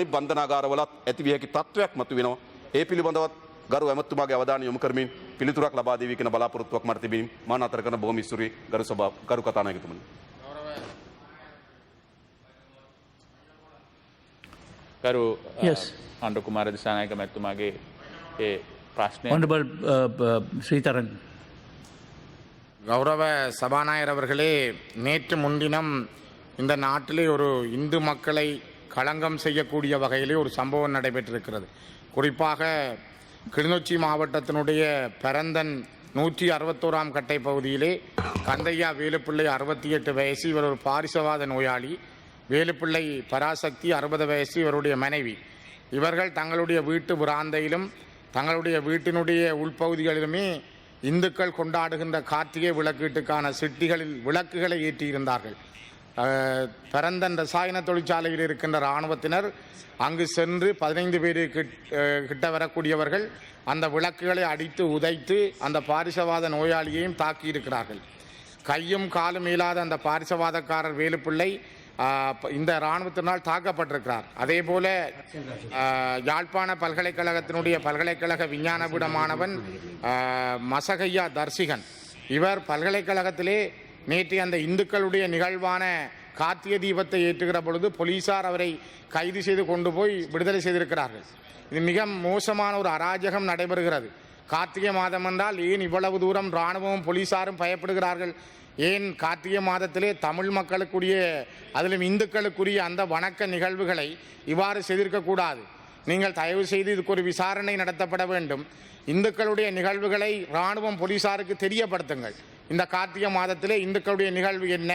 අනිත් බන්ධනාගාරවලත් ඇති විය හැකි තත්ත්වයක් මතුවෙනවා. ඒ පිළිබඳවත් ගරු ඇමතුමාගේ අවධානය යොමු කරමින් පිළිතුරක් ලබා දෙවි කියන බලාපොරොත්තුවක් මට තිබෙනින් මා නතර කරන බොහොම ස්තුතියි ගරු කතානායකතුමනි. ගරු ආණ්ඩු කුමාර දිසානායක මැතිතුමාගේ ඒ ප්‍රශ්නය. Honorable Sreetharan. கௌரவ சபாநாயகர் அவர்களே, நேற்று முன்தினம் இந்த நாட்டிலே ஒரு இந்து மக்களை களங்கம் செய்யக்கூடிய வகையிலே ஒரு சம்பவம் நடைபெற்றிருக்கிறது. குறிப்பாக கிளிநொச்சி மாவட்டத்தினுடைய பரந்தன் 161ஆம் கட்டை பகுதியிலே கந்தையா வேலுப்பிள்ளை 68 வயசு, இவர் ஒரு பாரிசவாத நோயாளி. வேலுப்பிள்ளை பராசக்தி 60 வயசு, இவருடைய மனைவி. இவர்கள் தங்களுடைய வீட்டு பிராந்தையிலும் தங்களுடைய வீட்டினுடைய உள்பகுதிகளிலுமே இந்துக்கள் கொண்டாடுகின்ற கார்த்திகை விளக்கீட்டுக்கான சிட்டிகளில் விளக்குகளை ஏற்றியிருந்தார்கள். பரந்தன் ரசாயன தொழிற்சாலையில் இருக்கின்ற இராணுவத்தினர் அங்கு சென்று 15 பேர் கிட்ட வரக்கூடியவர்கள் அந்த விளக்குகளை அடித்து உதைத்து அந்த பாரிசவாத நோயாளியையும் தாக்கியிருக்கிறார்கள். கையும் காலும் இல்லாத அந்த பாரிசவாதக்காரர் வேலுப்பிள்ளை இந்த இராணுவத்தினால் தாக்கப்பட்டிருக்கிறார். அதே போல யாழ்ப்பாண பல்கலைக்கழகத்தினுடைய பல்கலைக்கழக விஞ்ஞானபீட மாணவன் மசகையா தர்சிகன், இவர் பல்கலைக்கழகத்திலே நேற்று அந்த இந்துக்களுடைய நிகழ்வான கார்த்திகை தீபத்தை ஏற்றுகிற பொழுது போலீசார் அவரை கைது செய்து கொண்டு போய் விடுதலை செய்திருக்கிறார்கள். இது மிக மோசமான ஒரு அராஜகம் நடைபெறுகிறது. கார்த்திகை மாதம் என்றால் ஏன் இவ்வளவு தூரம் இராணுவமும் போலீசாரும் பயப்படுகிறார்கள்? ஏன் கார்த்திகை மாதத்திலே தமிழ் மக்களுக்குரிய அதிலும் இந்துக்களுக்குரிய அந்த வணக்க நிகழ்வுகளை இவ்வாறு செய்திருக்கக்கூடாது. நீங்கள் தயவு செய்து இதுக்கு ஒரு விசாரணை நடத்தப்பட வேண்டும். இந்துக்களுடைய நிகழ்வுகளை இராணுவம் போலீசாருக்கு தெரியப்படுத்துங்கள். இந்த கார்த்திகை மாதத்திலே இந்துக்களுடைய நிகழ்வு என்ன,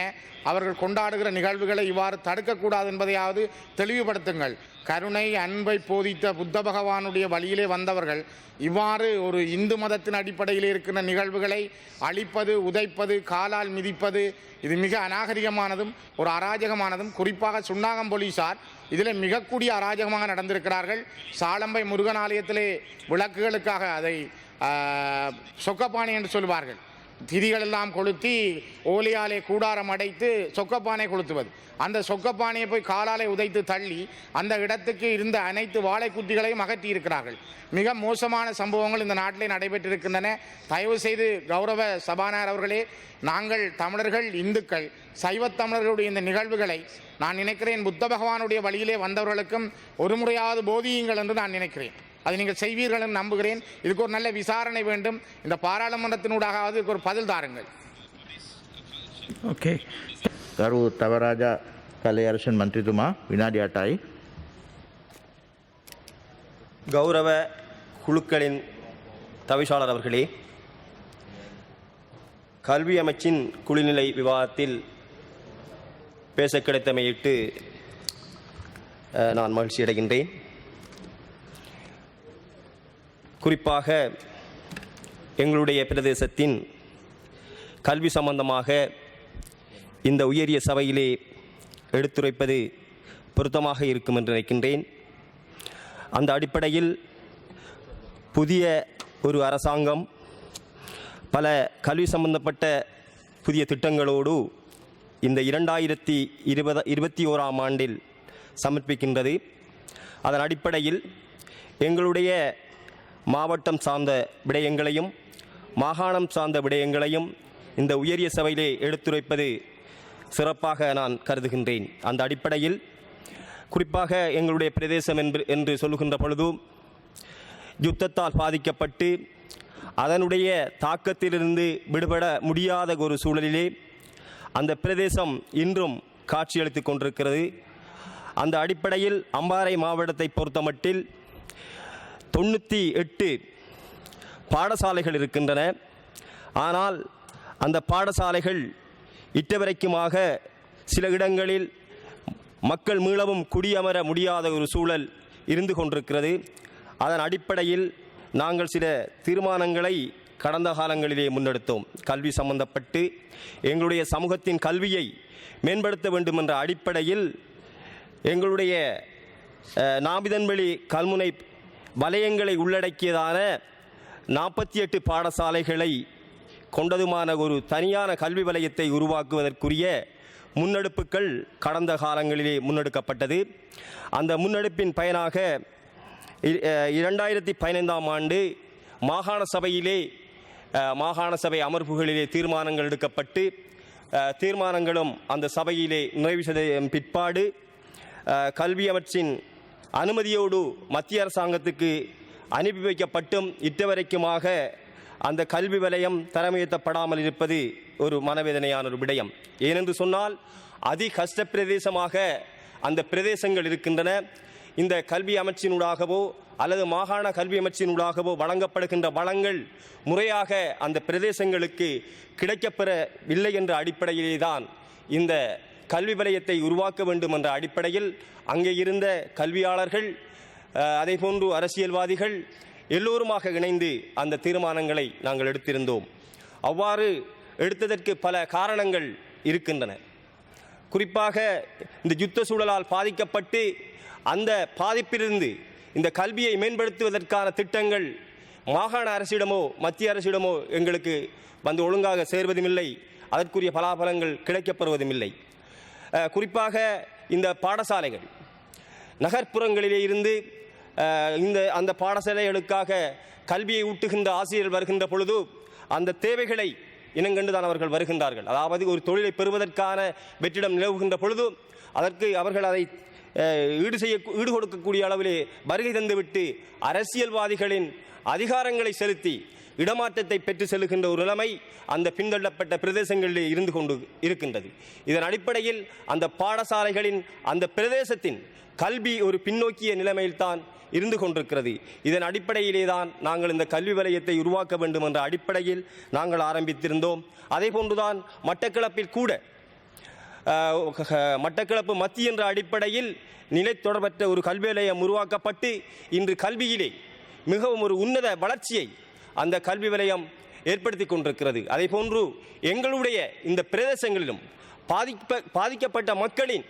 அவர்கள் கொண்டாடுகிற நிகழ்வுகளை இவ்வாறு தடுக்கக்கூடாது என்பதையாவது தெளிவுபடுத்துங்கள். கருணை அன்பை போதித்த புத்த பகவானுடைய வழியிலே வந்தவர்கள் இவ்வாறு ஒரு இந்து மதத்தின் அடிப்படையில் இருக்கின்ற நிகழ்வுகளை அழிப்பது, உதைப்பது, காலால் மிதிப்பது, இது மிக அநாகரிகமானதும் ஒரு அராஜகமானதும். குறிப்பாக சுன்னாகம் போலீசார் இதில் மிக கூடிய அராஜகமாக நடந்திருக்கிறார்கள். சாலம்பை முருகன் ஆலயத்திலே விளக்குகளுக்காக அதை சொக்கப்பானை என்று சொல்வார்கள், திரிகள் எல்லாம் கொளுத்தி ஓலையாலே கூடாரம் அடைத்து சொக்கப்பானை கொளுத்துவது. அந்த சொக்கப்பானையை போய் காலாலே உதைத்து தள்ளி அந்த இடத்துக்கு இருந்த அனைத்து வாழை குத்திகளையும் அகற்றி இருக்கிறார்கள். மிக மோசமான சம்பவங்கள் இந்த நாட்டிலே நடைபெற்றிருக்கின்றன. தயவு செய்து கௌரவ சபாநாயகர் அவர்களே, நாங்கள் தமிழர்கள், இந்துக்கள், சைவத் தமிழர்களுடைய இந்த நிகழ்வுகளை நான் நினைக்கிறேன் புத்த பகவானுடைய வழியிலே வந்தவர்களுக்கும் ஒரு முறையாவது போதியுங்கள் என்று நான் நினைக்கிறேன். அதை நீங்கள் செய்வீர்கள் என்று நம்புகிறேன். இதுக்கு ஒரு நல்ல விசாரணை வேண்டும். இந்த பாராளுமன்றத்தினூடாகவது இதுக்கு ஒரு பதில் தாருங்கள். ஓகே. ගරු තවරාජා කලයර්ෂන් මන්ත්‍රීතුමා විනාඩි 8යි. கௌரவ குழுக்களின் தவிசாளர் அவர்களே, கல்வி அமைச்சின் குழுநிலை விவாதத்தில் பேச கிடைத்தமையிட்டு நான் மகிழ்ச்சி அடைகின்றேன். குறிப்பாக எங்களுடைய பிரதேசத்தின் கல்வி சம்பந்தமாக இந்த உயரிய சபையிலே எடுத்துரைப்பது பொருத்தமாக இருக்கும் என்று நினைக்கின்றேன். அந்த அடிப்படையில் புதிய ஒரு அரசாங்கம் பல கல்வி சம்பந்தப்பட்ட புதிய திட்டங்களோடு இந்த 2021ஆம் ஆண்டில் சமர்ப்பிக்கின்றது. அதன் அடிப்படையில் எங்களுடைய மாவட்டம் சார்ந்த விடயங்களையும் மாகாணம் சார்ந்த விடயங்களையும் இந்த உயரிய சபையிலே எடுத்துரைப்பது சிறப்பாக நான் கருதுகின்றேன். அந்த அடிப்படையில் குறிப்பாக எங்களுடைய பிரதேசம் என்று சொல்லுகின்ற பொழுது யுத்தத்தால் பாதிக்கப்பட்டு அதனுடைய தாக்கத்திலிருந்து விடுபட முடியாத ஒரு சூழலிலே அந்த பிரதேசம் இன்றும் காட்சியளித்து கொண்டிருக்கிறது. அந்த அடிப்படையில் அம்பாறை மாவட்டத்தை பொறுத்தமட்டில் 98 பாடசாலைகள் இருக்கின்றன. ஆனால் அந்த பாடசாலைகள் இட்டவரைக்குமாக சில இடங்களில் மக்கள் மீளவும் குடியமர முடியாத ஒரு சூழல் இருந்து கொண்டிருக்கிறது. அதன் அடிப்படையில் நாங்கள் சில தீர்மானங்களை கடந்த காலங்களிலே முன்னெடுத்தோம். கல்வி சம்பந்தப்பட்டு எங்களுடைய சமூகத்தின் கல்வியை மேம்படுத்த வேண்டும் என்ற அடிப்படையில் எங்களுடைய நாபிதன்வெளி கல்முனை வலயங்களை உள்ளடக்கியதான 48 பாடசாலைகளை கொண்டதுமான ஒரு தனியான கல்வி வலயத்தை உருவாக்குவதற்குரிய முன்னெடுப்புகள் கடந்த காலங்களிலே முன்னெடுக்கப்பட்டது. அந்த முன்னெடுப்பின் பயனாக 2015ஆம் ஆண்டு மாகாண சபையிலே மாகாண சபை அமர்வுகளிலே தீர்மானங்கள் எடுக்கப்பட்டு தீர்மானங்களும் அந்த சபையிலே நிறைவு செய்த பிற்பாடு கல்வி அமைச்சின் அனுமதியோடு மத்திய அரசாங்கத்துக்கு அனுப்பி வைக்கப்பட்டும் இட்டவரைக்குமாக அந்த கல்வி வலயம் தரமுயர்த்தப்படாமல் இருப்பது ஒரு மனவேதனையான ஒரு விடயம். ஏனென்று சொன்னால் அதி கஷ்ட பிரதேசமாக அந்த பிரதேசங்கள் இருக்கின்றன. இந்த கல்வி அமைச்சினூடாகவோ அல்லது மாகாண கல்வி அமைச்சினூடாகவோ வழங்கப்படுகின்ற வளங்கள் முறையாக அந்த பிரதேசங்களுக்கு கிடைக்கப்பெறவில்லை என்ற அடிப்படையிலே தான் இந்த கல்வி வலயத்தை உருவாக்க வேண்டும் என்ற அடிப்படையில் அங்கே இருந்த கல்வியாளர்கள் அதேபோன்று அரசியல்வாதிகள் எல்லோருமாக இணைந்து அந்த தீர்மானங்களை நாங்கள் எடுத்திருந்தோம். அவ்வாறு எடுத்ததற்கு பல காரணங்கள் இருக்கின்றன. குறிப்பாக இந்த யுத்த சூழலால் பாதிக்கப்பட்டு அந்த பாதிப்பிலிருந்து இந்த கல்வியை மேம்படுத்துவதற்கான திட்டங்கள் மாகாண அரசிடமோ மத்திய அரசிடமோ எங்களுக்கு வந்து ஒழுங்காக சேர்வதுமில்லை, அதற்குரிய பலாபலங்கள் கிடைக்கப்பெறுவதும் இல்லை. குறிப்பாக இந்த பாடசாலைகள் நகர்ப்புறங்களிலே இருந்து அந்த பாடசாலைகளுக்காக கல்வியை ஊட்டுகின்ற ஆசிரியர்கள் வருகின்ற பொழுது அந்த தேவைகளை இனங்கண்டுதான் அவர்கள் வருகின்றார்கள். அதாவது ஒரு தொழிலை பெறுவதற்கான வெற்றிடம் நிலவுகின்ற பொழுது அதற்கு அவர்கள் அதை ஈடு கொடுக்கக்கூடிய அளவிலே வருகை தந்துவிட்டு அரசியல்வாதிகளின் அதிகாரங்களை செலுத்தி இடமாற்றத்தை பெற்று செல்கின்ற ஒரு நிலைமை அந்த பின்தள்ளப்பட்ட பிரதேசங்களிலே இருந்து கொண்டு இருக்கின்றது. இதன் அடிப்படையில் அந்த பாடசாலைகளின் அந்த பிரதேசத்தின் கல்வி ஒரு பின்னோக்கிய நிலைமையில்தான் இருந்து கொண்டிருக்கிறது. இதன் அடிப்படையிலே தான் நாங்கள் இந்த கல்வி வலயத்தை உருவாக்க வேண்டும் என்ற அடிப்படையில் நாங்கள் ஆரம்பித்திருந்தோம். அதே போன்றுதான் மட்டக்களப்பில் கூட மட்டக்களப்பு மத்திய என்ற அடிப்படையில் நிலை தொடர்பற்ற ஒரு கல்வி வலயம் உருவாக்கப்பட்டு இன்று கல்வியிலே மிகவும் ஒரு உன்னத வளர்ச்சியை அந்த கல்வி வலயம் ஏற்படுத்தி கொண்டிருக்கிறது. அதே போன்று எங்களுடைய இந்த பிரதேசங்களிலும் பாதிக்கப்பட்ட மக்களின்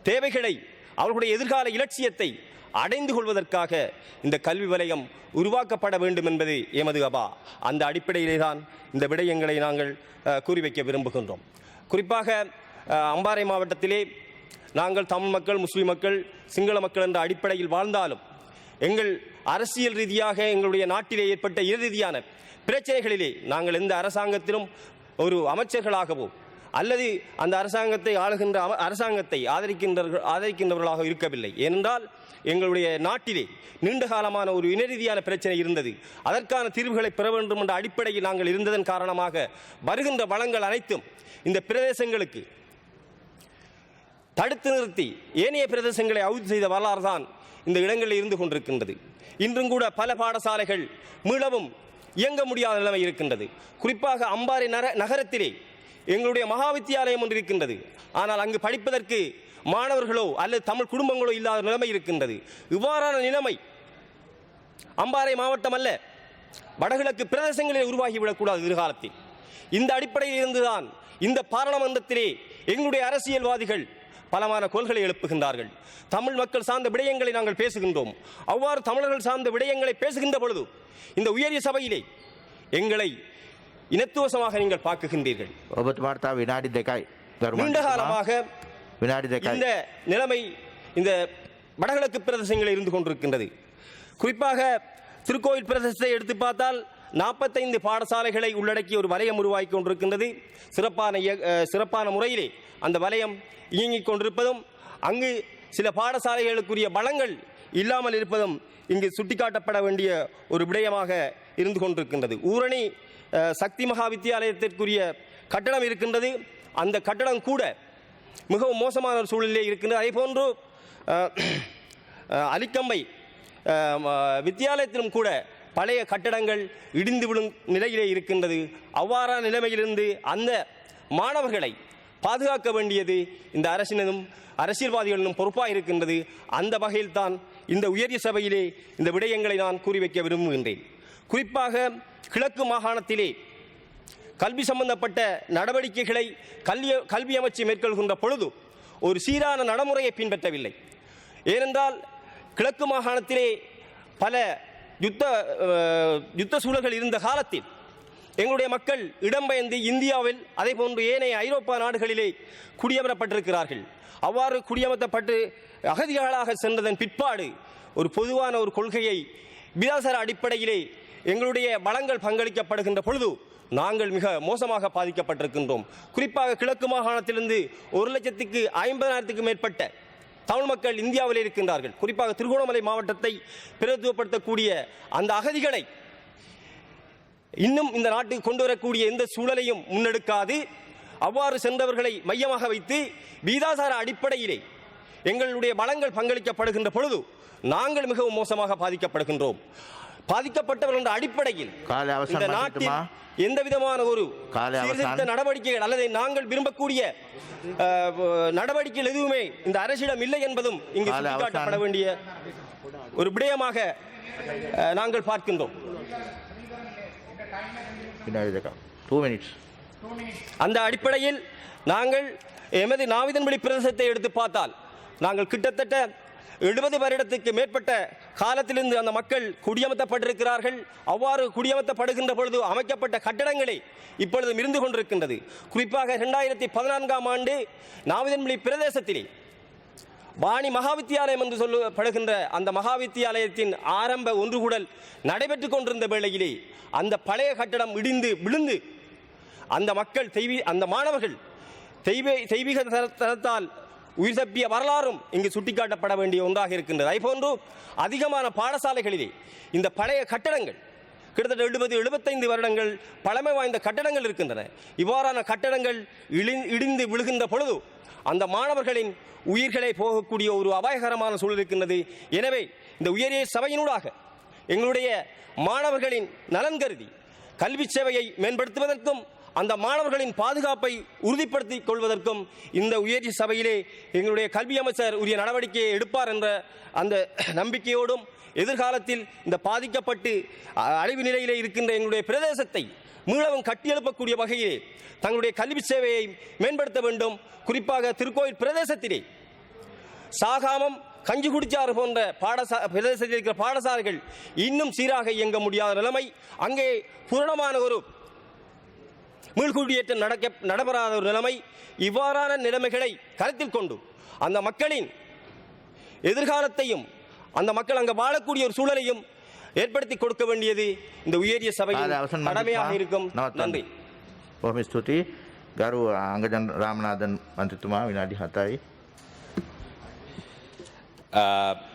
தேவைகளை அவர்களுடைய எதிர்கால இலட்சியத்தை அடைந்து கொள்வதற்காக இந்த கல்வி வலயம் உருவாக்கப்பட வேண்டும் என்பது எமது அபா. அந்த அடிப்படையிலே தான் இந்த விடயங்களை நாங்கள் கூறி வைக்க விரும்புகின்றோம். குறிப்பாக அம்பாறை மாவட்டத்திலே நாங்கள் தமிழ் மக்கள், முஸ்லிம் மக்கள், சிங்கள மக்கள் என்ற அடிப்படையில் வாழ்ந்தாலும் எங்கள் அரசியல் ரீதியாக எங்களுடைய நாட்டிலே ஏற்பட்ட இறுதியான பிரச்சனைகளிலே நாங்கள் எந்த அரசாங்கத்திலும் ஒரு அமைச்சர்களாகவோ அல்லது அந்த அரசாங்கத்தை ஆளுகின்ற அரசாங்கத்தை ஆதரிக்கின்றவர்களாக இருக்கவில்லை. ஏனென்றால் எங்களுடைய நாட்டிலே நீண்ட காலமான ஒரு இனரீதியான பிரச்சனை இருந்தது. அதற்கான தீர்வுகளை பெற வேண்டும் என்ற அடிப்படையில் நாங்கள் இருந்ததன் காரணமாக வருகின்ற வளங்கள் அனைத்தும் இந்த பிரதேசங்களுக்கு தடுத்து நிறுத்தி ஏனைய பிரதேசங்களை அவுதி செய்த வரலாறு தான் இந்த இடங்களில் இருந்து கொண்டிருக்கின்றது. இன்றும் கூட பல பாடசாலைகள் மீளவும் இயங்க முடியாத நிலைமை இருக்கின்றது. குறிப்பாக அம்பாறை நகரத்திலே எங்களுடைய மகா வித்தியாலயம் ஒன்று இருக்கின்றது. ஆனால் அங்கு படிப்பதற்கு மாணவர்களோ அல்லது தமிழ் குடும்பங்களோ இல்லாத நிலைமை இருக்கின்றது. இவ்வாறான நிலைமை அம்பாறை மாவட்டம் அல்ல, வடகிழக்கு பிரதேசங்களில் உருவாகிவிடக்கூடாது எதிர்காலத்தில். இந்த அடிப்படையில் இருந்துதான் இந்த பாராளுமன்றத்திலே எங்களுடைய அரசியல்வாதிகள் பலமான கோள்களை எழுப்புகின்றார்கள். தமிழ் மக்கள் சார்ந்த விடயங்களை நாங்கள் பேசுகின்றோம். அவ்வாறு தமிழர்கள் சார்ந்த விடயங்களை பேசுகின்ற பொழுது இந்த உயரிய சபையிலே எங்களை இனத்துவசமாக நீங்கள் பார்க்குகின்றீர்கள். நீண்ட காலமாக இந்த நிலைமை இந்த வடகிழக்கு பிரதேசங்களில் இருந்து கொண்டிருக்கின்றது. குறிப்பாக திருக்கோயில் பிரதேசத்தை எடுத்து பார்த்தால் 45 பாடசாலைகளை உள்ளடக்கிய ஒரு வலயம் உருவாக்கி கொண்டிருக்கின்றது. சிறப்பான முறையிலே அந்த வலயம் இயங்கிக் கொண்டிருப்பதும் அங்கு சில பாடசாலைகளுக்குரிய வளங்கள் இல்லாமல் இருப்பதும் இங்கு சுட்டிக்காட்டப்பட வேண்டிய ஒரு விடயமாக இருந்து கொண்டிருக்கின்றது. ஊரணி சக்தி மகா வித்தியாலயத்திற்குரிய கட்டடம் இருக்கின்றது. அந்த கட்டடம் கூட மிகவும் மோசமான ஒரு சூழலிலே இருக்கின்றது. அதே போன்று அலிக்கம்பை வித்தியாலயத்திலும் கூட பழைய கட்டடங்கள் இடிந்து விடும் நிலையிலே இருக்கின்றது. அவ்வாறான நிலைமையிலிருந்து அந்த மாணவர்களை பாதுகாக்க வேண்டியது இந்த அரசினதும் அரசியல்வாதிகளிலும் பொறுப்பாக இருக்கின்றது. அந்த வகையில் தான் இந்த உயரிய சபையிலே இந்த விடயங்களை நான் கூறி வைக்க விரும்புகின்றேன். குறிப்பாக கிழக்கு மாகாணத்திலே கல்வி சம்பந்தப்பட்ட நடவடிக்கைகளை கல்வி அமைச்சு மேற்கொள்கின்ற பொழுது ஒரு சீரான நடைமுறையை பின்பற்றவில்லை. ஏனென்றால் கிழக்கு மாகாணத்திலே பல யுத்த சூழல்கள் இருந்த காலத்தில் எங்களுடைய மக்கள் இடம்பெயர்ந்து இந்தியாவில் அதே போன்று ஏனைய ஐரோப்பா நாடுகளிலே குடியமரப்பட்டிருக்கிறார்கள். அவ்வாறு குடியமர்த்தப்பட்டு அகதிகளாக சென்றதன் பிற்பாடு ஒரு பொதுவான ஒரு கொள்கையை விதாசார அடிப்படையிலே எங்களுடைய வளங்கள் பங்களிக்கப்படுகின்ற பொழுது நாங்கள் மிக மோசமாக பாதிக்கப்பட்டிருக்கின்றோம். குறிப்பாக கிழக்கு மாகாணத்திலிருந்து 1,50,000 மேற்பட்ட தமிழ் மக்கள் இந்தியாவில் இருக்கின்றார்கள். குறிப்பாக திருகோணமலை மாவட்டத்தை பிரதித்துவப்படுத்தக்கூடிய அந்த அகதிகளை இன்னும் இந்த நாட்டுக்கு கொண்டு வரக்கூடிய எந்த சூழலையும் முன்னெடுக்காது அவ்வாறு சென்றவர்களை மையமாக வைத்து வீதாசார அடிப்படையிலே எங்களுடைய வளங்கள் பங்களிக்கப்படுகின்ற பொழுது நாங்கள் மிகவும் மோசமாக பாதிக்கப்படுகின்றோம். பாதிக்கப்பட்டவர்கள் என்ற அடிப்படையில் இந்த நாட்டில் எந்த விதமான ஒரு சீர்திருத்த நடவடிக்கைகள் அல்லது நாங்கள் விரும்பக்கூடிய நடவடிக்கைகள் எதுவுமே இந்த அரசிடம் இல்லை என்பதும் இங்கு சுட்டிக்காட்டப்பட வேண்டிய ஒரு விடயமாக நாங்கள் பார்க்கின்றோம். அந்த அடிப்படையில் நாங்கள் எமது நாவிதன்வெளி பிரதேசத்தை எடுத்து பார்த்தால் நாங்கள் கிட்டத்தட்ட 70 வருடத்துக்கு மேற்பட்ட காலத்திலிருந்து அந்த மக்கள் குடியமர்த்தப்பட்டிருக்கிறார்கள். அவ்வாறு குடியமர்த்தப்படுகின்ற பொழுது அமைக்கப்பட்ட கட்டடங்களே இப்பொழுது இருந்து கொண்டிருக்கின்றது. குறிப்பாக 2014ஆம் ஆண்டு நாவிதன்வெளி பிரதேசத்திலே வாணி மகாவித்தியாலயம் என்று சொல்லப்படுகின்ற அந்த மகாவித்தியாலயத்தின் ஆரம்ப ஒன்றுகூடல் நடைபெற்றுக் கொண்டிருந்த வேளையிலே அந்த பழைய கட்டடம் இடிந்து விழுந்து அந்த மக்கள் அந்த மாணவர்கள் தெய்வீக தரத்தால் உயிர் தப்பிய வரலாறும் இங்கு சுட்டிக்காட்டப்பட வேண்டிய ஒன்றாக இருக்கின்றது. அதேபோன்று அதிகமான பாடசாலைகளிலே இந்த பழைய கட்டடங்கள் கிட்டத்தட்ட 70-75 வருடங்கள் பழமை வாய்ந்த கட்டடங்கள் இருக்கின்றன. இவ்வாறான கட்டடங்கள் இடிந்து விழுகின்ற பொழுது அந்த மாணவர்களின் உயிர்களை போகக்கூடிய ஒரு அபாயகரமான சூழல் இருக்கின்றது. எனவே இந்த உயரிய சபையினூடாக எங்களுடைய மாணவர்களின் நலன் கருதி கல்வி சேவையை மேம்படுத்துவதற்கும் அந்த மாணவர்களின் பாதுகாப்பை உறுதிப்படுத்திக் கொள்வதற்கும் இந்த உயரிய சபையிலே எங்களுடைய கல்வி அமைச்சர் உரிய நடவடிக்கையை எடுப்பார் என்ற அந்த நம்பிக்கையோடும் எதிர்காலத்தில் இந்த பாதிக்கப்பட்டு அழிவு நிலையிலே இருக்கின்ற எங்களுடைய பிரதேசத்தை மீளவும் கட்டியெழுப்பக்கூடிய வகையிலே தங்களுடைய கல்வி சேவையை மேம்படுத்த வேண்டும். குறிப்பாக திருக்கோயில் பிரதேசத்திலே சாகாமம் கஞ்சிகுடிச்சாறு போன்ற பிரதேசத்தில் இருக்கிற பாடசாலைகள் இன்னும் சீராக இயங்க முடியாத நிலைமை, அங்கே பூரணமான ஒரு மீள்குடியேற்றம் நடைபெறாத ஒரு நிலைமை, இவ்வாறான நிலைமைகளை கருத்தில் கொண்டு அந்த மக்களின் எதிர்காலத்தையும் அந்த மக்கள் அங்கு வாழக்கூடிய ஒரு சூழலையும் ஏற்படுத்தி கொடுக்க வேண்டியது இந்த உயரிய சபையின் கடமையாக இருக்கும். நன்றி. බොහොම ස්තුතියි. ගරු අංගජන රාමනාදන් මන්ත්‍රීතුමා විනාඩි 7යි.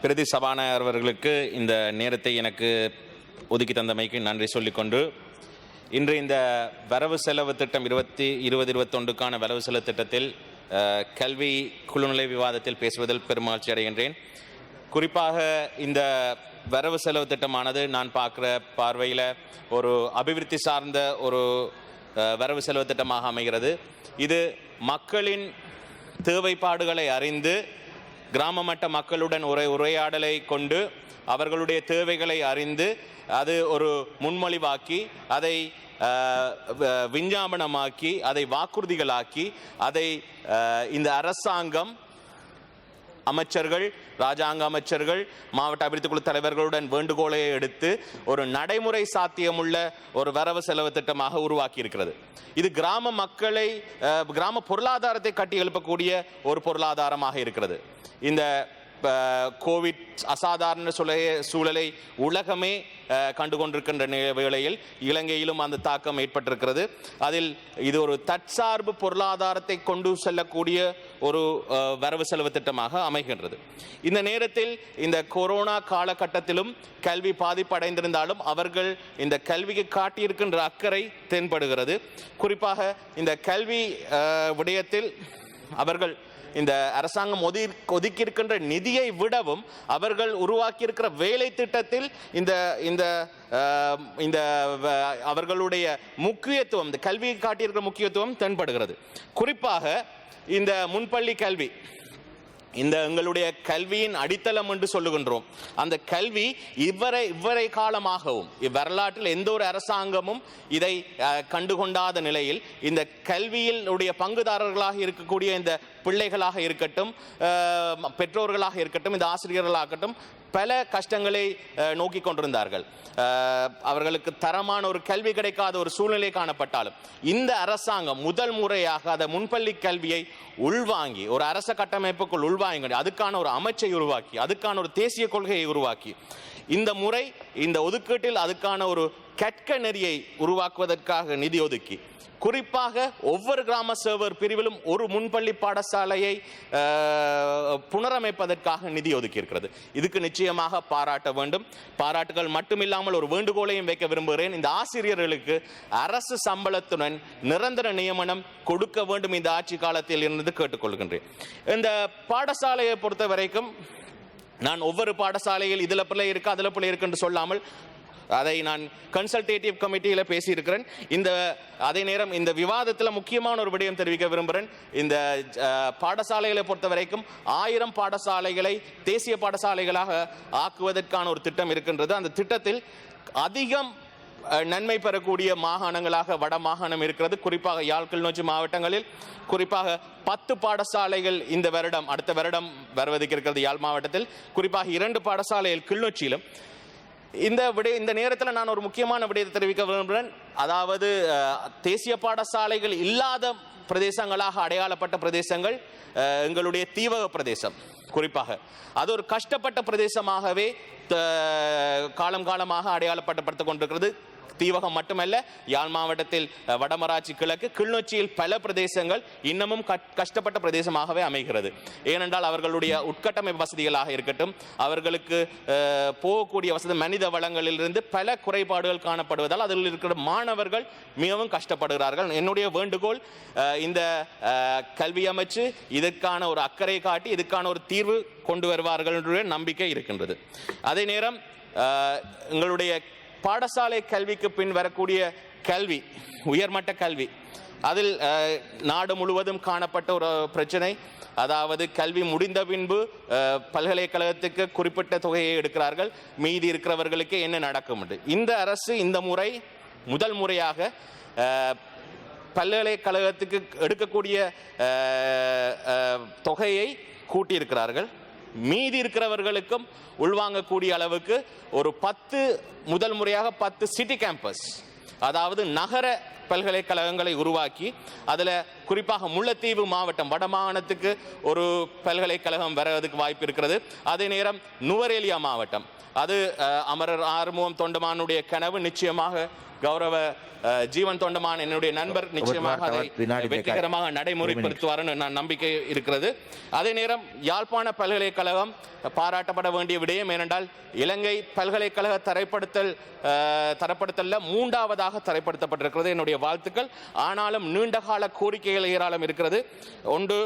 பிரதி சபாநாயகர் அவர்களுக்கு இந்த நேரத்தை எனக்கு ஒதுக்கி தந்தமைக்கு நன்றி சொல்லிக்கொண்டு இன்று இந்த வரவு செலவு திட்டம் 2020-21க்கான வரவு செலவு திட்டத்தில் கல்வி குழுநிலை விவாதத்தில் பேசுவதில் பெருமகிழ்ச்சி அடைகின்றேன். குறிப்பாக இந்த வரவு செலவு திட்டமானது நான் பார்க்குற பார்வையில் ஒரு அபிவிருத்தி சார்ந்த ஒரு வரவு செலவு திட்டமாக அமைகிறது. இது மக்களின் தேவைப்பாடுகளை அறிந்து கிராம மட்ட மக்களுடன் உரையாடலை கொண்டு அவர்களுடைய தேவைகளை அறிந்து அது ஒரு முன்மொழிவாக்கி அதை விஞ்ஞாபனமாக்கி அதை வாக்குறுதிகளாக்கி அதை இந்த அரசாங்கம் அமைச்சர்கள், ராஜாங்க அமைச்சர்கள், மாவட்ட அபிவிருத்தி குழு தலைவர்களுடன் வேண்டுகோளை எடுத்து ஒரு நடைமுறை சாத்தியமுள்ள ஒரு வரவு செலவு திட்டமாக உருவாக்கி இருக்கிறது. இது கிராம மக்களை, கிராம பொருளாதாரத்தை கட்டி எழுப்பக்கூடிய ஒரு பொருளாதாரமாக இருக்கிறது. இந்த கோவிட் அசாதாரண சூழலை உலகமே கண்டுகொண்டிருக்கின்ற வேளையில் இலங்கையிலும் அந்த தாக்கம் ஏற்பட்டிருக்கிறது. அதில் இது ஒரு தற்சார்பு பொருளாதாரத்தை கொண்டு செல்லக்கூடிய ஒரு வரவு செலவு திட்டமாக அமைகின்றது. இந்த நேரத்தில் இந்த கொரோனா காலகட்டத்திலும் கல்வி பாதிப்படைந்திருந்தாலும் அவர்கள் இந்த கல்விக்கு காட்டியிருக்கின்ற அக்கறை தென்படுகிறது. குறிப்பாக இந்த கல்வி விடயத்தில் அவர்கள் இந்த அரசாங்கம் ஒதுக்கியிருக்கின்ற நிதியை விடவும் அவர்கள் உருவாக்கியிருக்கிற வேலை திட்டத்தில் இந்த அவர்களுடைய முக்கியத்துவம், இந்த கல்வியை காட்டியிருக்கிற முக்கியத்துவம் தென்படுகிறது. குறிப்பாக இந்த முன்பள்ளி கல்வி, இந்த எங்களுடைய கல்வியின் அடித்தளம் என்று சொல்லுகின்றோம். அந்த கல்வி இவ்வரை காலமாகவும் இவ்வரலாற்றில் எந்த ஒரு அரசாங்கமும் இதை கண்டுகொண்டாத நிலையில் இந்த கல்வியில் உடைய பங்குதாரர்களாக இருக்கக்கூடிய இந்த பிள்ளைகளாக இருக்கட்டும், பெற்றோர்களாக இருக்கட்டும், இந்த ஆசிரியர்களாகட்டும், பல கஷ்டங்களை நோக்கி கொண்டிருந்தார்கள். அவர்களுக்கு தரமான ஒரு கல்வி கிடைக்காத ஒரு சூழ்நிலை காணப்பட்டாலும் இந்த அரசாங்கம் முதல் முறையாக அந்த முன்பள்ளி கல்வியை உள்வாங்கி ஒரு அரச கட்டமைப்புக்குள் உள்வாங்கி அதுக்கான ஒரு அமைச்சை உருவாக்கி அதுக்கான ஒரு தேசிய கொள்கையை உருவாக்கி இந்த முறை இந்த ஒதுக்கீட்டில் அதுக்கான ஒரு கற்க நெறியை உருவாக்குவதற்காக நிதி ஒதுக்கி குறிப்பாக ஒவ்வொரு கிராம சேவர் பிரிவிலும் ஒரு முன்பள்ளி பாடசாலையை புனரமைப்பதற்காக நிதி ஒதுக்கி இருக்கிறது. இதுக்கு நிச்சயமாக பாராட்ட வேண்டும். பாராட்டுகள் மட்டுமில்லாமல் ஒரு வேண்டுகோளையும் வைக்க விரும்புகிறேன். இந்த ஆசிரியர்களுக்கு அரசு சம்பளத்துடன் நிரந்தர நியமனம் கொடுக்க வேண்டும் இந்த ஆட்சி காலத்தில் இருந்து கேட்டுக்கொள்கின்றேன். இந்த பாடசாலையை பொறுத்த வரைக்கும் நான் ஒவ்வொரு பாடசாலையில் இதில் பிள்ளை இருக்கு அதில் பிள்ளை இருக்கு என்று சொல்லாமல் அதை நான் கன்சல்டேட்டிவ் கமிட்டியில் பேசியிருக்கிறேன். அதே நேரம் இந்த விவாதத்தில் முக்கியமான ஒரு விடயம் தெரிவிக்க விரும்புகிறேன். இந்த பாடசாலைகளை பொறுத்த வரைக்கும் 1000 பாடசாலைகளை தேசிய பாடசாலைகளாக ஆக்குவதற்கான ஒரு திட்டம் இருக்கின்றது. அந்த திட்டத்தில் அதிகம் நன்மை பெறக்கூடிய மாகாணங்களாக வட மாகாணம் இருக்கிறது. குறிப்பாக யாழ் கிளிநொச்சி மாவட்டங்களில் குறிப்பாக 10 பாடசாலைகள் இந்த வருடம் அடுத்த வருடம் வருவதற்கு இருக்கிறது. யாழ் மாவட்டத்தில் குறிப்பாக 2 பாடசாலைகள் கிளிநொச்சியிலும். இந்த நேரத்தில் நான் ஒரு முக்கியமான விடயத்தை தெரிவிக்க விரும்புகிறேன். அதாவது தேசிய பாடசாலைகள் இல்லாத பிரதேசங்களாக அடையாளப்பட்ட பிரதேசங்கள் எங்களுடைய தீவக பிரதேசம். குறிப்பாக அது ஒரு கஷ்டப்பட்ட பிரதேசமாகவே காலம் காலமாக அடையாளப்படுத்தப்பட்டு கொண்டிருக்கிறது. தீவகம் மட்டுமல்ல, யாழ் மாவட்டத்தில் வடமராட்சி கிழக்கு கிளிநொச்சியில் பல பிரதேசங்கள் இன்னமும் கஷ்டப்பட்ட பிரதேசமாகவே அமைகிறது. ஏனென்றால் அவர்களுடைய உட்கட்டமைப்பு வசதிகளாக இருக்கட்டும், அவர்களுக்கு போகக்கூடிய வசதி மனித வளங்களிலிருந்து பல குறைபாடுகள் காணப்படுவதால் அதில் இருக்கிற மாணவர்கள் மிகவும் கஷ்டப்படுகிறார்கள். என்னுடைய வேண்டுகோள் இந்த கல்வி அமைச்சு இதற்கான ஒரு அக்கறை காட்டி இதுக்கான ஒரு தீர்வு கொண்டு வருவார்கள் என்ற நம்பிக்கை இருக்கின்றது. அதே நேரம் எங்களுடைய பாடசாலை கல்விக்கு பின் வரக்கூடிய கல்வி உயர்மட்ட கல்வி அதில் நாடு முழுவதும் காணப்பட்ட ஒரு பிரச்சனை. அதாவது கல்வி முடிந்த பின்பு பல்கலைக்கழகத்துக்கு குறிப்பிட்ட தொகையை எடுக்கிறார்கள், மீதி இருக்கிறவர்களுக்கு என்ன நடக்கும். இந்த அரசு இந்த முறை முதல் முறையாக பல்கலைக்கழகத்துக்கு எடுக்கக்கூடிய தொகையை கூட்டியிருக்கிறார்கள். மீதி இருக்கிறவர்களுக்கும் உள்வாங்கக்கூடிய அளவுக்கு ஒரு 10 முதல் முறையாக 10 சிட்டி கேம்பஸ் அதாவது நகர பல்கலைக்கழகங்களை உருவாக்கி அதில் குறிப்பாக முல்லைத்தீவு மாவட்டம் வடமாகாணத்துக்கு ஒரு பல்கலைக்கழகம் வருவதற்கு வாய்ப்பு இருக்கிறது. அதே நேரம் நுவரேலியா மாவட்டம் அது அமரர் ஆறுமுகம் தொண்டமானுடைய கனவு. நிச்சயமாக கௌரவ ஜீவன் தொண்டமான் என்னுடைய நண்பர் நிச்சயமாக அதை வெற்றிகரமாக நடைமுறைப்படுத்துவார் நான் நம்பிக்கை இருக்கிறது. அதே நேரம் யாழ்ப்பாண பல்கலைக்கழகம் பாராட்டப்பட வேண்டிய விடயம். ஏனென்றால் இலங்கை பல்கலைக்கழக தரப்படுத்தல்ல 3வது தரப்படுத்தப்பட்டிருக்கிறது. என்னுடைய வாழ்த்துக்கள். ஆனாலும் நீண்டகால கோரிக்கைகள் ஏராளம் இருக்கிறது. ஒன்று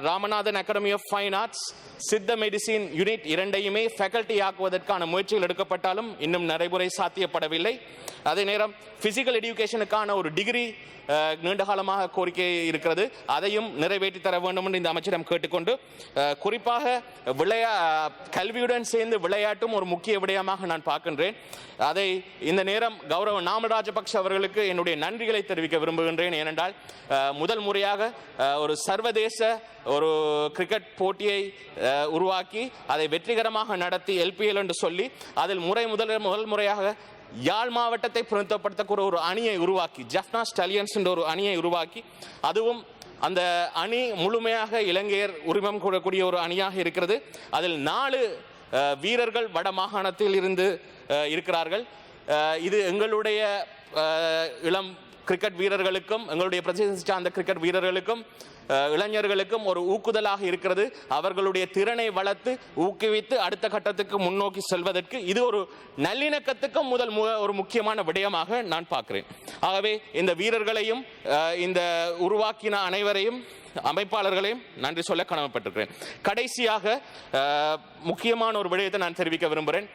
Ramanathan academy of fine arts Siddha medicine unit 2ஐயுமே ஃபேக்கல்டி ஆக்குவதற்கான முயற்சிகள் எடுக்கப்பட்டாலும் இன்னும் நடைமுறை சாத்தியப்படவில்லை. அதே நேரம் பிசிக்கல் எஜுகேஷனுக்கான ஒரு டிகிரி நீண்டகாலமாக கோரிக்கை இருக்கிறது. அதையும் நிறைவேற்றி தர வேண்டும் என்று இந்த அமைச்சரிடம் கேட்டுக்கொண்டு குறிப்பாக கல்வியுடன் சேர்ந்து விளையாட்டும் ஒரு முக்கிய விடயமாக நான் பார்க்கின்றேன். அதை இந்த நேரம் கௌரவ நாமல் ராஜபக்ஷ அவர்களுக்கு என்னுடைய நன்றிகளை தெரிவிக்க விரும்புகின்றேன். ஏனென்றால் முதல் முறையாக ஒரு சர்வதேச ஒரு கிரிக்கெட் போட்டியை உருவாக்கி அதை வெற்றிகரமாக நடத்தி LPL என்று சொல்லி அதில் முதல் முறையாக யாழ் மாவட்டத்தை பிரதிநிதித்துவப்படுத்தக்கூடிய ஒரு அணியை உருவாக்கி ஜஃப்னா ஸ்டாலியன்ஸ் என்ற ஒரு அணியை உருவாக்கி அதுவும் அந்த அணி முழுமையாக இலங்கையர் உரிமம் கூடக்கூடிய ஒரு அணியாக இருக்கிறது. அதில் 4 வீரர்கள் வட மாகாணத்தில் இருந்து இருக்கிறார்கள். இது எங்களுடைய இளம் கிரிக்கெட் வீரர்களுக்கும் எங்களுடைய பிரதேச சார்ந்த கிரிக்கெட் வீரர்களுக்கும் இளைஞர்களுக்கும் ஒரு ஊக்குதலாக இருக்கிறது. அவர்களுடைய திறனை வளர்த்து ஊக்குவித்து அடுத்த கட்டத்துக்கு முன்னோக்கி செல்வதற்கு இது ஒரு நல்லிணக்கத்துக்கும் ஒரு முக்கியமான விடயமாக நான் பார்க்கிறேன். ஆகவே இந்த வீரர்களையும் இந்த உருவாக்கின அனைவரையும் அமைப்பாளர்களையும் நன்றி சொல்ல கடமைப்பட்டிருக்கிறேன். கடைசியாக முக்கியமான ஒரு விடயத்தை நான் தெரிவிக்க விரும்புகிறேன்.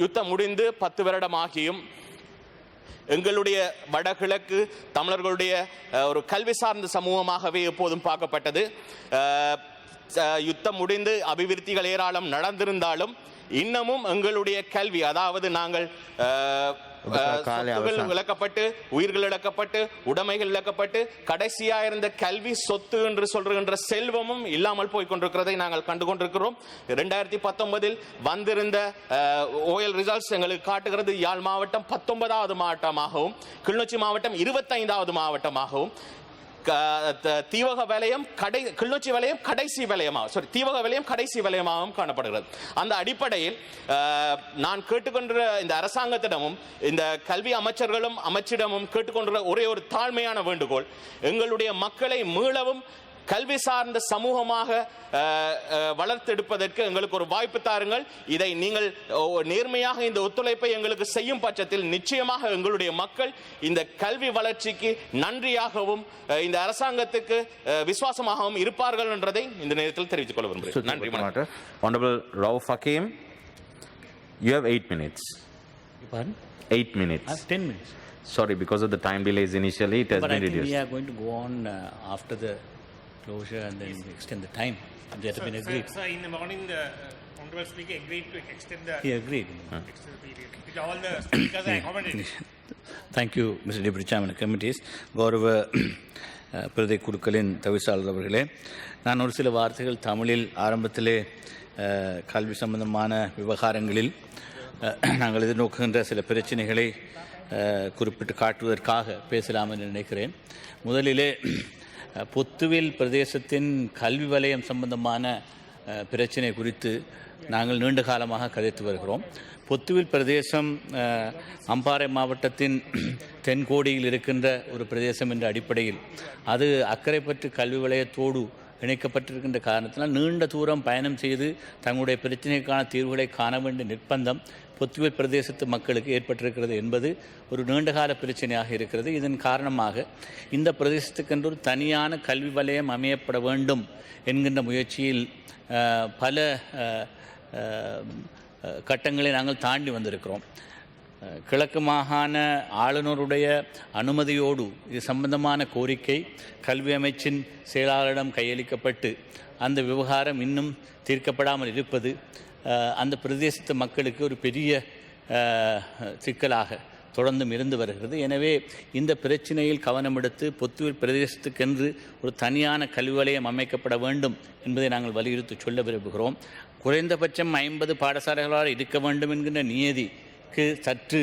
யுத்தம் முடிந்து 10 வருடம் ஆகியும் எங்களுடைய வடகிழக்கு தமிழர்களுடைய ஒரு கல்வி சார்ந்த சமூகமாகவே எப்போதும் பார்க்கப்பட்டது. யுத்தம் முடிந்து அபிவிருத்திகள் ஏராளம் நடந்திருந்தாலும் இன்னமும் எங்களுடைய கல்வி அதாவது நாங்கள் காலை சொத்துகள் அவசானம். இழக்கப்பட்டு உயிர்கள் இழக்கப்பட்டு உடைமைகள் இழக்கப்பட்டு கடைசியா இருந்த கல்வி சொத்து என்று சொல்கின்ற செல்வமும் இல்லாமல் போய் கொண்டிருக்கிறதை நாங்கள் கண்டு கொண்டிருக்கிறோம். 2019 வந்திருந்த ஓஎல் ரிசல்ட்ஸ் எங்களுக்கு காட்டுகிறது யாழ் மாவட்டம் 19வது மாவட்டமாகவும் கிளிநொச்சி மாவட்டம் 25வது மாவட்டமாகவும் தீவக வலயம் கிளிநொச்சி வலயம் கடைசி வலயமாக தீவக வலயம் கடைசி வலயமாகவும் காணப்படுகிறது. அந்த அடிப்படையில் நான் கேட்டுக்கொண்ட இந்த அரசாங்கத்திடமும் இந்த கல்வி அமைச்சர்களும் அமைச்சிடமும் கேட்டுக்கொண்ட ஒரே ஒரு தாழ்மையான வேண்டுகோள், எங்களுடைய மக்களை மீளவும் கல்வி சார்ந்த சமூகமாக வளர்த்தெடுப்பதற்கு எங்களுக்கு ஒரு வாய்ப்பு தாருங்கள். இதை நீங்கள் நேர்மையாக இந்த ஒத்துழைப்பை எங்களுக்கு செய்யும் பட்சத்தில் நிச்சயமாக எங்களுடைய மக்கள் இந்த கல்வி வளர்ச்சிக்கு நன்றியாகவும் இந்த அரசாங்கத்துக்கு விசுவாசமாகவும் இருப்பார்கள் என்றதை இந்த நேரத்தில் தெரிவித்துக் கொள்ள விரும்புகிறேன். நன்றி. Honorable Rauf Hakim, you have 8 minutes. Pardon? 8 minutes. I have 10 minutes. Sorry, because of the time delays initially, it has But I been think reduced. we are going to go on after the closure and then extend the time. That has been agreed. Sir, in the morning, the Honorable Speaker agreed to extend the He agreed. period. Which all the speakers are accommodated. Thank you, Mr. Deputy Chairman of Committees. கௌரவ பிரதி குழுக்களின் தவிசாளர் அவர்களே, நான் ஒரு சில வார்த்தைகள் தமிழில் ஆரம்பத்திலே கல்வி சம்பந்தமான விவகாரங்களில் நாங்கள் எதிர்நோக்குகின்ற சில பிரச்சனைகளை குறிப்பிட்டு காட்டுவதற்காக பேசலாம் என்று நினைக்கிறேன். முதலிலே பொத்துவில் பிரதேசத்தின் கல்வி வலயம் சம்பந்தமான பிரச்சனை குறித்து நாங்கள் நீண்ட காலமாக கதைத்து வருகிறோம். பொத்துவில் பிரதேசம் அம்பாறை மாவட்டத்தின் தென்கோடியில் இருக்கின்ற ஒரு பிரதேசம் என்ற அடிப்படையில் அது அக்கரைப்பற்று கல்வி வலயத்தோடு இணைக்கப்பட்டிருக்கின்ற காரணத்தினால் நீண்ட தூரம் பயணம் செய்து தங்களுடைய பிரச்சனைக்கான தீர்வுகளை காண வேண்டிய நிர்பந்தம் பொத்துவில் பிரதேசத்து மக்களுக்கு ஏற்பட்டிருக்கிறது என்பது ஒரு நீண்டகால பிரச்சனையாக இருக்கிறது. இதன் காரணமாக இந்த பிரதேசத்துக்கென்று ஒரு தனியான கல்வி வலயம் அமையப்பட வேண்டும் என்கின்ற முயற்சியில் பல கட்டங்களை நாங்கள் தாண்டி வந்திருக்கிறோம். கிழக்கு மாகாண ஆளுநருடைய அனுமதியோடு இது சம்பந்தமான கோரிக்கை கல்வி அமைச்சின் செயலாளரிடம் கையளிக்கப்பட்டு அந்த விவகாரம் இன்னும் தீர்க்கப்படாமல் இருப்பது அந்த பிரதேசத்து மக்களுக்கு ஒரு பெரிய சிக்கலாக தொடர்ந்தும் இருந்து வருகிறது. எனவே இந்த பிரச்சனையில் கவனம் எடுத்து பொத்துவில் பிரதேசத்துக்கென்று ஒரு தனியான கல்வி வலயம் அமைக்கப்பட வேண்டும் என்பதை நாங்கள் வலியுறுத்தி சொல்ல விரும்புகிறோம். குறைந்தபட்சம் 50 பாடசாலைகளால் இருக்க வேண்டும் என்கின்ற நியதிக்கு சற்று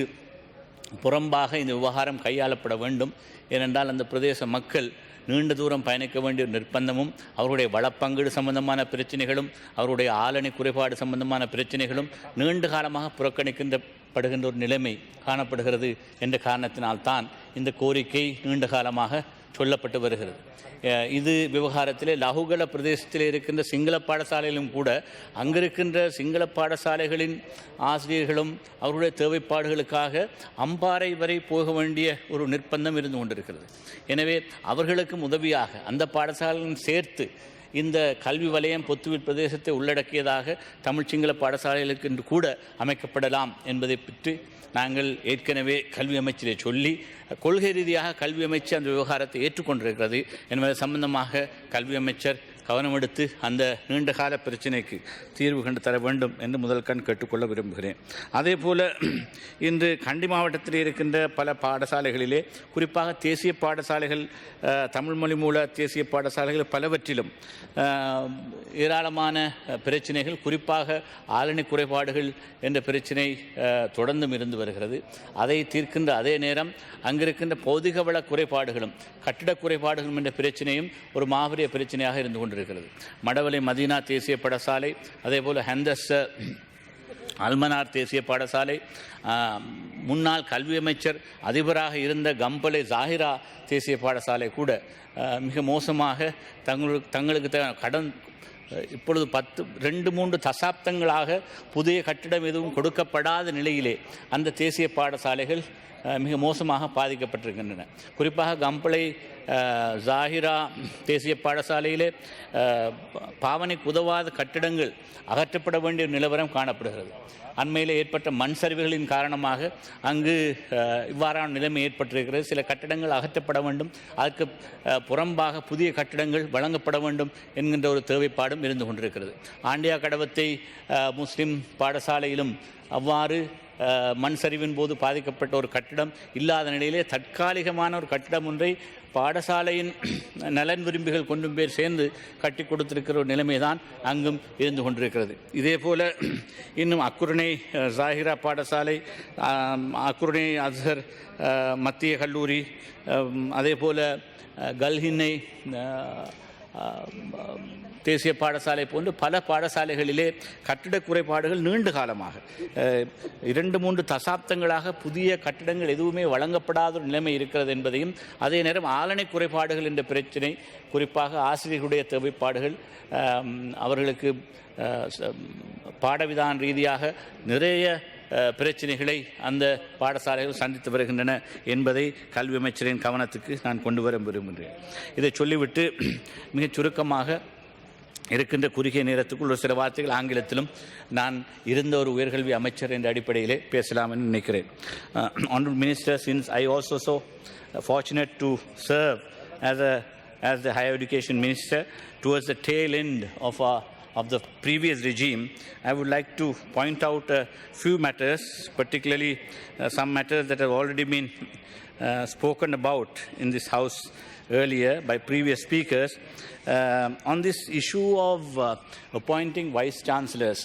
புறம்பாக இந்த விவகாரம் கையாளப்பட வேண்டும். ஏனென்றால் அந்த பிரதேச மக்கள் நீண்ட தூரம் பயணிக்க வேண்டிய நிர்பந்தமும் அவருடைய வளப்பங்கீடு சம்பந்தமான பிரச்சனைகளும் அவருடைய ஆளணி குறைபாடு சம்பந்தமான பிரச்சனைகளும் நீண்ட காலமாக புறக்கணிக்கப்படுகின்ற ஒரு நிலைமை காணப்படுகிறது என்ற காரணத்தினால்தான் இந்த கோரிக்கை நீண்ட காலமாக சொல்லப்பட்டு வருகிறது. இது விவகாரத்திலே லகுகல பிரதேசத்தில் இருக்கின்ற சிங்கள பாடசாலையிலும் கூட அங்கிருக்கின்ற சிங்கள பாடசாலைகளின் ஆசிரியர்களும் அவருடைய தேவைப்பாடுகளுக்காக அம்பாறை வரை போக வேண்டிய ஒரு நிர்பந்தம் இருந்து கொண்டிருக்கிறது. எனவே அவர்களுக்கும் உதவியாக அந்த பாடசாலையும் சேர்த்து இந்த கல்வி வலயம் பொத்துவில் பிரதேசத்தை உள்ளடக்கியதாக தமிழ் சிங்கள பாடசாலைகளுக்கு என்று கூட அமைக்கப்படலாம் என்பதை பற்றி நாங்கள் ஏற்கனவே கல்வி அமைச்சரை சொல்லி கொள்கை ரீதியாக கல்வி அமைச்சர் அந்த விவகாரத்தை ஏற்றுக்கொண்டிருக்கிறது என்பது சம்பந்தமாக கல்வி அமைச்சர் கவனம் எடுத்து அந்த நீண்டகால பிரச்சனைக்கு தீர்வு கண்டு தர வேண்டும் என்று முதல் கண் கேட்டுக்கொள்ள விரும்புகிறேன். அதே போல் இன்று கண்டி மாவட்டத்தில் இருக்கின்ற பல பாடசாலைகளிலே குறிப்பாக தேசிய பாடசாலைகள் தமிழ் மொழி மூல தேசிய பாடசாலைகள் பலவற்றிலும் ஏராளமான பிரச்சனைகள் குறிப்பாக ஆளணி குறைபாடுகள் என்ற பிரச்சனை தொடர்ந்தும் இருந்து வருகிறது. அதை தீர்க்கின்ற அதே நேரம் அங்கிருக்கின்ற பௌதிக வள குறைபாடுகளும் கட்டிட குறைபாடுகளும் என்ற பிரச்சனையும் ஒரு மாபெரிய பிரச்சனையாக இருந்து கொண்டிருக்கிறது. மடவலை மதீனா தேசிய பாடசாலை, அதேபோல் ஹந்தஸ் அல்மனார் தேசிய பாடசாலை, முன்னாள் கல்வி அமைச்சர் அதிபராக இருந்த கம்பலை ஜாகிரா தேசிய பாடசாலை கூட மிக மோசமாக தங்களுக்கு கடன் இப்பொழுது 2-3 தசாப்தங்களாக புதிய கட்டிடம் எதுவும் கொடுக்கப்படாத நிலையிலே அந்த தேசிய பாடசாலைகள் மிக மோசமாக பாதிக்கப்பட்டிருக்கின்றன. குறிப்பாக கம்பளை ஜாகிரா தேசிய பாடசாலையிலே பாவனைக்கு உதவாத கட்டிடங்கள் அகற்றப்பட வேண்டிய நிலவரம் காணப்படுகிறது. அண்மையில் ஏற்பட்ட மண் சரிவுகளின் காரணமாக அங்கு இவ்வாறான நிலைமை ஏற்பட்டிருக்கிறது. சில கட்டிடங்கள் அகற்றப்பட வேண்டும், அதற்கு புறம்பாக புதிய கட்டிடங்கள் வழங்கப்பட வேண்டும் என்கின்ற ஒரு தேவைப்பாடும் இருந்து கொண்டிருக்கிறது. ஆண்டியா கடவத்தை முஸ்லிம் பாடசாலையிலும் அவ்வாறு மண் சரிவின் போது பாதிக்கப்பட்ட ஒரு கட்டிடம் இல்லாத நிலையிலே தற்காலிகமான ஒரு கட்டிடம் ஒன்றை பாடசாலையின் நலன் விரும்பிகள் கொண்டும் பேர் சேர்ந்து கட்டி கொடுத்திருக்கிற ஒரு நிலைமை தான் அங்கும் இருந்து கொண்டிருக்கிறது. இதே போல் இன்னும் அக்குரணை ஜாகிரா பாடசாலை, அக்குரணை அஸ்ஹர் மத்திய கல்லூரி, அதே போல் கல்ஹின்னை தேசிய பாடசாலை போன்று பல பாடசாலைகளிலே கட்டிட குறைபாடுகள் நீண்ட காலமாக 2-3 தசாப்தங்களாக புதிய கட்டிடங்கள் எதுவுமே வழங்கப்படாத ஒரு நிலைமை இருக்கிறது என்பதையும், அதே நேரம் ஆளணை குறைபாடுகள் என்ற பிரச்சினை, குறிப்பாக ஆசிரியர்களுடைய தேவைப்பாடுகள், அவர்களுக்கு பாடவிதான ரீதியாக நிறைய பிரச்சனைகளை அந்த பாடசாலைகள் சந்தித்து வருகின்றன என்பதை கல்வி அமைச்சரின் கவனத்துக்கு நான் கொண்டு வர விரும்புகிறேன். இதை சொல்லிவிட்டு மிகச் சுருக்கமாக இருக்கின்ற குறுகிய நேரத்துக்குள் ஒரு சில வார்த்தைகள் ஆங்கிலத்திலும் நான் இருந்த ஒரு உயர்கல்வி அமைச்சர் என்ற அடிப்படையிலே பேசலாம் என்று நினைக்கிறேன். Honorable Minister, since I also so fortunate to serve as the higher education minister towards the tail end of the previous regime, I would like to point out a few matters, particularly some matters that have already been spoken about in this house earlier by previous speakers. On this issue of appointing vice chancellors,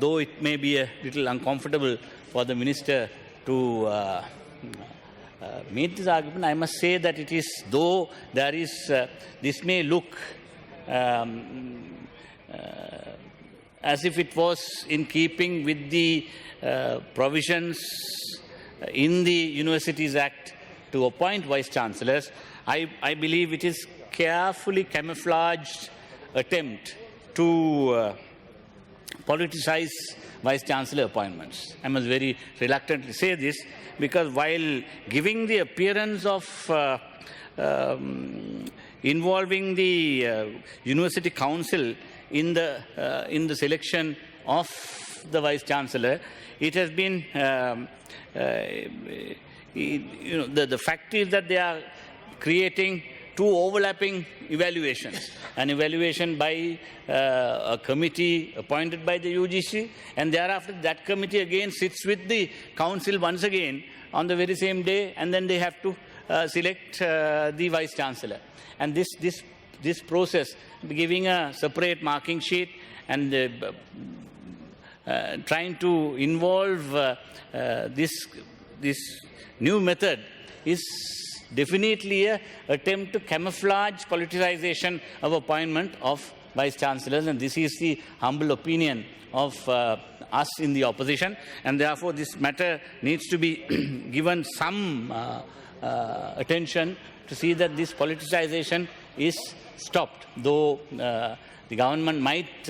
though it may be a little uncomfortable for the minister to make this argument, I must say that it is, though there is, this may look as if it was in keeping with the provisions in the Universities Act to appoint vice chancellors, I believe it is carefully camouflaged attempt to politicize vice chancellor appointments. I must very reluctantly say this, because while giving the appearance of involving the university council in the selection of the vice chancellor, it has been the fact is that they are creating two overlapping evaluations: an evaluation by a committee appointed by the UGC, and thereafter that committee again sits with the council once again on the very same day, and then they have to select the vice chancellor. And this process, giving a separate marking sheet and trying to involve this new method, is definitely an attempt to camouflage politicization of appointment of vice chancellors, and this is the humble opinion of us in the opposition, and therefore this matter needs to be given some attention to see that this politicization is stopped, though the government might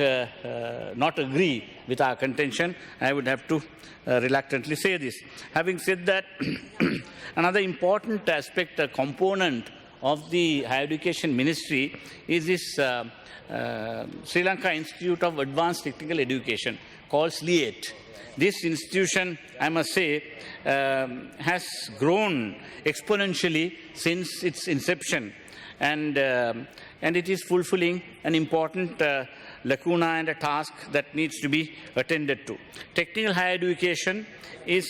not agree with our contention. I would have to reluctantly say this. Having said that, another important aspect, a component of the higher education ministry is this Sri Lanka Institute of Advanced Technical Education, called SLIATE. This institution, I must say, has grown exponentially since its inception, and it is fulfilling an important lacuna and a task that needs to be attended to. Technical higher education is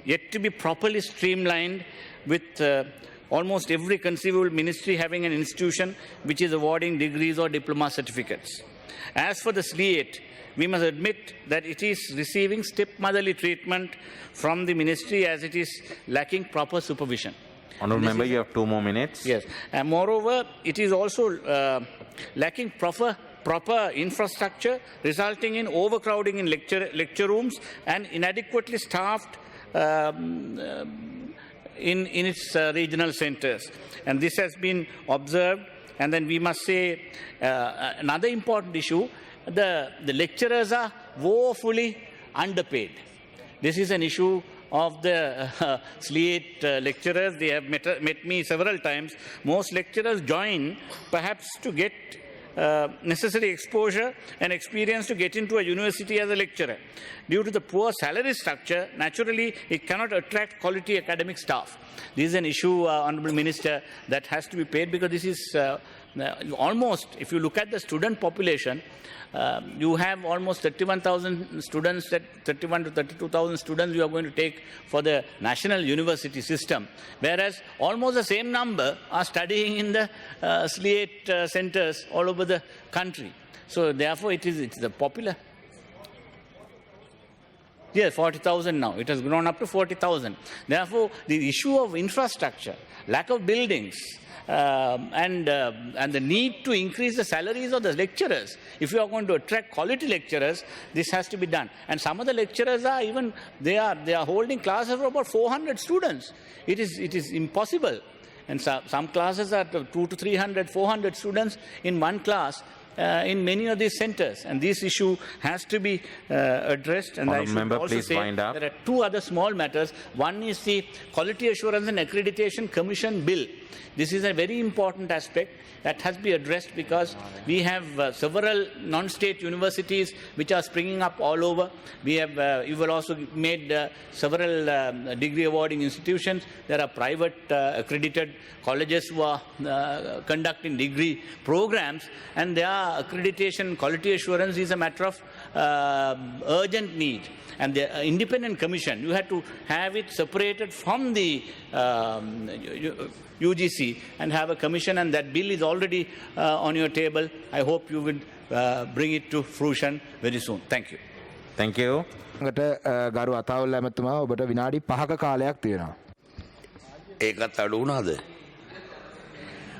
yet to be properly streamlined, with almost every conceivable ministry having an institution which is awarding degrees or diploma certificates. As for the SLIATE, we must admit that it is receiving stepmotherly treatment from the ministry, as it is lacking proper supervision. Honourable Member, you have 2 more minutes. Yes. And moreover, it is also lacking proper infrastructure, resulting in overcrowding in lecture rooms and inadequately staffed in its regional centers. And this has been observed. And then we must say another important issue, the lecturers are woefully underpaid. This is an issue of the SLIATE lecturers. They have met me several times. Most lecturers join perhaps to get necessary exposure and experience to get into a university as a lecturer. Due to the poor salary structure, naturally it cannot attract quality academic staff. This is an issue, Honourable Minister, that has to be paid, because this is almost, if you look at the student population, you have almost 31,000 students, 31 to 32,000 students you are going to take for the national university system, whereas almost the same number are studying in the SLEAT centers all over the country. So therefore it's the popular. Yes, 40,000 now. It has grown up to 40,000. Therefore, the issue of infrastructure, lack of buildings, and the need to increase the salaries of the lecturers. If you are going to attract quality lecturers, this has to be done. And some of the lecturers are even, they are holding classes for about 400 students. It is impossible. And some classes are 200 to 300, 400 students in one class. In many of these centers, and this issue has to be addressed. And I should member, also please say wind up. there are two other small matters. One is the Quality Assurance and Accreditation Commission Bill. This is a very important aspect that has to be addressed because we have several non-state universities which are springing up all over. We have, you will also made several degree awarding institutions. There are private accredited colleges who are conducting degree programs, and their accreditation quality assurance is a matter of urgent need. And the independent commission, you had to have it separated from the UGC and have a commission, and that bill is already on your table. I hope you will bring it to fruition very soon. Thank you. Thank you. ගරු අතාවල් ඇමතුමා ඔබට විනාඩි 5ක කාලයක් තියෙනවා. ඒකත් අඩු වුණාද?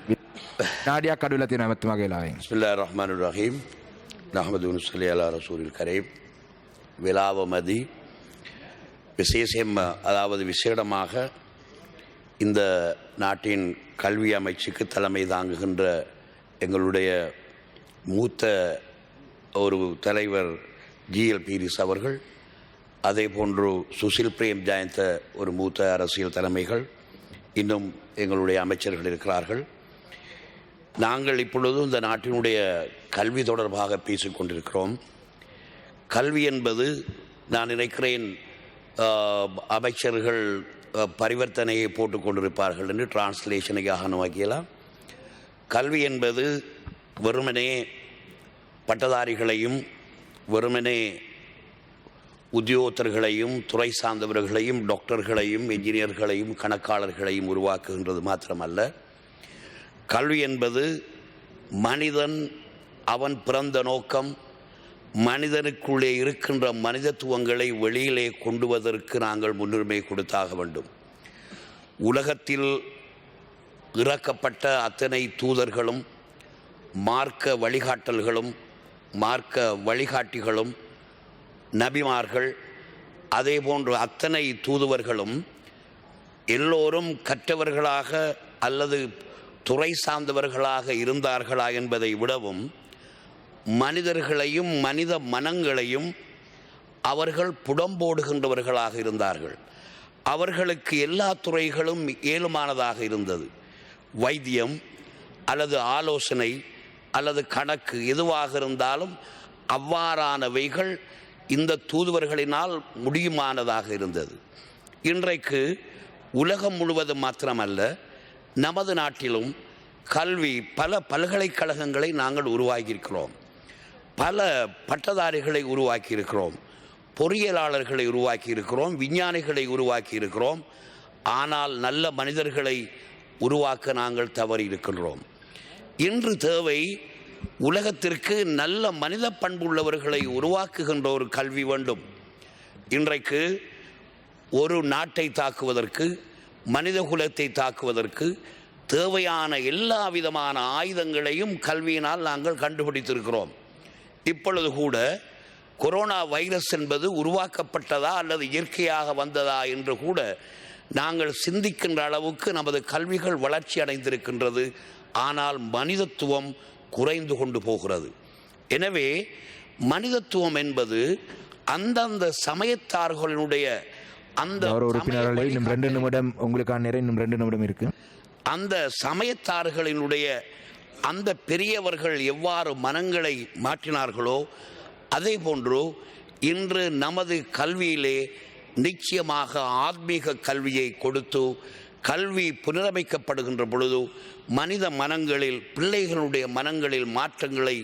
විනාඩියක් අඩුලා තියෙනවා ඇමතුමාගේ ලාවෙන්. බිස්මිල්ලාහිර් රහ්මානිර් රහීම්. නහමදු වනසලි අලා රසූලිල් කරීම්. වෙලාවමදී விசேஷம் அதாவது விசேடமாக இந்த நாட்டின் கல்வி அமைச்சுக்கு தலைமை தாங்குகின்ற எங்களுடைய மூத்த ஒரு தலைவர் ஜிஎல் பீரிஸ் அவர்கள், அதே போன்று சுசில் பிரேம் ஜெயந்த ஒரு மூத்த அரசியல் தலைமைகள், இன்னும் எங்களுடைய அமைச்சர்கள் இருக்கிறார்கள். நாங்கள் இப்பொழுது இந்த நாட்டினுடைய கல்வி தொடர்பாக பேசிக்கொண்டிருக்கிறோம். கல்வி என்பது நான் நினைக்கிறேன் அமைச்சர்கள் பரிவர்த்தனையை போட்டுக்கொண்டிருப்பார்கள் என்று டிரான்ஸ்லேஷனையாக நோக்கியலாம். கல்வி என்பது வெறுமனே பட்டதாரிகளையும் வெறுமனே உத்தியோகத்தர்களையும் துறை சார்ந்தவர்களையும் டாக்டர்களையும் என்ஜினியர்களையும் கணக்காளர்களையும் உருவாக்குகின்றது மாத்திரமல்ல. கல்வி என்பது மனிதன் அவன் பிறந்த நோக்கம், மனிதனுக்குள்ளே இருக்கின்ற மனிதத்துவங்களை வெளியிலே கொண்டுவதற்கு நாங்கள் முன்னுரிமை கொடுத்தாக வேண்டும். உலகத்தில் இறக்கப்பட்ட அத்தனை தூதர்களும் மார்க்க வழிகாட்டல்களும் மார்க்க வழிகாட்டிகளும் நபிமார்கள், அதே போன்று அத்தனை தூதுவர்களும் எல்லோரும் கற்றவர்களாக அல்லது துறை சார்ந்தவர்களாக இருந்தார்களா என்பதை விடவும் மனிதர்களையும் மனித மனங்களையும் அவர்கள் புடம்போடுகின்றவர்களாக இருந்தார்கள். அவர்களுக்கு எல்லா துறைகளும் ஏழுமானதாக இருந்தது. வைத்தியம் அல்லது ஆலோசனை அல்லது கணக்கு எதுவாக இருந்தாலும் அவ்வாறானவைகள் இந்த தூதுவர்களினால் முடியுமானதாக இருந்தது. இன்றைக்கு உலகம் முழுவதும் மாத்திரமல்ல, நமது நாட்டிலும் கல்வி பல பல்கலைக்கழகங்களை நாங்கள் உருவாக்கியிருக்கிறோம். பல பட்டதாரிகளை உருவாக்கியிருக்கிறோம், பொறியியலாளர்களை உருவாக்கியிருக்கிறோம், விஞ்ஞானிகளை உருவாக்கியிருக்கிறோம். ஆனால் நல்ல மனிதர்களை உருவாக்க நாங்கள் தவறி இருக்கின்றோம். இன்று தேவை உலகத்திற்கு நல்ல மனித பண்புள்ளவர்களை உருவாக்குகின்ற ஒரு கல்வி வேண்டும். இன்றைக்கு ஒரு நாட்டை தாக்குவதற்கு, மனித குலத்தை தாக்குவதற்கு தேவையான எல்லா விதமான ஆயுதங்களையும் கல்வியினால் நாங்கள் கண்டுபிடித்திருக்கிறோம். இப்பொழுது கூட கொரோனா வைரஸ் என்பது உருவாக்கப்பட்டதா அல்லது இயற்கையாக வந்ததா என்று கூட நாங்கள் சிந்திக்கின்ற அளவுக்கு நமது கல்விகள் வளர்ச்சி அடைந்திருக்கின்றது. ஆனால் மனிதத்துவம் குறைந்து கொண்டு போகிறது. எனவே மனிதத்துவம் என்பது அந்தந்த சமயத்தார்களுடைய அந்த அந்த சமயத்தார்களினுடைய அந்த பெரியவர்கள் எவ்வாறு மனங்களை மாற்றினார்களோ அதே போன்று இன்று நமது கல்வியிலே நிச்சயமாக ஆத்மீக கல்வியை கொடுத்து கல்வி புனரமைக்கப்படுகின்ற பொழுது மனித மனங்களில், பிள்ளைகளுடைய மனங்களில் மாற்றங்களை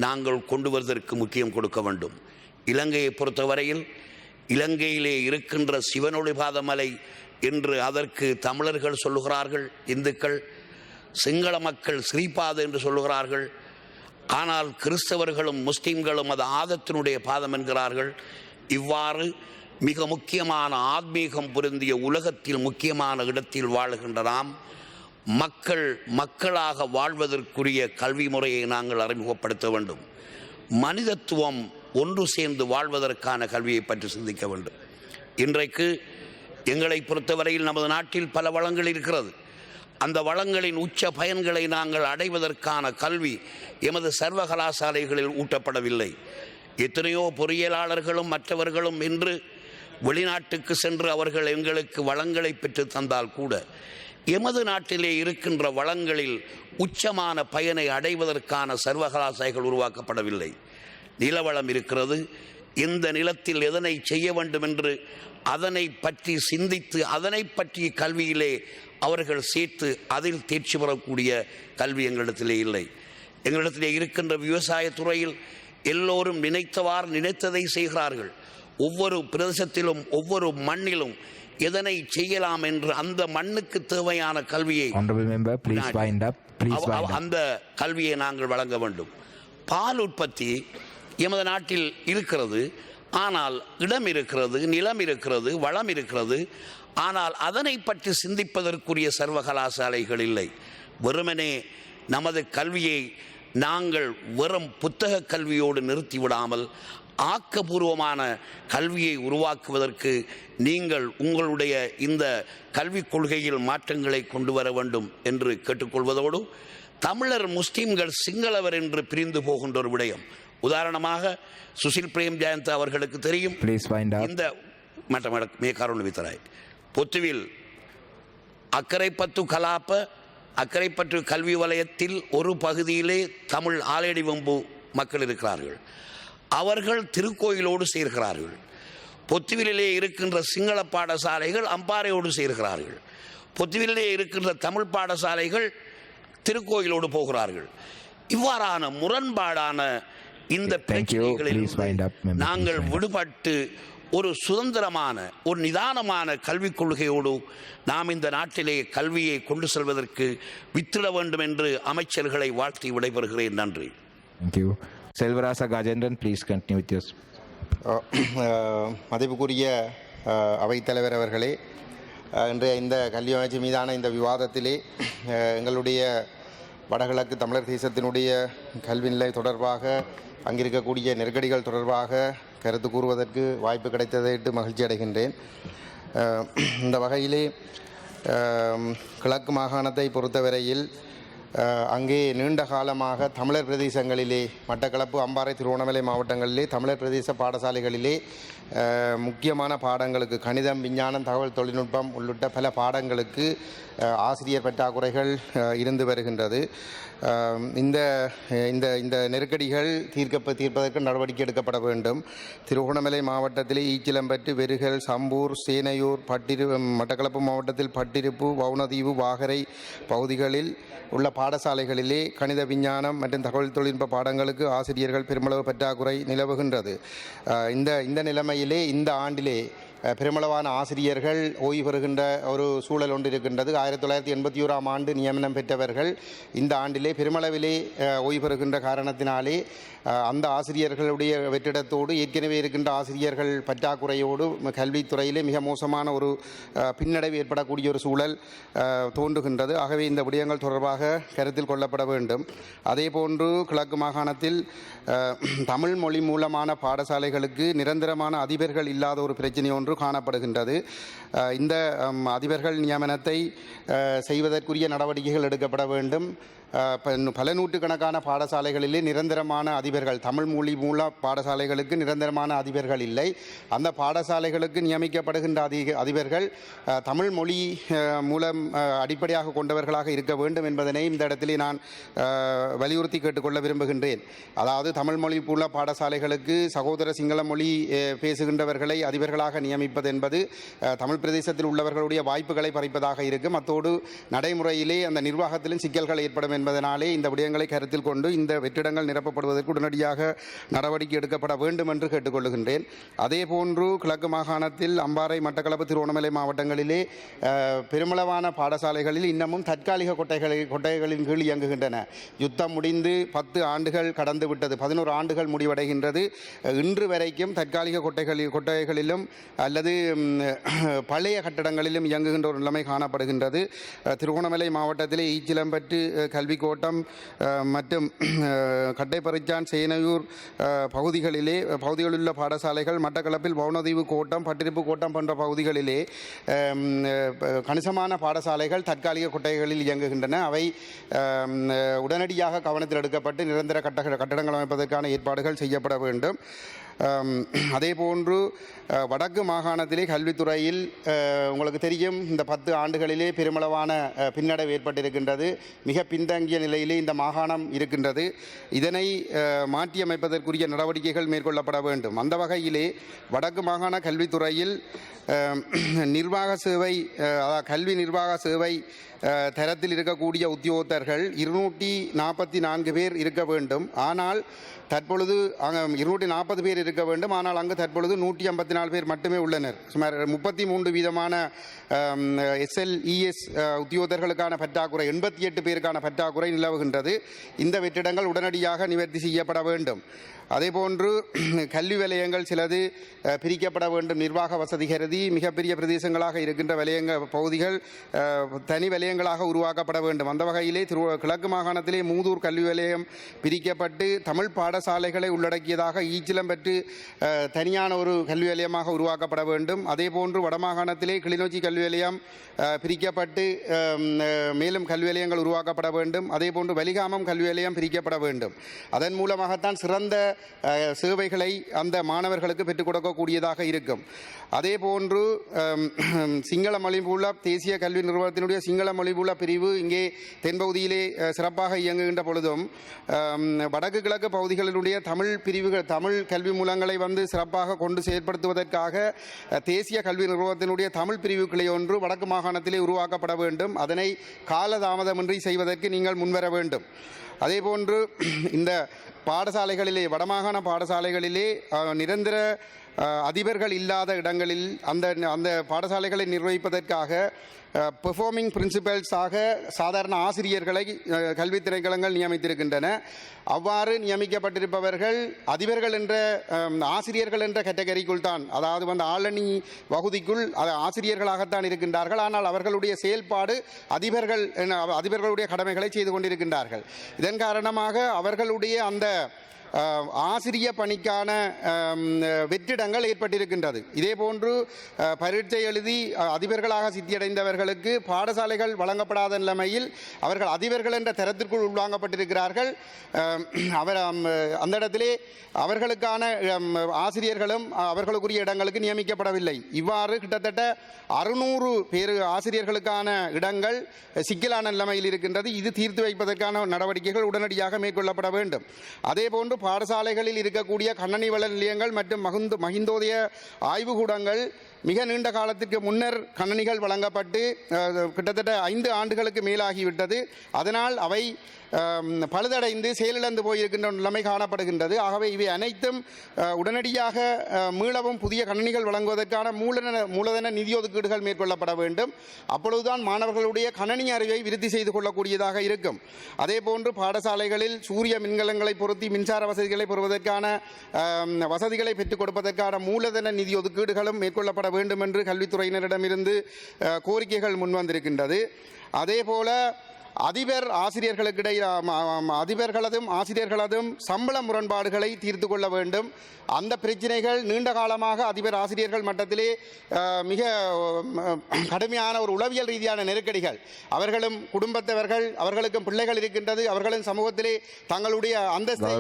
நாங்கள் கொண்டு வருவதற்கு முக்கியம் கொடுக்க வேண்டும். இலங்கையை பொறுத்தவரையில் இலங்கையிலே இருக்கின்ற சிவனொளிபாத மலை என்று அதற்கு தமிழர்கள் சொல்லுகிறார்கள், இந்துக்கள், சிங்கள மக்கள் ஸ்ரீபாத என்று சொல்லுகிறார்கள். ஆனால் கிறிஸ்தவர்களும் முஸ்லிம்களும் அது ஆதத்தினுடைய பாதம் என்கிறார்கள். இவ்வாறு மிக முக்கியமான ஆத்மீகம் பொருந்திய உலகத்தில் முக்கியமான இடத்தில் வாழுகின்ற நாம் மக்களாக வாழ்வதற்குரிய கல்வி முறையை நாங்கள் அறிமுகப்படுத்த வேண்டும். மனிதத்துவம் ஒன்று சேர்ந்து வாழ்வதற்கான கல்வியை பற்றி சிந்திக்க வேண்டும். இன்றைக்கு எங்களை பொறுத்தவரையில் நமது நாட்டில் பல வளங்கள் இருக்கிறது. அந்த வளங்களின் உச்ச பயன்களை நாங்கள் அடைவதற்கான கல்வி எமது சர்வ கலாசாலைகளில் ஊட்டப்படவில்லை. எத்தனையோ பொறியியலாளர்களும் மற்றவர்களும் இன்று வெளிநாட்டுக்கு சென்று அவர்கள் எங்களுக்கு வளங்களை பெற்று தந்தால் கூட எமது நாட்டிலே இருக்கின்ற வளங்களில் உச்சமான பயனை அடைவதற்கான சர்வகலாசாலைகள் உருவாக்கப்படவில்லை. நிலவளம் இருக்கிறது. இந்த நிலத்தில் எதனை செய்ய வேண்டும் என்று அதனை பற்றி சிந்தித்து அதனை பற்றிய கல்வியிலே அவர்கள் சேர்த்து அதில் தேர்ச்சி பெறக்கூடிய கல்வி எங்களிடத்திலே இல்லை. எங்களிடத்திலே இருக்கின்ற விவசாயத்துறையில் எல்லோரும் நினைத்ததை செய்கிறார்கள். ஒவ்வொரு பிரதேசத்திலும் ஒவ்வொரு மண்ணிலும் எதனை செய்யலாம் என்று அந்த மண்ணுக்கு தேவையான கல்வியை அந்த கல்வியை நாங்கள் வழங்க வேண்டும். பால் உற்பத்தி எமது நாட்டில் இருக்கிறது. ஆனால் இடம் இருக்கிறது, நிலம் இருக்கிறது, வளம் இருக்கிறது. ஆனால் அதனை பற்றி சிந்திப்பதற்குரிய சர்வகலாசாலைகள் இல்லை. வெறுமனே நமது கல்வியை நாங்கள் வெறும் புத்தக கல்வியோடு நிறுத்திவிடாமல் ஆக்கபூர்வமான கல்வியை உருவாக்குவதற்கு நீங்கள் உங்களுடைய இந்த கல்விக் கொள்கையில் மாற்றங்களை கொண்டு வர வேண்டும் என்று கேட்டுக்கொள்வதோடு, தமிழர், முஸ்லிம்கள், சிங்களவர் என்று பிரிந்து போகின்ற ஒரு விடயம். உதாரணமாக சுசில் பிரேம் ஜெயந்த் அவர்களுக்கு தெரியும். இந்த மேகாரோன் வித்தராய் பொத்துவில் அக்கரைப்பத்து கலாப்ப அக்கரைப்பற்று கல்வி வலயத்தில் ஒரு பகுதியிலே தமிழ் ஆலேடி வம்பு மக்கள் இருக்கிறார்கள். அவர்கள் திருக்கோயிலோடு சேர்கிறார்கள். பொத்துவிலே இருக்கின்ற சிங்கள பாடசாலைகள் அம்பாறையோடு சேர்கிறார்கள். பொத்துவிலே இருக்கின்ற தமிழ் பாடசாலைகள் திருக்கோயிலோடு போகிறார்கள். இவ்வாறான முரண்பாடான இந்த பிரச்சனைகளில் நாங்கள் விடுபட்டு ஒரு சுதந்திரமான, ஒரு நிதானமான கல்விக் கொள்கையோடு நாம் இந்த நாட்டிலே கல்வியை கொண்டு செல்வதற்கு வித்திட வேண்டும் என்று அமைச்சர்களை வாழ்த்தி விடைபெறுகிறேன். நன்றி. Selvarasa Gajendran, please continue with your. மதிப்புக்குரிய அவைத்தலைவர் அவர்களே, இன்றைய இந்த கல்வி அமைச்சு மீதான இந்த விவாதத்திலே எங்களுடைய வடகிழக்கு தமிழர் தேசத்தினுடைய கல்வி நிலை தொடர்பாக, அங்கிருக்கக்கூடிய நெருக்கடிகள் தொடர்பாக கருத்து கூறுவதற்கு வாய்ப்பு கிடைத்ததையிட்டு மகிழ்ச்சி அடைகின்றேன். இந்த வகையிலே கிழக்கு மாகாணத்தை பொறுத்தவரையில் அங்கே நீண்ட காலமாக தமிழர் பிரதேசங்களிலே, மட்டக்களப்பு, அம்பாறை, திருவண்ணாமலை மாவட்டங்களிலே தமிழர் பிரதேச பாடசாலைகளிலே முக்கியமான பாடங்களுக்கு, கணிதம், விஞ்ஞானம், தகவல் தொழில்நுட்பம் உள்ளிட்ட பல பாடங்களுக்கு ஆசிரியர் பற்றாக்குறைகள் இருந்து வருகின்றது. இந்த இந்த இந்த நெருக்கடிகள் தீர்ப்பதற்கு நடவடிக்கை எடுக்கப்பட வேண்டும். திருகோணமலை மாவட்டத்திலே ஈச்சிலம்பற்று, வெறுகல், சம்பூர், சேனையூர், மட்டக்களப்பு மாவட்டத்தில் பட்டிருப்பு, வவுனதீவு, வாகரை பகுதிகளில் உள்ள பாடசாலைகளிலே கணித, விஞ்ஞானம் மற்றும் தகவல் தொழில்நுட்ப பாடங்களுக்கு ஆசிரியர்கள் பெருமளவு பற்றாக்குறை நிலவுகின்றது. இந்த நிலைமையிலே இந்த ஆண்டிலே பெருமளவான ஆசிரியர்கள் ஓய்வு பெறுகின்ற ஒரு சூழல் ஒன்று இருக்கின்றது. 1981ஆம் ஆண்டு நியமனம் பெற்றவர்கள் இந்த ஆண்டிலே பெருமளவிலே ஓய்வு பெறுகின்ற காரணத்தினாலே அந்த ஆசிரியர்களுடைய வெற்றிடத்தோடு ஏற்கனவே இருக்கின்ற ஆசிரியர்கள் பற்றாக்குறையோடு கல்வித்துறையிலே மிக மோசமான ஒரு பின்னடைவு ஏற்படக்கூடிய ஒரு சூழல் தோன்றுகின்றது. ஆகவே இந்த விடயங்கள் தொடர்பாக கருத்தில் கொள்ளப்பட வேண்டும். அதேபோன்று கிழக்கு மாகாணத்தில் தமிழ் மொழி மூலமான பாடசாலைகளுக்கு நிரந்தரமான அதிபர்கள் இல்லாத ஒரு பிரச்சனை ஒன்று காணப்படுகின்றது. இந்த அதிபர்கள் நியமனத்தை செய்வதற்குரிய நடவடிக்கைகள் எடுக்கப்பட வேண்டும். பல நூற்றுக்கணக்கான பாடசாலைகளிலே நிரந்தரமான அதிபர்கள், தமிழ் மொழி மூல பாடசாலைகளுக்கு நிரந்தரமான அதிபர்கள் இல்லை. அந்த பாடசாலைகளுக்கு நியமிக்கப்படுகின்ற அதிபர்கள் தமிழ் மொழி மூலம் அடிப்படையாக கொண்டவர்களாக இருக்க வேண்டும் என்பதனை இந்த இடத்திலே நான் வலியுறுத்தி கேட்டுக்கொள்ள விரும்புகின்றேன். அதாவது தமிழ் மொழி மூல பாடசாலைகளுக்கு சகோதர சிங்கள மொழி பேசுகின்றவர்களை அதிபர்களாக நியமிக்க நியமிப்பது என்பது தமிழ் பிரதேசத்தில் உள்ளவர்களுடைய வாய்ப்புகளை பறிப்பதாக இருக்கும். அத்தோடு நடைமுறையிலே அந்த நிர்வாகத்திலும் சிக்கல்கள் ஏற்படும் என்பதனாலே இந்த விடயங்களை கருத்தில் கொண்டு இந்த வெற்றிடங்கள் நிரப்பப்படுவதற்கு உடனடியாக நடவடிக்கை எடுக்கப்பட வேண்டும் என்று கேட்டுக்கொள்கின்றேன். அதேபோன்று கிழக்கு மாகாணத்தில் அம்பாறை, மட்டக்களப்பு, திருவண்ணாமலை மாவட்டங்களிலே பெருமளவான பாடசாலைகளில் இன்னமும் தற்காலிக கொட்டைகளின் கீழ் இயங்குகின்றன. யுத்தம் முடிந்து 10 ஆண்டுகள் கடந்து விட்டது, 11 ஆண்டுகள் முடிவடைகின்றது. இன்று வரைக்கும் தற்காலிக கொட்டைகளிலும் அல்லது பழைய கட்டடங்களிலும் இயங்குகின்ற ஒரு நிலைமை காணப்படுகின்றது. திருகோணமலை மாவட்டத்திலே ஈச்சிலம்பட்டு, கல்விக்கோட்டம் மற்றும் கட்டைப்பறிச்சான், சேனையூர் பகுதிகளில் உள்ள பாடசாலைகள், மட்டக்களப்பில் பவுனதீவு கோட்டம், பட்டிருப்பு கோட்டம் போன்ற பகுதிகளிலே கணிசமான பாடசாலைகள் தற்காலிக கொட்டைகளில் இயங்குகின்றன. அவை உடனடியாக கவனத்தில் எடுக்கப்பட்டு நிரந்தர கட்டடங்கள் அமைப்பதற்கான ஏற்பாடுகள் செய்யப்பட வேண்டும். அதேபோன்று வடக்கு மாகாணத்திலே கல்வித்துறையில் உங்களுக்கு தெரியும், இந்த 10 ஆண்டுகளிலே பெருமளவான பின்னடைவு ஏற்பட்டிருக்கின்றது. மிக பின்தங்கிய நிலையிலே இந்த மாகாணம் இருக்கின்றது. இதனை மாற்றியமைப்பதற்குரிய நடவடிக்கைகள் மேற்கொள்ளப்பட வேண்டும். அந்த வகையிலே வடக்கு மாகாண கல்வித்துறையில் நிர்வாக சேவை, கல்வி நிர்வாக சேவை தரத்தில் இருக்கக்கூடிய உத்தியோகத்தர்கள் 244 பேர் இருக்க வேண்டும். ஆனால் தற்பொழுது அங்கே 240 பேர் இருக்க வேண்டும். ஆனால் அங்கு தற்பொழுது 154 பேர் மட்டுமே உள்ளனர். சுமார் 33 வீதமான SLES உத்தியோகத்தர்களுக்கான பற்றாக்குறை, 88 பேருக்கான பற்றாக்குறை நிலவுகின்றது. இந்த வெற்றிடங்கள் உடனடியாக நிவர்த்தி செய்யப்பட வேண்டும். அதேபோன்று கல்வி வலயங்கள் சிலது பிரிக்கப்பட வேண்டும். நிர்வாக வசதி கருதி மிகப்பெரிய பிரதேசங்களாக இருக்கின்ற பகுதிகள் தனி வலயங்களாக உருவாக்கப்பட வேண்டும். அந்த வகையிலே கிழக்கு மாகாணத்திலே மூதூர் கல்வி வலயம் பிரிக்கப்பட்டு தமிழ் பாடசாலைகளை உள்ளடக்கியதாக ஈச்சிலம்பற்று தனியான ஒரு கல்வி வலயமாக உருவாக்கப்பட வேண்டும். அதேபோன்று வடமாகாணத்திலே கிளிநொச்சி கல்வி வலயம் பிரிக்கப்பட்டு மேலும் கல்வி வலயங்கள் உருவாக்கப்பட வேண்டும். அதேபோன்று வலிகாமம் கல்வி வலயம் பிரிக்கப்பட வேண்டும். அதன் மூலமாகத்தான் சிறந்த சேவைகளை அந்த மாணவர்களுக்கு பெற்றுக் கொடுக்கக்கூடியதாக இருக்கும். அதேபோன்று சிங்கள மொழிபூல தேசிய கல்வி நிறுவனத்தினுடைய சிங்கள மொழிபூல பிரிவு இங்கே தென்பகுதியிலே சிறப்பாக இயங்குகின்ற பொழுதும் வடக்கு கிழக்கு பகுதிகளினுடைய தமிழ் பிரிவுகள், தமிழ் கல்வி மூலங்களை சிறப்பாக கொண்டு செயற்படுத்துவதற்காக தேசிய கல்வி நிறுவனத்தினுடைய தமிழ் பிரிவு கிளை ஒன்று வடக்கு மாகாணத்திலே உருவாக்கப்பட வேண்டும். அதனை காலதாமதமின்றி செய்வதற்கு நீங்கள் முன்வர வேண்டும். அதேபோன்று இந்த பாடசாலைகளிலே, வடமாகாண பாடசாலைகளிலே நிரந்தர அதிபர்கள் இல்லாத இடங்களில் அந்த பாடசாலைகளை நிர்வகிப்பதற்காக பெர்ஃபார்மிங் பிரின்சிபல்ஸாக சாதாரண ஆசிரியர்களை கல்வி திணைக்களங்கள் நியமித்திருக்கின்றன. அவ்வாறு நியமிக்கப்பட்டிருப்பவர்கள் அதிபர்கள் என்ற ஆசிரியர்கள் என்ற கேட்டகரிக்குள் தான், அதாவது ஆளணி வகுதிக்குள் ஆசிரியர்களாகத்தான் இருக்கின்றார்கள். ஆனால் அவர்களுடைய செயல்பாடு அதிபர்களுடைய கடமைகளை செய்து கொண்டிருக்கின்றார்கள். இதன் காரணமாக அவர்களுடைய அந்த ஆசிரிய பணிக்கான வெற்றிடங்கள் ஏற்பட்டிருக்கின்றது. இதேபோன்று பரீட்சை எழுதி அதிபர்களாக சித்தியடைந்தவர்களுக்கு பாடசாலைகள் வழங்கப்படாத நிலைமையில் அவர்கள் அதிபர்கள் என்ற தரத்திற்குள் உள்வாங்கப்பட்டிருக்கிறார்கள். அந்த இடத்திலே அவர்களுக்கான ஆசிரியர்களும் அவர்களுக்குரிய இடங்களுக்கு நியமிக்கப்படவில்லை. இவ்வாறு கிட்டத்தட்ட 600 பேர் ஆசிரியர்களுக்கான இடங்கள் சிக்கலான நிலைமையில் இருக்கின்றது. இது தீர்த்து வைப்பதற்கான நடவடிக்கைகள் உடனடியாக மேற்கொள்ளப்பட வேண்டும். அதேபோன்று பாடசாலைகளில் இருக்கக்கூடிய கண்ணனி வள நிலையங்கள் மற்றும் மகிந்தோதய ஆய்வுக்கூடங்கள் மிக நீண்ட காலத்திற்கு முன்னர் கண்ணனிகள் வழங்கப்பட்டு கிட்டத்தட்ட 5 ஆண்டுகளுக்கு மேலாகிவிட்டது. அதனால் அவை பழுதடைந்து செயலிழந்து போயிருக்கின்ற நிலைமை காணப்படுகின்றது. ஆகவே இவை அனைத்தும் உடனடியாக மீளவும் புதிய கணினிகள் வழங்குவதற்கான மூலதன நிதி ஒதுக்கீடுகள் மேற்கொள்ளப்பட வேண்டும். அப்பொழுதுதான் மாணவர்களுடைய கணனி அறிவை விருத்தி செய்து கொள்ளக்கூடியதாக இருக்கும். அதேபோன்று பாடசாலைகளில் சூரிய மின்கலங்களை பொருத்தி மின்சார வசதிகளை பெறுவதற்கான வசதிகளை பெற்றுக் கொடுப்பதற்கான மூலதன நிதி ஒதுக்கீடுகளும் மேற்கொள்ளப்பட வேண்டும் என்று கல்வித்துறையினரிடமிருந்து கோரிக்கைகள் முன்வந்திருக்கின்றது. அதேபோல அதிபர் அதிபர்களதும் ஆசிரியர்களதும் சம்பள முரண்பாடுகளை தீர்த்து கொள்ள வேண்டும். அந்த பிரச்சனைகள் நீண்ட காலமாக அதிபர் ஆசிரியர்கள் மட்டத்திலே மிக கடுமையான ஒரு உளவியல் ரீதியான நெருக்கடிகள், அவர்களும் குடும்பத்தவர்கள், அவர்களுக்கும் பிள்ளைகள் இருக்கின்றது, அவர்களும் சமூகத்திலே தங்களுடைய அந்தஸ்தை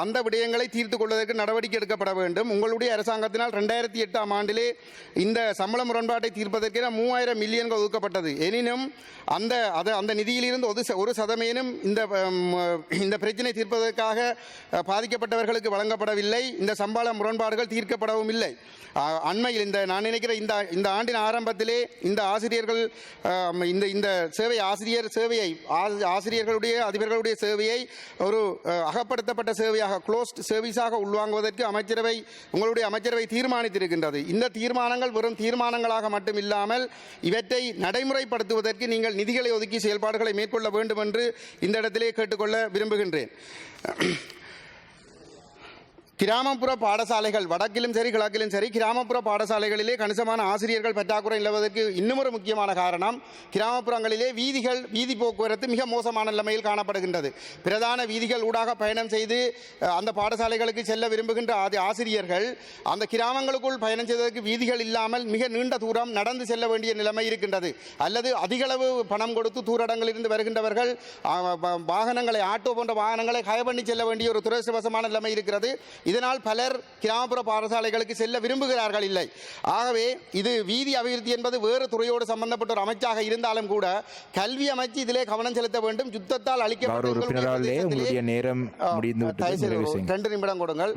அந்த விடயங்களை தீர்த்து கொள்வதற்கு நடவடிக்கை எடுக்கப்பட வேண்டும். உங்களுடைய அரசாங்கத்தினால் 2008ஆம் ஆண்டிலே இந்த சம்பள முரண்பாட்டை தீர்ப்பதற்கு 3000 மில்லியன் ஒதுக்கப்பட்டது. எனினும் அந்த நிதியிலிருந்து ஒரு சதமேனும் இந்த பிரச்சினை தீர்ப்பதற்காக பாதிக்கப்பட்டவர்களுக்கு வழங்கப்படவில்லை. இந்த சம்பள முரண்பாடுகள் தீர்க்கப்படவும் இல்லை. அண்மையில் நான் நினைக்கிறேன் இந்த ஆண்டின் ஆரம்பத்திலே இந்த ஆசிரியர்கள் இந்த ஆசிரியர்களுடைய அதிபர்களுடைய சேவையை ஒரு அகப்படுத்தப்பட்ட சேவையாக க்ளோஸ்ட் சர்வீஸாக உள்வாங்குவதற்கு உங்களுடைய அமைச்சரவை தீர்மானித்திருக்கின்றது. இந்த தீர்மானங்கள் வெறும் தீர்மானங்களாக மட்டும் இல்லாமல் இவற்றை நடைமுறைப்படுத்துவதற்கு நீங்கள் நிதிகளை ஒதுக்கி செயல்பாடுகளை மேற்கொள்ள வேண்டும் என்று இந்த இடத்திலே கேட்டுக்கொள்ள விரும்புகின்றேன். கிராமப்புற பாடசாலைகள் வடக்கிலும் சரி கிழக்கிலும் சரி கிராமப்புற பாடசாலைகளிலே கணிசமான ஆசிரியர்கள் பற்றாக்குறை நிலவுவதற்கு இன்னும் ஒரு முக்கியமான காரணம் கிராமப்புறங்களிலே வீதி போக்குவரத்து மிக மோசமான நிலைமையில் காணப்படுகின்றது. பிரதான வீதிகள் ஊடாக பயணம் செய்து அந்த பாடசாலைகளுக்கு செல்ல விரும்புகின்ற ஆசிரியர்கள் அந்த கிராமங்களுக்குள் பயணம் செய்வதற்கு வீதிகள் இல்லாமல் மிக நீண்ட தூரம் நடந்து செல்ல வேண்டிய நிலைமை இருக்கின்றது. அல்லது அதிகளவு பணம் கொடுத்து தூரடங்களிலிருந்து வருகின்றவர்கள் வாகனங்களை ஆட்டோ போன்ற வாகனங்களை ஹயர் பண்ணி செல்ல வேண்டிய ஒரு துரதிர்ஷ்டவசமான நிலைமை இருக்கிறது. இதனால் பலர் கிராமப்புற பாடசாலைகளுக்கு செல்ல விரும்புகிறார்கள் இல்லை. ஆகவே இது வீதி அபிவிருத்தி என்பது வேறு துறையோடு சம்பந்தப்பட்ட ஒரு அமைச்சாக இருந்தாலும் கூட கல்வி அமைச்சு இதிலே கவனம் செலுத்த வேண்டும். யுத்தத்தால் அளிக்கப்பட்ட 2 நிமிடம் கொடுங்கள்.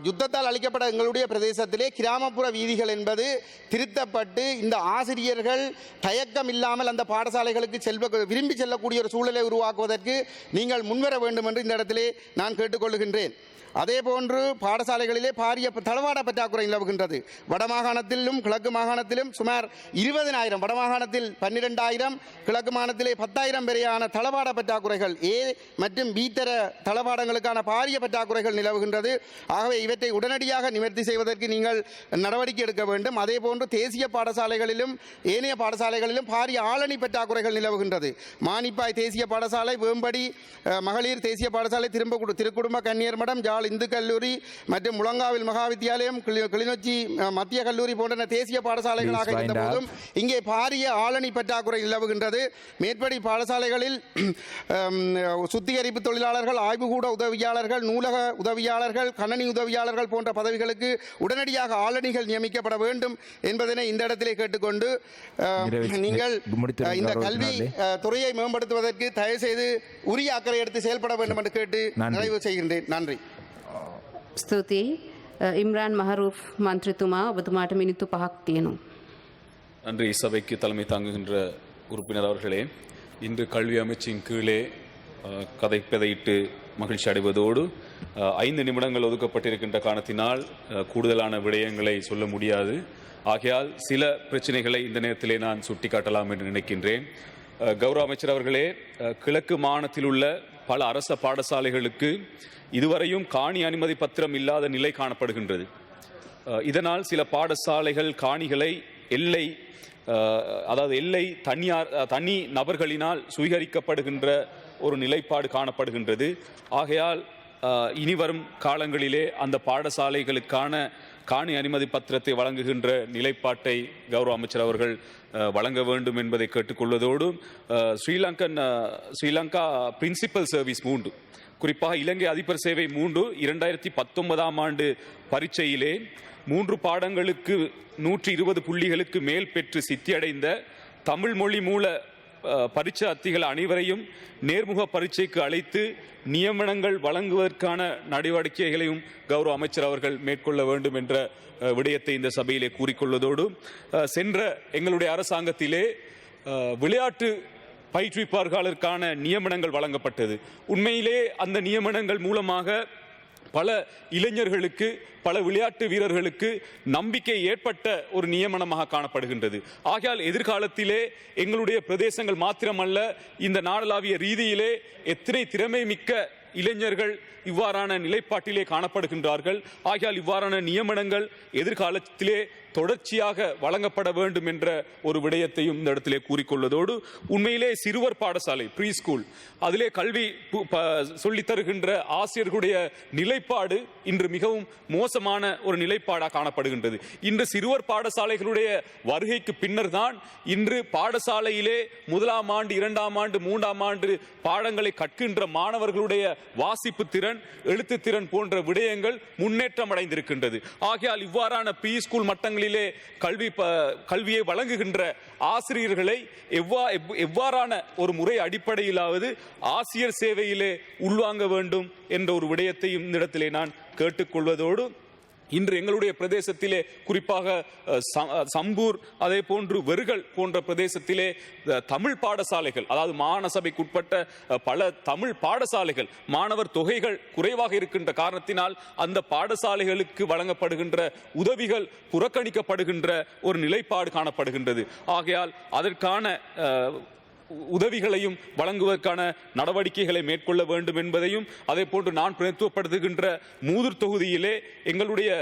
யுத்தத்தால் அளிக்கப்பட்ட எங்களுடைய பிரதேசத்திலே கிராமப்புற வீதிகள் என்பது திருத்தப்பட்டு இந்த ஆசிரியர்கள் தயக்கம் இல்லாமல் அந்த பாடசாலைகளுக்கு விரும்பி செல்லக்கூடிய ஒரு சூழலை உருவாக்குவதற்கு நீங்கள் முன்வர வேண்டும் என்று இந்த இடத்திலே நான் கேட்டுக்கொள்கின்றேன். அதேபோன்று பாடசாலைகளிலே பாரிய தளவாட பற்றாக்குறை நிலவுகின்றது. வடமாகாணத்திலும் கிழக்கு மாகாணத்திலும் சுமார் 20,000, வடமாகாணத்தில் 12,000, கிழக்கு மாகாணத்திலே 10,000 வரையான தளவாட பற்றாக்குறைகள் மற்றும் பீத்தர தளவாடங்களுக்கான பாரிய பற்றாக்குறைகள் நிலவுகின்றது. ஆகவே இவற்றை உடனடியாக நிவர்த்தி செய்வதற்கு நீங்கள் நடவடிக்கை எடுக்க வேண்டும். அதேபோன்று தேசிய பாடசாலைகளிலும் ஏனைய பாடசாலைகளிலும் பாரிய ஆளணி பற்றாக்குறைகள் நிலவுகின்றது. மானிப்பாய் தேசிய பாடசாலை, வேம்படி மகளிர் தேசிய பாடசாலை, திருக்குடும்ப கன்னியர் மடம், இந்து கல்லூரி மற்றும் முழங்காவில் மகாவித்தியாலயம், கிளிநொச்சி மத்திய கல்லூரி போன்ற தேசிய பாடசாலைகளாக இருந்த போதும் இங்கே பாரிய ஆளணி பற்றாக்குறை நிலவுகின்றது. மேற்படி பாடசாலைகளில் சுத்திகரிப்பு தொழிலாளர்கள், ஆய்வுகூட உதவியாளர்கள், நூலக உதவியாளர்கள், கணனி உதவியாளர்கள் போன்ற பதவிகளுக்கு உடனடியாக ஆளணிகள் நியமிக்கப்பட வேண்டும் என்பதனை இந்த இடத்திலே கேட்டுக்கொண்டு நீங்கள் இந்த கல்வி துறையை மேம்படுத்துவதற்கு தயவு செய்து உரிய அக்கறை எடுத்து செயல்பட வேண்டும் என்று கேட்டு நிறைவு செய்கின்றேன். நன்றி. ස්තුතියි. ඉම්රාන් මහරූෆ් මන්ත්‍රතුමා ඔබතුමාට මිනිත්තු 5ක් තියෙනවා. நன்றி. சபைக்கு தலைமை தாங்குகின்ற உறுப்பினர் அவர்களே, இன்று கல்வி அமைச்சின் கீழே கதைப்பதையிட்டு மகிழ்ச்சி அடைவதோடு 5 நிமிடங்கள் ஒதுக்கப்பட்டிருக்கின்ற காரணத்தினால் கூடுதலான விடயங்களை சொல்ல முடியாது. ஆகையால் சில பிரச்சனைகளை இந்த நேரத்திலே நான் சுட்டிக்காட்டலாம் என்று நினைக்கின்றேன். கௌரவ அமைச்சர் அவர்களே, கிழக்கு மாகாணத்தில் உள்ள பல அரச பாடசாலைகளுக்கு இதுவரையும் காணி அனுமதி பத்திரம் இல்லாத நிலை காணப்படுகின்றது. இதனால் சில பாடசாலைகள் காணிகளை எல்லை தனி நபர்களினால் சுவீகரிக்கப்படுகின்ற ஒரு நிலைப்பாடு காணப்படுகின்றது. ஆகையால் இனிவரும் காலங்களிலே அந்த பாடசாலைகளுக்கான காணி அனுமதி பத்திரத்தை வழங்குகின்ற நிலைப்பாட்டை கௌரவ அமைச்சர் அவர்கள் வழங்க வேண்டும் என்பதை கேட்டுக்கொள்வதோடு ஸ்ரீலங்கா பிரின்சிபல் சர்வீஸ் 3, குறிப்பாக இலங்கை அதிபர் சேவை 3 2019ஆம் ஆண்டு பரீட்சையிலே 3 பாடங்களுக்கு 120 புள்ளிகளுக்கு மேல் பெற்று சித்தியடைந்த தமிழ் மொழி மூல பரீட்சார்த்திகள் அனைவரையும் நேர்முக பரீட்சைக்கு அழைத்து நியமனங்கள் வழங்குவதற்கான நடவடிக்கைகளையும் கௌரவ அமைச்சர் அவர்கள் மேற்கொள்ள வேண்டும் என்ற விடயத்தை இந்த சபையிலே கூறிக்கொள்வதோடு, சென்ற எங்களுடைய அரசாங்கத்திலே விளையாட்டு பயிற்றுவிப்பாளர்களுக்கான நியமனங்கள் வழங்கப்பட்டது. உண்மையிலே அந்த நியமனங்கள் மூலமாக பல இளைஞர்களுக்கு, பல விளையாட்டு வீரர்களுக்கு நம்பிக்கை ஏற்பட்ட ஒரு நியமனமாக காணப்படுகின்றது. ஆகையால் எதிர்காலத்திலே எங்களுடைய பிரதேசங்கள் மாத்திரமல்ல, இந்த நாடளாவிய ரீதியிலே எத்தனை திறமை மிக்க இளைஞர்கள் இவ்வாறான நிலைப்பாட்டிலே காணப்படுகின்றார்கள். ஆகையால் இவ்வாறான நியமனங்கள் எதிர்காலத்திலே தொடர்ச்சியாக வழங்கப்பட வேண்டும் என்ற ஒரு விடயத்தையும் இந்த இடத்திலே கூறிக்கொள்வதோடு, உண்மையிலே சிறுவர் பாடசாலை ப்ரீ ஸ்கூல் அதிலே கல்வி சொல்லித் தருகின்ற ஆசிரியர்களுடைய நிலைப்பாடு இன்று மிகவும் மோசமான ஒரு நிலைப்பாடாக காணப்படுகின்றது. இன்று சிறுவர் பாடசாலைகளுடைய வருகைக்கு பின்னர் தான் இன்று பாடசாலையிலே 1ஆம் ஆண்டு 2ஆம் ஆண்டு 3ஆம் ஆண்டு பாடங்களை கற்கின்ற மாணவர்களுடைய வாசிப்பு திறன், எழுத்து திறன் போன்ற விடயங்கள் முன்னேற்றம் அடைந்திருக்கின்றது. ஆகையால் இவ்வாறான ப்ரீ ஸ்கூல் மட்டங்களிலே கல்வியை வழங்குகின்ற ஆசிரியர்களை எவ்வாறான ஒரு முறை அடிப்படையிலாவது ஆசிரியர் சேவையிலே உள்வாங்க வேண்டும் என்ற ஒரு விடயத்தையும் இந்த இடத்திலே நான் கேட்டுக்கொள்வதோடு, இன்று எங்களுடைய பிரதேசத்திலே குறிப்பாக சம்பூர் அதே போன்று வெறுகள் போன்ற பிரதேசத்திலே தமிழ் பாடசாலைகள், அதாவது மாகாண சபைக்குட்பட்ட பல தமிழ் பாடசாலைகள் மாணவர் தொகைகள் குறைவாக இருக்கின்ற காரணத்தினால் அந்த பாடசாலைகளுக்கு வழங்கப்படுகின்ற உதவிகள் புறக்கணிக்கப்படுகின்ற ஒரு நிலைப்பாடு காணப்படுகின்றது. ஆகையால் அதற்கான உதவிகளையும் வழங்குவதற்கான நடவடிக்கைகளை மேற்கொள்ள வேண்டும் என்பதையும், அதே போன்று நான் பிரதித்துவப்படுத்துகின்ற மூதூர் தொகுதியிலே எங்களுடைய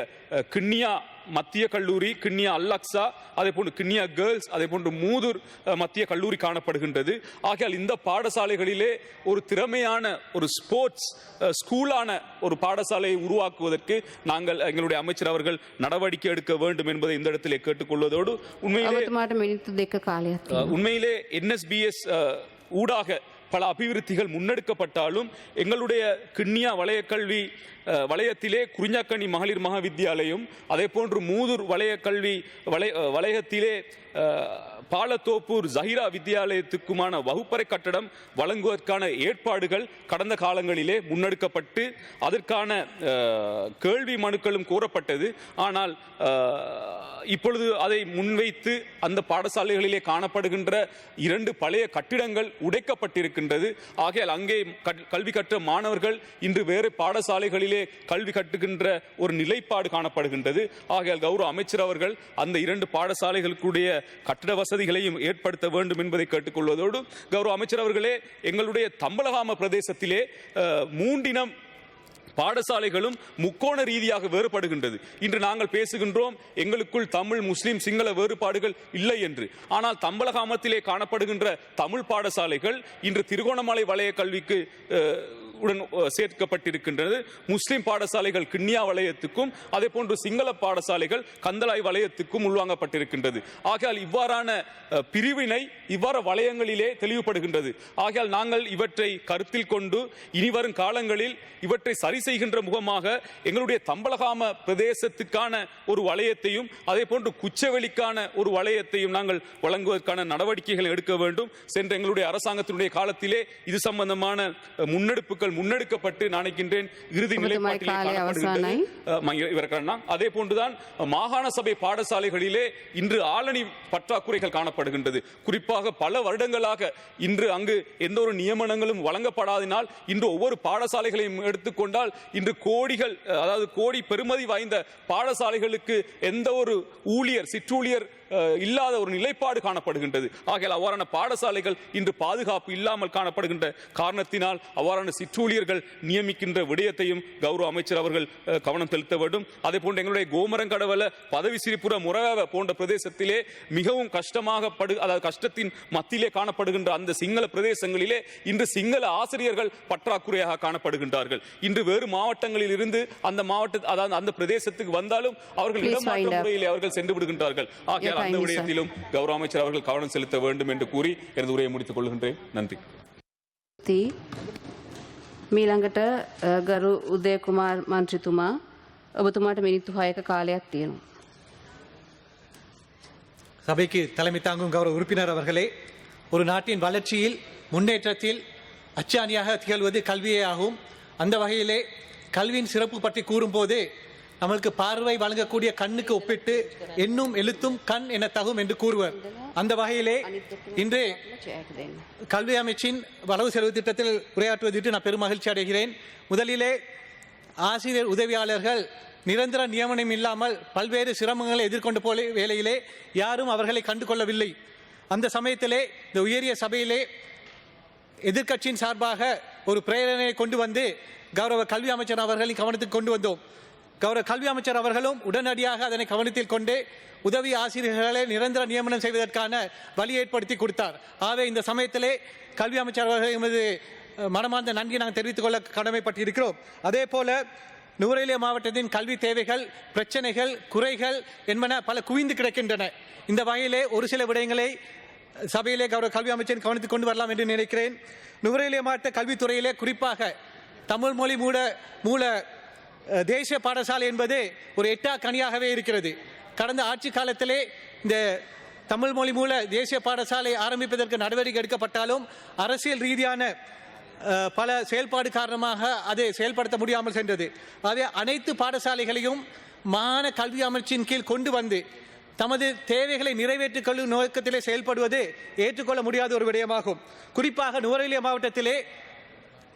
கிண்ணியா மத்திய கல்லூரி, கிண்ணியா அல்-அக்ஸா, அதே போன்று கிண்ணியா கேர்ள்ஸ், அதே போன்று மூதூர் மத்திய கல்லூரி காணப்படுகின்றது. ஆகையால் இந்த பாடசாலைகளிலே ஒரு திறமையான ஒரு ஸ்போர்ட்ஸ் ஸ்கூலான ஒரு பாடசாலையை உருவாக்குவதற்கு நாங்கள் எங்களுடைய அமைச்சர் அவர்கள் நடவடிக்கை எடுக்க வேண்டும் என்பதை இந்த இடத்திலே கேட்டுக்கொள்வதோடு, உண்மையிலே NSBS ஊடாக பல அபிவிருத்திகள் முன்னெடுக்கப்பட்டாலும் எங்களுடைய கிண்ணியா வலயக்கல்வி வலயத்திலே குறிஞ்சாக்கணி மகளிர் மகா வித்தியாலயம், அதே போன்று மூதூர் வலயத்திலே பாலத்தோப்பூர் ஜஹிரா வித்தியாலயத்துக்குமான வகுப்பறை கட்டடம் வழங்குவதற்கான ஏற்பாடுகள் கடந்த காலங்களிலே முன்னெடுக்கப்பட்டு அதற்கான கேள்வி மனுக்களும் கோரப்பட்டது. ஆனால் இப்பொழுது அதை முன்வைத்து அந்த பாடசாலைகளிலே காணப்படுகின்ற 2 பழைய கட்டிடங்கள் உடைக்கப்பட்டிருக்கின்றது. ஆகையால் அங்கே கல்வி கற்ற மாணவர்கள் இன்று வேறு பாடசாலைகளிலே கல்வி கட்டுகின்ற ஒரு நிலைப்பாடு காணப்படுகின்றது. ஆகையால் கௌரவ அமைச்சர் அவர்கள் அந்த 2 பாடசாலைகளுக்குடைய கட்டிட வசதிகளையும் ஏற்படுத்த வேண்டும் என்பதை கேட்டுக்கொள்வதோடு, கௌரவ அமைச்சர் அவர்களே, எங்களுடைய தம்பலகாம பிரதேசத்திலே 3 இனம் பாடசாலைகளும் முக்கோண ரீதியாக வேறுபடுகின்றது. இன்று நாங்கள் பேசுகின்றோம் எங்களுக்குள் தமிழ், முஸ்லிம், சிங்கள வேறுபாடுகள் இல்லை என்று. ஆனால் தம்பலகாமத்திலே காணப்படுகின்ற தமிழ் பாடசாலைகள் இன்று திருகோணமலை வலய கல்விக்கு உடன் சேர்க்கப்பட்டிருக்கின்றது. முஸ்லிம் பாடசாலைகள் கிண்ணியா வலயத்துக்கும், அதே போன்று சிங்கள பாடசாலைகள் கந்தலாய் வலயத்துக்கும் உள்வாங்கப்பட்டிருக்கின்றது. ஆகையால் இவ்வாறான பிரிவினை இவ்வாறு வலயங்களிலே தெளிவுபடுகின்றது. ஆகையால் நாங்கள் இவற்றை கருத்தில் கொண்டு இனிவரும் காலங்களில் இவற்றை சரி செய்கின்ற முகமாக எங்களுடைய தம்பலகாம பிரதேசத்துக்கான ஒரு வலயத்தையும், அதே போன்று குச்சவெளிக்கான ஒரு வலயத்தையும் நாங்கள் வழங்குவதற்கான நடவடிக்கைகளை எடுக்க வேண்டும். சென்ற எங்களுடைய அரசாங்கத்தினுடைய காலத்திலே இது சம்பந்தமான முன்னெடுப்புகள் முன்னெடுக்கப்பட்டு நினைக்கின்றேன் இறுதி நிலைப்பாட்டிலே காணப்படுகின்றது. அதே போன்றுதான் மாகாண சபை பாடசாலைகளிலே இன்று ஆளணி பற்றாக்குறைகள் காணப்படுகின்றது. குறிப்பாக பல வருடங்களாக இன்று அங்கு எந்த ஒரு நியமனங்களும் வழங்கப்படாதனால் இன்று ஒவ்வொரு பாடசாலைகளையும் எடுத்துக்கொண்டால் இன்று கோடிகள், அதாவது கோடி பெறுமதி வாய்ந்த பாடசாலைகளுக்கு எந்த ஒரு ஊழியர், சிற்றூழியர் இல்லாத ஒரு நிலைப்பாடு காணப்படுகின்றது. ஆகையால் அவ்வாறான பாடசாலைகள் இன்று பாதுகாப்பு இல்லாமல் காணப்படுகின்ற காரணத்தினால் அவ்வாறான சிற்றூழியர்கள் நியமிக்கின்ற விடயத்தையும் கௌரவ அமைச்சர் அவர்கள் கவனம் செலுத்த வேண்டும். அதே போன்று எங்களுடைய கோமரங்கடவல, பதவி சிரிப்புற, முறவ போன்ற பிரதேசத்திலே மிகவும் அதாவது கஷ்டத்தின் மத்தியிலே காணப்படுகின்ற அந்த சிங்கள பிரதேசங்களிலே இன்று சிங்கள ஆசிரியர்கள் பற்றாக்குறையாக காணப்படுகின்றார்கள். இன்று வேறு மாவட்டங்களில் இருந்து அந்த அதாவது அந்த பிரதேசத்துக்கு வந்தாலும் அவர்கள் இடமாற்ற முறையிலே அவர்கள் சென்று விடுகின்றார்கள். ஆகையால் அந்த விடயத்திலும் கௌரவ அமைச்சர் அவர்கள் கவனம் செலுத்த வேண்டும் என்று கூறி எனது உரையை முடித்துக் கொள்கின்றேன். நன்றி. මීළඟට ගරු උදයකුමාර් මන්ත්‍රීතුමා, ඔබතුමාට මිනිත්තු 6ක කාලයක් තියෙනවා. சபைக்கு தலைமை தாங்கும் கௌரவ உறுப்பினர் அவர்களே, ஒரு நாட்டின் வளர்ச்சியில், முன்னேற்றத்தில் அச்சாணியாக திகழ்வது கல்வியே ஆகும். அந்த வகையிலே கல்வியின் சிறப்பு பற்றி கூறும்போது நம்மளுக்கு பார்வை வழங்கக்கூடிய கண்ணுக்கு ஒப்பிட்டு எண்ணும் எழுத்தும் கண் என தகும் என்று கூறுவர். அந்த வகையிலே இன்று கல்வி அமைச்சின் வரவு செலவு திட்டத்தில் உரையாற்றுவதற்கு நான் பெரும் மகிழ்ச்சி அடைகிறேன். முதலிலே ஆசிரியர் உதவியாளர்கள் நிரந்தர நியமனம் இல்லாமல் பல்வேறு சிரமங்களை எதிர்கொண்டு போல வேளையிலே யாரும் அவர்களை கண்டுகொள்ளவில்லை. அந்த சமயத்திலே இந்த உயரிய சபையிலே எதிர்க்கட்சியின் சார்பாக ஒரு பிரேரணையை கொண்டு வந்து கௌரவ கல்வி அமைச்சர் அவர்களின் கவனத்துக்கு கொண்டு வந்தோம். கௌரவ கல்வி அமைச்சர் அவர்களும் உடனடியாக அதனை கவனத்தில் கொண்டு உதவி ஆசிரியர்களை நிரந்தர நியமனம் செய்வதற்கான வழி ஏற்படுத்தி கொடுத்தார். ஆகவே இந்த சமயத்திலே கல்வி அமைச்சர் அவர்கள் எமது மனமார்ந்த நன்றி நாங்கள் தெரிவித்துக் கொள்ள கடமைப்பட்டிருக்கிறோம். அதே போல நுவரெலியா மாவட்டத்தின் கல்வி தேவைகள், பிரச்சனைகள், குறைகள் என்பன பல குவிந்து கிடக்கின்றன. இந்த வகையிலே ஒரு சில விடயங்களை சபையிலே கௌரவ கல்வி அமைச்சரின் கவனத்துக்கு கொண்டு வரலாம் என்று நினைக்கிறேன். நுவரெலியா மாவட்ட கல்வித்துறையிலே குறிப்பாக தமிழ் மொழி மூல தேசிய பாடசாலை என்பது ஒரு எட்டா கனியாகவே இருக்கிறது. கடந்த ஆட்சி காலத்திலே இந்த தமிழ் மொழி மூல தேசிய பாடசாலை ஆரம்பிப்பதற்கு நடவடிக்கை எடுக்கப்பட்டாலும் அரசியல் ரீதியான பல செயல்பாடு காரணமாக அது செயல்படுத்த முடியாமல் சென்றது. ஆகவே அனைத்து பாடசாலைகளையும் மாகாண கல்வி அமைச்சின் கீழ் கொண்டு வந்து தமது தேவைகளை நிறைவேற்றிக் கொள்ளும் நோக்கத்திலே செயல்படுவது ஏற்றுக்கொள்ள முடியாத ஒரு விடயமாகும். குறிப்பாக நுவரெலியா மாவட்டத்திலே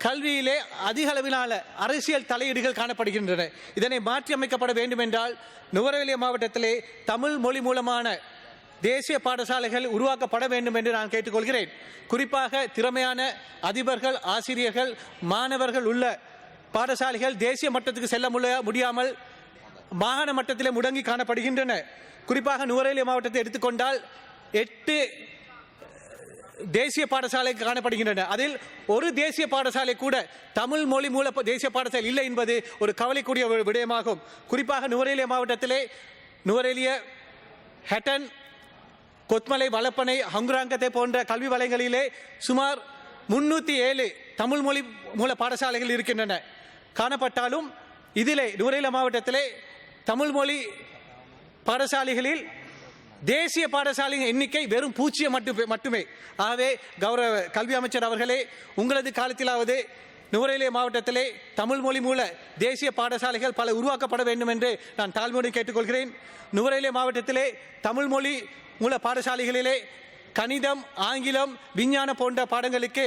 கல்வியிலே அதிக அளவிலான அரசியல் தலையீடுகள் காணப்படுகின்றன. இதனை மாற்றி அமைக்கப்பட வேண்டும் என்றால் நுவரெலியா மாவட்டத்திலே தமிழ் மொழி மூலமான தேசிய பாடசாலைகள் உருவாக்கப்பட வேண்டும் என்று நான் கேட்டுக்கொள்கிறேன். குறிப்பாக திறமையான அதிபர்கள், ஆசிரியர்கள், மாணவர்கள் உள்ள பாடசாலைகள் தேசிய மட்டத்துக்கு செல்ல முடியாமல் மாகாண மட்டத்திலே முடங்கி காணப்படுகின்றன. குறிப்பாக நுவரெலியா மாவட்டத்தை எடுத்துக்கொண்டால் 8 தேசிய பாடசாலை காணப்படுகின்றன. அதில் ஒரு தேசிய பாடசாலை கூட தமிழ் மொழி மூல தேசிய பாடசாலை இல்லை என்பது ஒரு கவலைக்குரிய விடயமாகும். குறிப்பாக நுவரெலியா மாவட்டத்திலே நுவரெலியா, ஹட்டன், கொத்மலை, வளப்பனை, ஹங்குராங்கத்தை போன்ற கல்வி வலயங்களிலே சுமார் 307 தமிழ் மொழி மூல பாடசாலைகள் இருக்கின்றன காணப்பட்டாலும் இதிலே நுவரெலியா மாவட்டத்திலே தமிழ் மொழி பாடசாலைகளில் தேசிய பாடசாலையின் எண்ணிக்கை வெறும் 0 மட்டுமே. ஆகவே கௌரவ கல்வி அமைச்சர் அவர்களே, உங்களது காலத்திலாவது நுவரெலியா மாவட்டத்திலே தமிழ் மொழி மூல தேசிய பாடசாலைகள் பல உருவாக்கப்பட வேண்டும் என்று நான் தாழ்மையுடன் கேட்டுக்கொள்கிறேன். நுவரெலியா மாவட்டத்திலே தமிழ் மொழி மூல பாடசாலைகளிலே கணிதம், ஆங்கிலம், விஞ்ஞானம் போன்ற பாடங்களுக்கு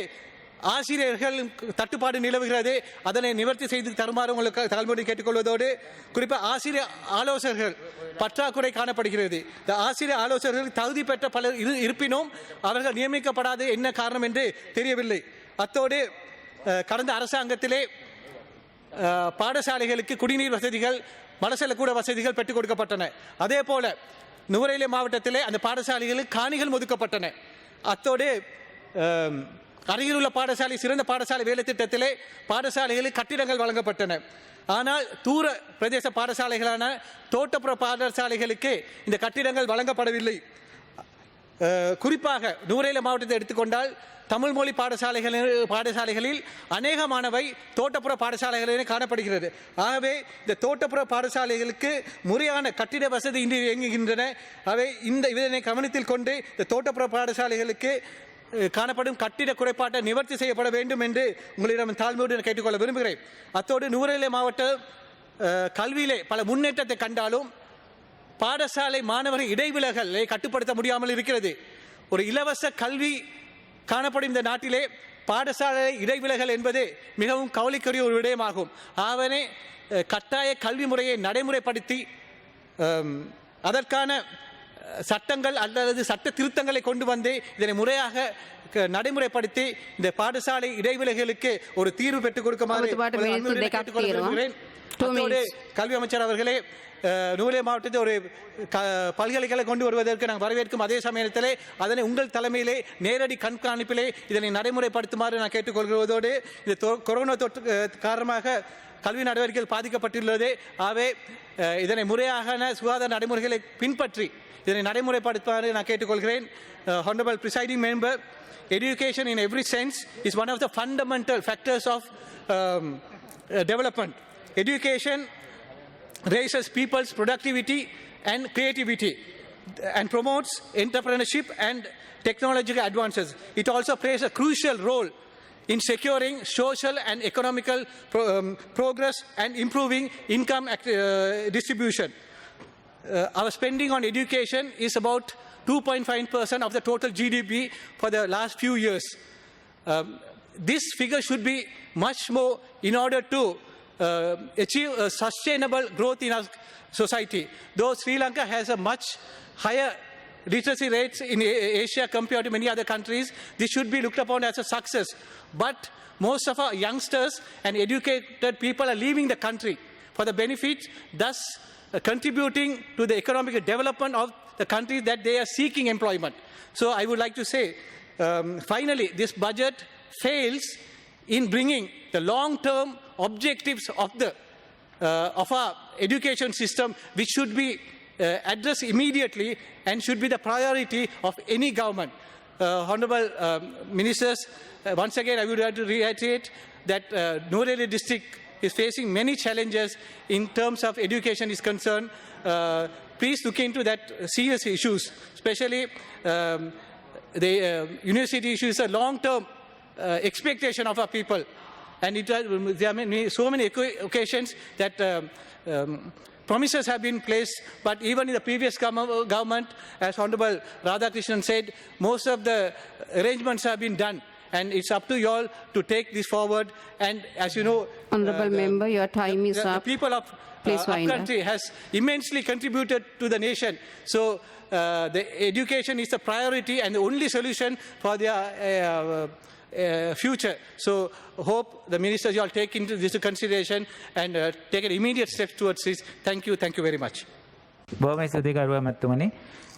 ஆசிரியர்கள் தட்டுப்பாடு நிலவுகிறது. அதனை நிவர்த்தி செய்து தருமாறு உங்களுக்கு தாழ்மையுடன் கேட்டுக்கொள்வதோடு குறிப்பாக ஆசிரியர் ஆலோசகர்கள் பற்றாக்குறை காணப்படுகிறது. இந்த ஆசிரியர் ஆலோசகர்கள் தகுதி பெற்ற பலர் இருப்பினும் அவர்கள் நியமிக்கப்படாது என்ன காரணம் என்று தெரியவில்லை. அத்தோடு கடந்த அரசாங்கத்திலே பாடசாலைகளுக்கு குடிநீர் வசதிகள், மலசலக்கூட வசதிகள் பெற்றுக் கொடுக்கப்பட்டன. அதே போல நுவரெலியா மாவட்டத்திலே அந்த பாடசாலைகளுக்கு காணிகள் ஒதுக்கப்பட்டன. அத்தோடு அருகில் உள்ள பாடசாலை சிறந்த பாடசாலை வேலை திட்டத்திலே பாடசாலைகளில் கட்டிடங்கள் வழங்கப்பட்டன. ஆனால் தூர பிரதேச பாடசாலைகளான தோட்டப்புற பாடசாலைகளுக்கு இந்த கட்டிடங்கள் வழங்கப்படவில்லை. குறிப்பாக நுவரெலியா மாவட்டத்தை எடுத்துக்கொண்டால் தமிழ் மொழி பாடசாலைகளில் அநேகமானவை தோட்டப்புற பாடசாலைகளிலே காணப்படுகிறது. ஆகவே இந்த தோட்டப்புற பாடசாலைகளுக்கு முறையான கட்டிட வசதி இன்றி இயங்குகின்றன. அவை இதனை கவனத்தில் கொண்டு இந்த தோட்டப்புற பாடசாலைகளுக்கு காணப்படும் கட்டிட குறைபாட்டை நிவர்த்தி செய்யப்பட வேண்டும் என்று உங்களிடம் தாழ்மையுடன் கேட்டுக்கொள்ள விரும்புகிறேன். அத்தோடு நுவரெலியா மாவட்ட கல்வியிலே பல முன்னேற்றத்தை கண்டாலும் பாடசாலை மாணவர்கள் இடைவிலகலை கட்டுப்படுத்த முடியாமல் இருக்கிறது. ஒரு இலவச கல்வி காணப்படும் இந்த நாட்டிலே பாடசாலை இடைவிலகல் என்பது மிகவும் கவலைக்குரிய ஒரு விடயமாகும். ஆகவே கட்டாய கல்வி முறையை நடைமுறைப்படுத்தி அதற்கான சட்டங்கள் அல்லது சட்ட திருத்தங்களை கொண்டு வந்து இதனை முறையாக நடைமுறைப்படுத்தி இந்த பாடசாலை இடைவெளிகளுக்கு ஒரு தீர்வு பெற்றுக் கொடுக்குமாறு கல்வி அமைச்சர் அவர்களே, நுவரெலியா மாவட்டத்தில் ஒரு பல்கலைக்கழகம் கொண்டு வருவதற்கு நாங்கள் வரவேற்கும். அதே சமயத்திலே அதனை உங்கள் தலைமையிலே நேரடி கண்காணிப்பிலே இதனை நடைமுறைப்படுத்துமாறு நான் கேட்டுக்கொள்வதோடு இந்த கொரோனா தொற்று காரணமாக கல்வி நடவடிக்கைகள் பாதிக்கப்பட்டுள்ளது. ஆகவே இதனை முறையாக சுகாதார நடைமுறைகளை பின்பற்றி இதனை நடைமுறைப்படுத்துமாறு நான் கேட்டுக்கொள்கிறேன். Honorable Presiding Member, education in every sense is one of the fundamental factors of development. Education raises people's productivity and creativity and promotes entrepreneurship and technological advances. It also plays a crucial role in securing social and economical progress and improving income distribution. Our spending on education is about 2.5% of the total GDP for the last few years. This figure should be much more in order to achieve a sustainable growth in our society. Though Sri Lanka has a much higher literacy rates in Asia compared to many other countries, this should be looked upon as a success. But most of our youngsters and educated people are leaving the country for the benefits, thus contributing to the economic development of the country that they are seeking employment. So I would like to say, finally, this budget fails in bringing the long-term objectives of our education system, which should be addressed immediately and should be the priority of any government. Honorable Ministers, once again I would like to reiterate that Nuwara Eliya district is facing many challenges in terms of education is concerned. Please look into that serious issues, especially the university issue is a long-term expectation of our people. And there are so many occasions that promises have been placed, but even in the previous government, as Honorable Radhakrishnan said, most of the arrangements have been done. And it's up to you all to take this forward. And as you know, Honorable Member, your time is the up. people of Please our wind up. country has immensely contributed to the nation. So the education is the priority and the only solution for their future. So hope the ministers you all take into this consideration and take an immediate steps towards this. Thank you very much. බොහොම ස්තුතියි ගරුව මැතිතුමනි.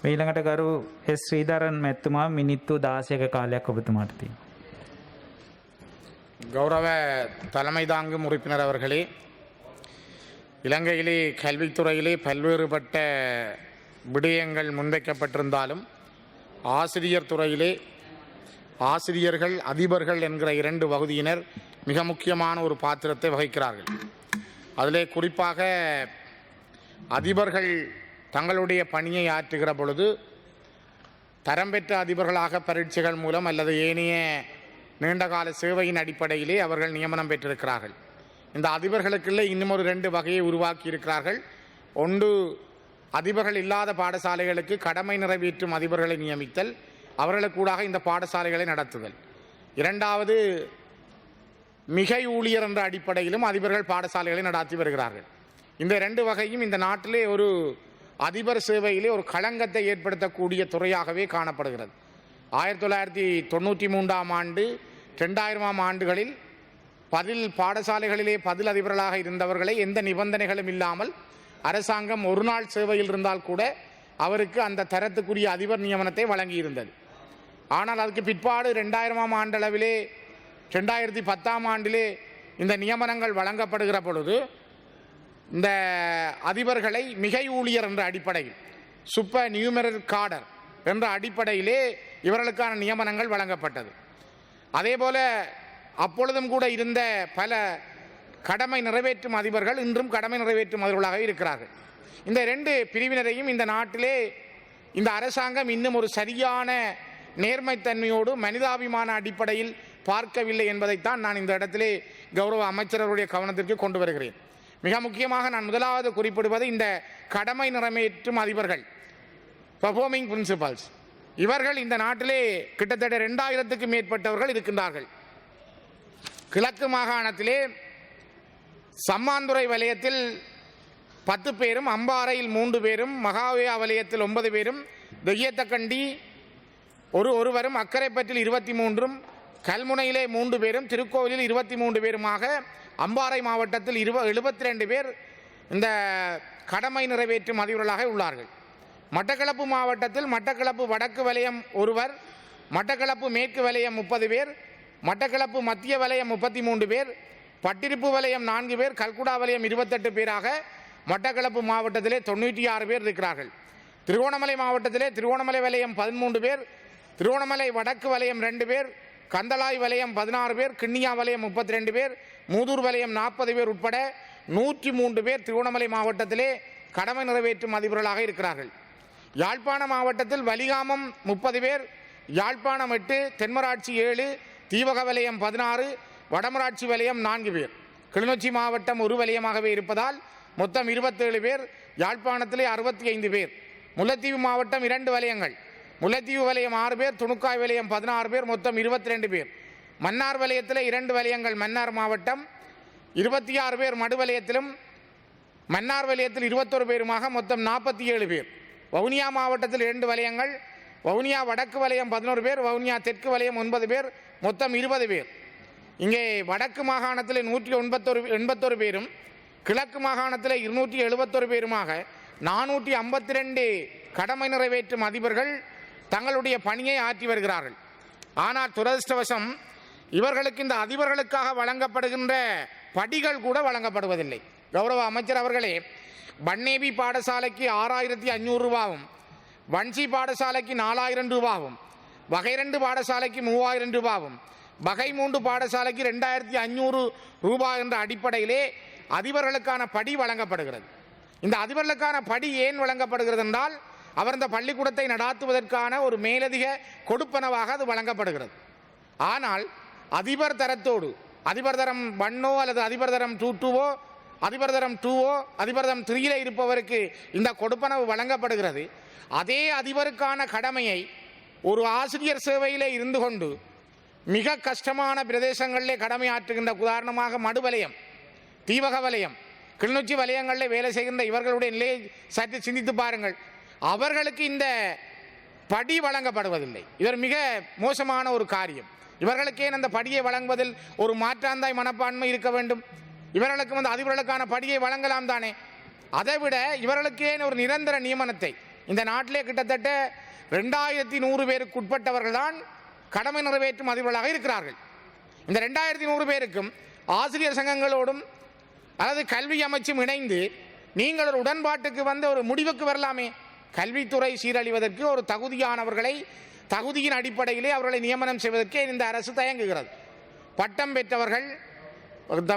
ඊළඟට ගරු S ශ්‍රීධරන් මැතිතුමා මිනිත්තු 16ක කාලයක් ඔබතුමාට තියෙනවා. கௌரவ தலைமை தாங்கும் உறுப்பினர் அவர்களே, இலங்கையிலே கல்வித்துறையிலே பல்வேறுபட்ட விடயங்கள் முன்வைக்கப்பட்டிருந்தாலும் ஆசிரியர் துறையிலே ஆசிரியர்கள் அதிபர்கள் என்கிற இரண்டு வகுதியினர் மிக முக்கியமான ஒரு பாத்திரத்தை வகிக்கிறார்கள். அதிலே குறிப்பாக அதிபர்கள் தங்களுடைய பணியை ஆற்றுகிற பொழுது தரம் பெற்ற அதிபர்களாக பரீட்சைகள் மூலம் அல்லது ஏனைய நீண்டகால சேவையின் அடிப்படையிலே அவர்கள் நியமனம் பெற்றிருக்கிறார்கள். இந்த அதிபர்களுக்குள்ளே இன்னும் ஒரு 2 வகையை உருவாக்கி இருக்கிறார்கள். ஒன்று, அதிபர்கள் இல்லாத பாடசாலைகளுக்கு கடமை நிறைவேற்றும் அதிபர்களை நியமித்தல், அவர்களுக்கூடாக இந்த பாடசாலைகளை நடத்துதல். இரண்டாவது, மிகை ஊழியர் என்ற அடிப்படையிலும் அதிபர்கள் பாடசாலைகளை நடத்தி வருகிறார்கள். இந்த 2 வகையும் இந்த நாட்டிலே ஒரு அதிபர் சேவையிலே ஒரு களங்கத்தை ஏற்படுத்தக்கூடிய துறையாகவே காணப்படுகிறது. 1993ஆம் ஆண்டு 2000ஆம் ஆண்டுகளில் பாடசாலைகளிலே பதில் அதிபர்களாக இருந்தவர்களை எந்த நிபந்தனைகளும் இல்லாமல் அரசாங்கம் ஒரு நாள் சேவையில் இருந்தால் கூட அவருக்கு அந்த தரத்துக்குரிய அதிபர் நியமனத்தை வழங்கியிருந்தது. ஆனால் அதுக்கு பிற்பாடு 2000ஆம் ஆண்டளவிலே 2010ஆம் ஆண்டிலே இந்த நியமனங்கள் வழங்கப்படுகிற பொழுது இந்த அதிபர்களை மிகை ஊழியர் என்ற அடிப்படையில் சூப்பர் நியூமரல் காடர் என்ற அடிப்படையிலே இவர்களுக்கான நியமனங்கள் வழங்கப்பட்டது. அதேபோல அப்பொழுதும் கூட இருந்த பல கடமை நிறைவேற்றும் அதிபர்கள் இன்றும் கடமை நிறைவேற்றும் அதிபர்களாக இருக்கிறார்கள். இந்த 2 பிரிவினரையும் இந்த நாட்டிலே இந்த அரசாங்கம் இன்னும் ஒரு சரியான நேர்மைத்தன்மையோடு மனிதாபிமான அடிப்படையில் பார்க்கவில்லை என்பதைத்தான் நான் இந்த இடத்திலே கௌரவ அமைச்சர்களுடைய கவனத்திற்கு கொண்டு வருகிறேன். மிக முக்கியமாக நான் முதலாவது குறிப்பிடுவது இந்த கடமை நிறைவேற்றும் அதிபர்கள், பெர்ஃபார்மிங் பிரின்சிபல்ஸ். இவர்கள் இந்த நாட்டிலே கிட்டத்தட்ட 2000க்கும் மேற்பட்டவர்கள் இருக்கின்றார்கள். கிழக்கு மாகாணத்திலே சம்மாந்துறை வலயத்தில் 10 பேரும், அம்பாறையில் 3 பேரும், மகாவியா வலயத்தில் 9 பேரும், தெய்யத்தக்கண்டி ஒருவரும், அக்கரைப்பற்றில் 23ம், கல்முனையிலே 3 பேரும், திருக்கோவிலில் 23 பேருமாக அம்பாறை மாவட்டத்தில் 72 பேர் இந்த கடமை நிறைவேற்றும் அதிபர்களாக உள்ளார்கள். மட்டக்களப்பு மாவட்டத்தில் மட்டக்களப்பு வடக்கு வலயம் 1 மட்டக்களப்பு மேற்கு வலயம் 30 பேர், மட்டக்களப்பு மத்திய வலயம் 33 பேர், பட்டிருப்பு வலயம் 4 பேர், கல்குடா வலயம் 28 பேராக மட்டக்களப்பு மாவட்டத்திலே 96 பேர் இருக்கிறார்கள். திருகோணமலை மாவட்டத்திலே திருகோணமலை வலயம் 13 பேர், திருகோணமலை வடக்கு வலயம் 2 பேர், கந்தளாய் வலயம் 16 பேர், கிண்ணியா வலயம் 32 பேர், மூதூர் வலயம் 40 பேர் உட்பட 103 பேர் திருகோணமலை மாவட்டத்திலே கடமை நிறைவேற்றும் அதிபர்களாக இருக்கிறார்கள். யாழ்ப்பாண மாவட்டத்தில் வலிகாமம் 30 பேர், யாழ்ப்பாணம் 8, தென்மராட்சி 7, தீவக வலயம் 16, வடமராட்சி வலயம் 4 பேர். கிளிநொச்சி மாவட்டம் ஒரு வலயமாகவே இருப்பதால் மொத்தம் 27 பேர், யாழ்ப்பாணத்திலே 65 பேர். முல்லைத்தீவு மாவட்டம் 2 வலயங்கள், முல்லைத்தீவு வலயம் 6 பேர், துணுக்காய் வலயம் 16 பேர், மொத்தம் 22 பேர். மன்னார் வலயத்தில் 2 வலயங்கள், மன்னார் மாவட்டம் 26 பேர் மடு வலயத்திலும், மன்னார் வலயத்தில் 21 பேருமாக மொத்தம் 47 பேர். வவுனியா மாவட்டத்தில் 2 வலயங்கள், வவுனியா வடக்கு வலயம் 11 பேர், வவுனியா தெற்கு வலயம் 9 பேர், மொத்தம் 20 பேர். இங்கே வடக்கு மாகாணத்தில் 181 பேரும், கிழக்கு மாகாணத்தில் 271 பேருமாக 452 கடமை நிறைவேற்றும் அதிபர்கள் தங்களுடைய பணியை ஆற்றி வருகிறார்கள். ஆனால் துரதிர்ஷ்டவசம் இவர்களுக்கு இந்த அதிபர்களுக்காக வழங்கப்படுகின்ற படிகள் கூட வழங்கப்படுவதில்லை. கௌரவ அமைச்சர் அவர்களே, பன்னேபி பாடசாலைக்கு 6500 ரூபாவும், வன்சி பாடசாலைக்கு 4000 ரூபாவும், வகை 2 பாடசாலைக்கு 3000 ரூபாவும் வகை 3 பாடசாலைக்கு 2500 ரூபாய் என்ற அடிப்படையிலே அதிபர்களுக்கான படி வழங்கப்படுகிறது. இந்த அதிபர்களுக்கான படி ஏன் வழங்கப்படுகிறது என்றால் அவர் இந்த பள்ளிக்கூடத்தை நடாத்துவதற்கான ஒரு மேலதிக கொடுப்பனவாக அது வழங்கப்படுகிறது. ஆனால் அதிபர் தரத்தோடு அதிபர் தரம் 1 அல்லது அதிபர் தரம் 2 அதிபர் தரம் 2 அதிபர் தரம் 3 இருப்பவருக்கு இந்த கொடுப்பனவு வழங்கப்படுகிறது. அதே அதிபருக்கான கடமையை ஒரு ஆசிரியர் சேவையிலே இருந்து கொண்டு மிக கஷ்டமான பிரதேசங்களிலே கடமையாற்றுகின்ற, உதாரணமாக மடு வலயம், தீவக வலயம், கிளிநொச்சி வலயங்களில் வேலை செய்கின்ற இவர்களுடைய நிலையை சற்று சிந்தித்து பாருங்கள். அவர்களுக்கு இந்த படி வழங்கப்படுவதில்லை. இவர் மிக மோசமான ஒரு காரியம். இவர்களுக்கே அந்த படியை வழங்குவதில் ஒரு மாற்றாந்தாய் மனப்பான்மை இருக்க வேண்டும். இவர்களுக்கு அதிபர்களுக்கான படியை வழங்கலாம் தானே. அதைவிட இவர்களுக்கே ஒரு நிரந்தர நியமனத்தை, இந்த நாட்டிலே கிட்டத்தட்ட 2100 பேருக்கு உட்பட்டவர்கள் தான் கடமை நிறைவேற்றும் அதிபர்களாக இருக்கிறார்கள். இந்த 2100 பேருக்கும் ஆசிரியர் சங்கங்களோடும் அல்லது கல்வி அமைச்சும் இணைந்து நீங்கள் ஒரு உடன்பாட்டுக்கு ஒரு முடிவுக்கு வரலாமே. கல்வித்துறை சீரழிவதற்கு ஒரு தகுதியானவர்களை தகுதியின் அடிப்படையிலே அவர்களை நியமனம் செய்வதற்கே இந்த அரசு தயங்குகிறது. பட்டம் பெற்றவர்கள்,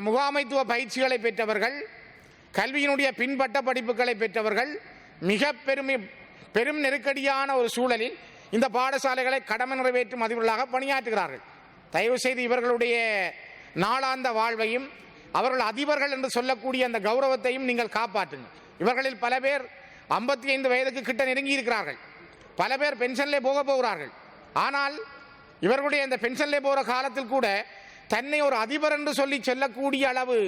முகாமைத்துவ பயிற்சிகளை பெற்றவர்கள், கல்வியினுடைய பின்பட்ட படிப்புகளை பெற்றவர்கள் மிக பெரும் நெருக்கடியான ஒரு சூழலில் இந்த பாடசாலைகளை கடமை நிறைவேற்றும் அதிபர்களாக பணியாற்றுகிறார்கள். தயவு செய்து இவர்களுடைய நாளாந்த வாழ்வையும் அவர்கள் அதிபர்கள் என்று சொல்லக்கூடிய அந்த கௌரவத்தையும் நீங்கள் காப்பாற்றுங்கள். இவர்களில் பல பேர் 55 வயதுக்கு கிட்ட நெருங்கி இருக்கிறார்கள். பல பேர் பென்ஷன்லே போகிறார்கள். ஆனால் இவர்களுடைய இந்த பென்ஷன்லே போகிற காலத்தில் கூட தன்னை ஒரு அதிபர் என்று சொல்லக்கூடிய அளவு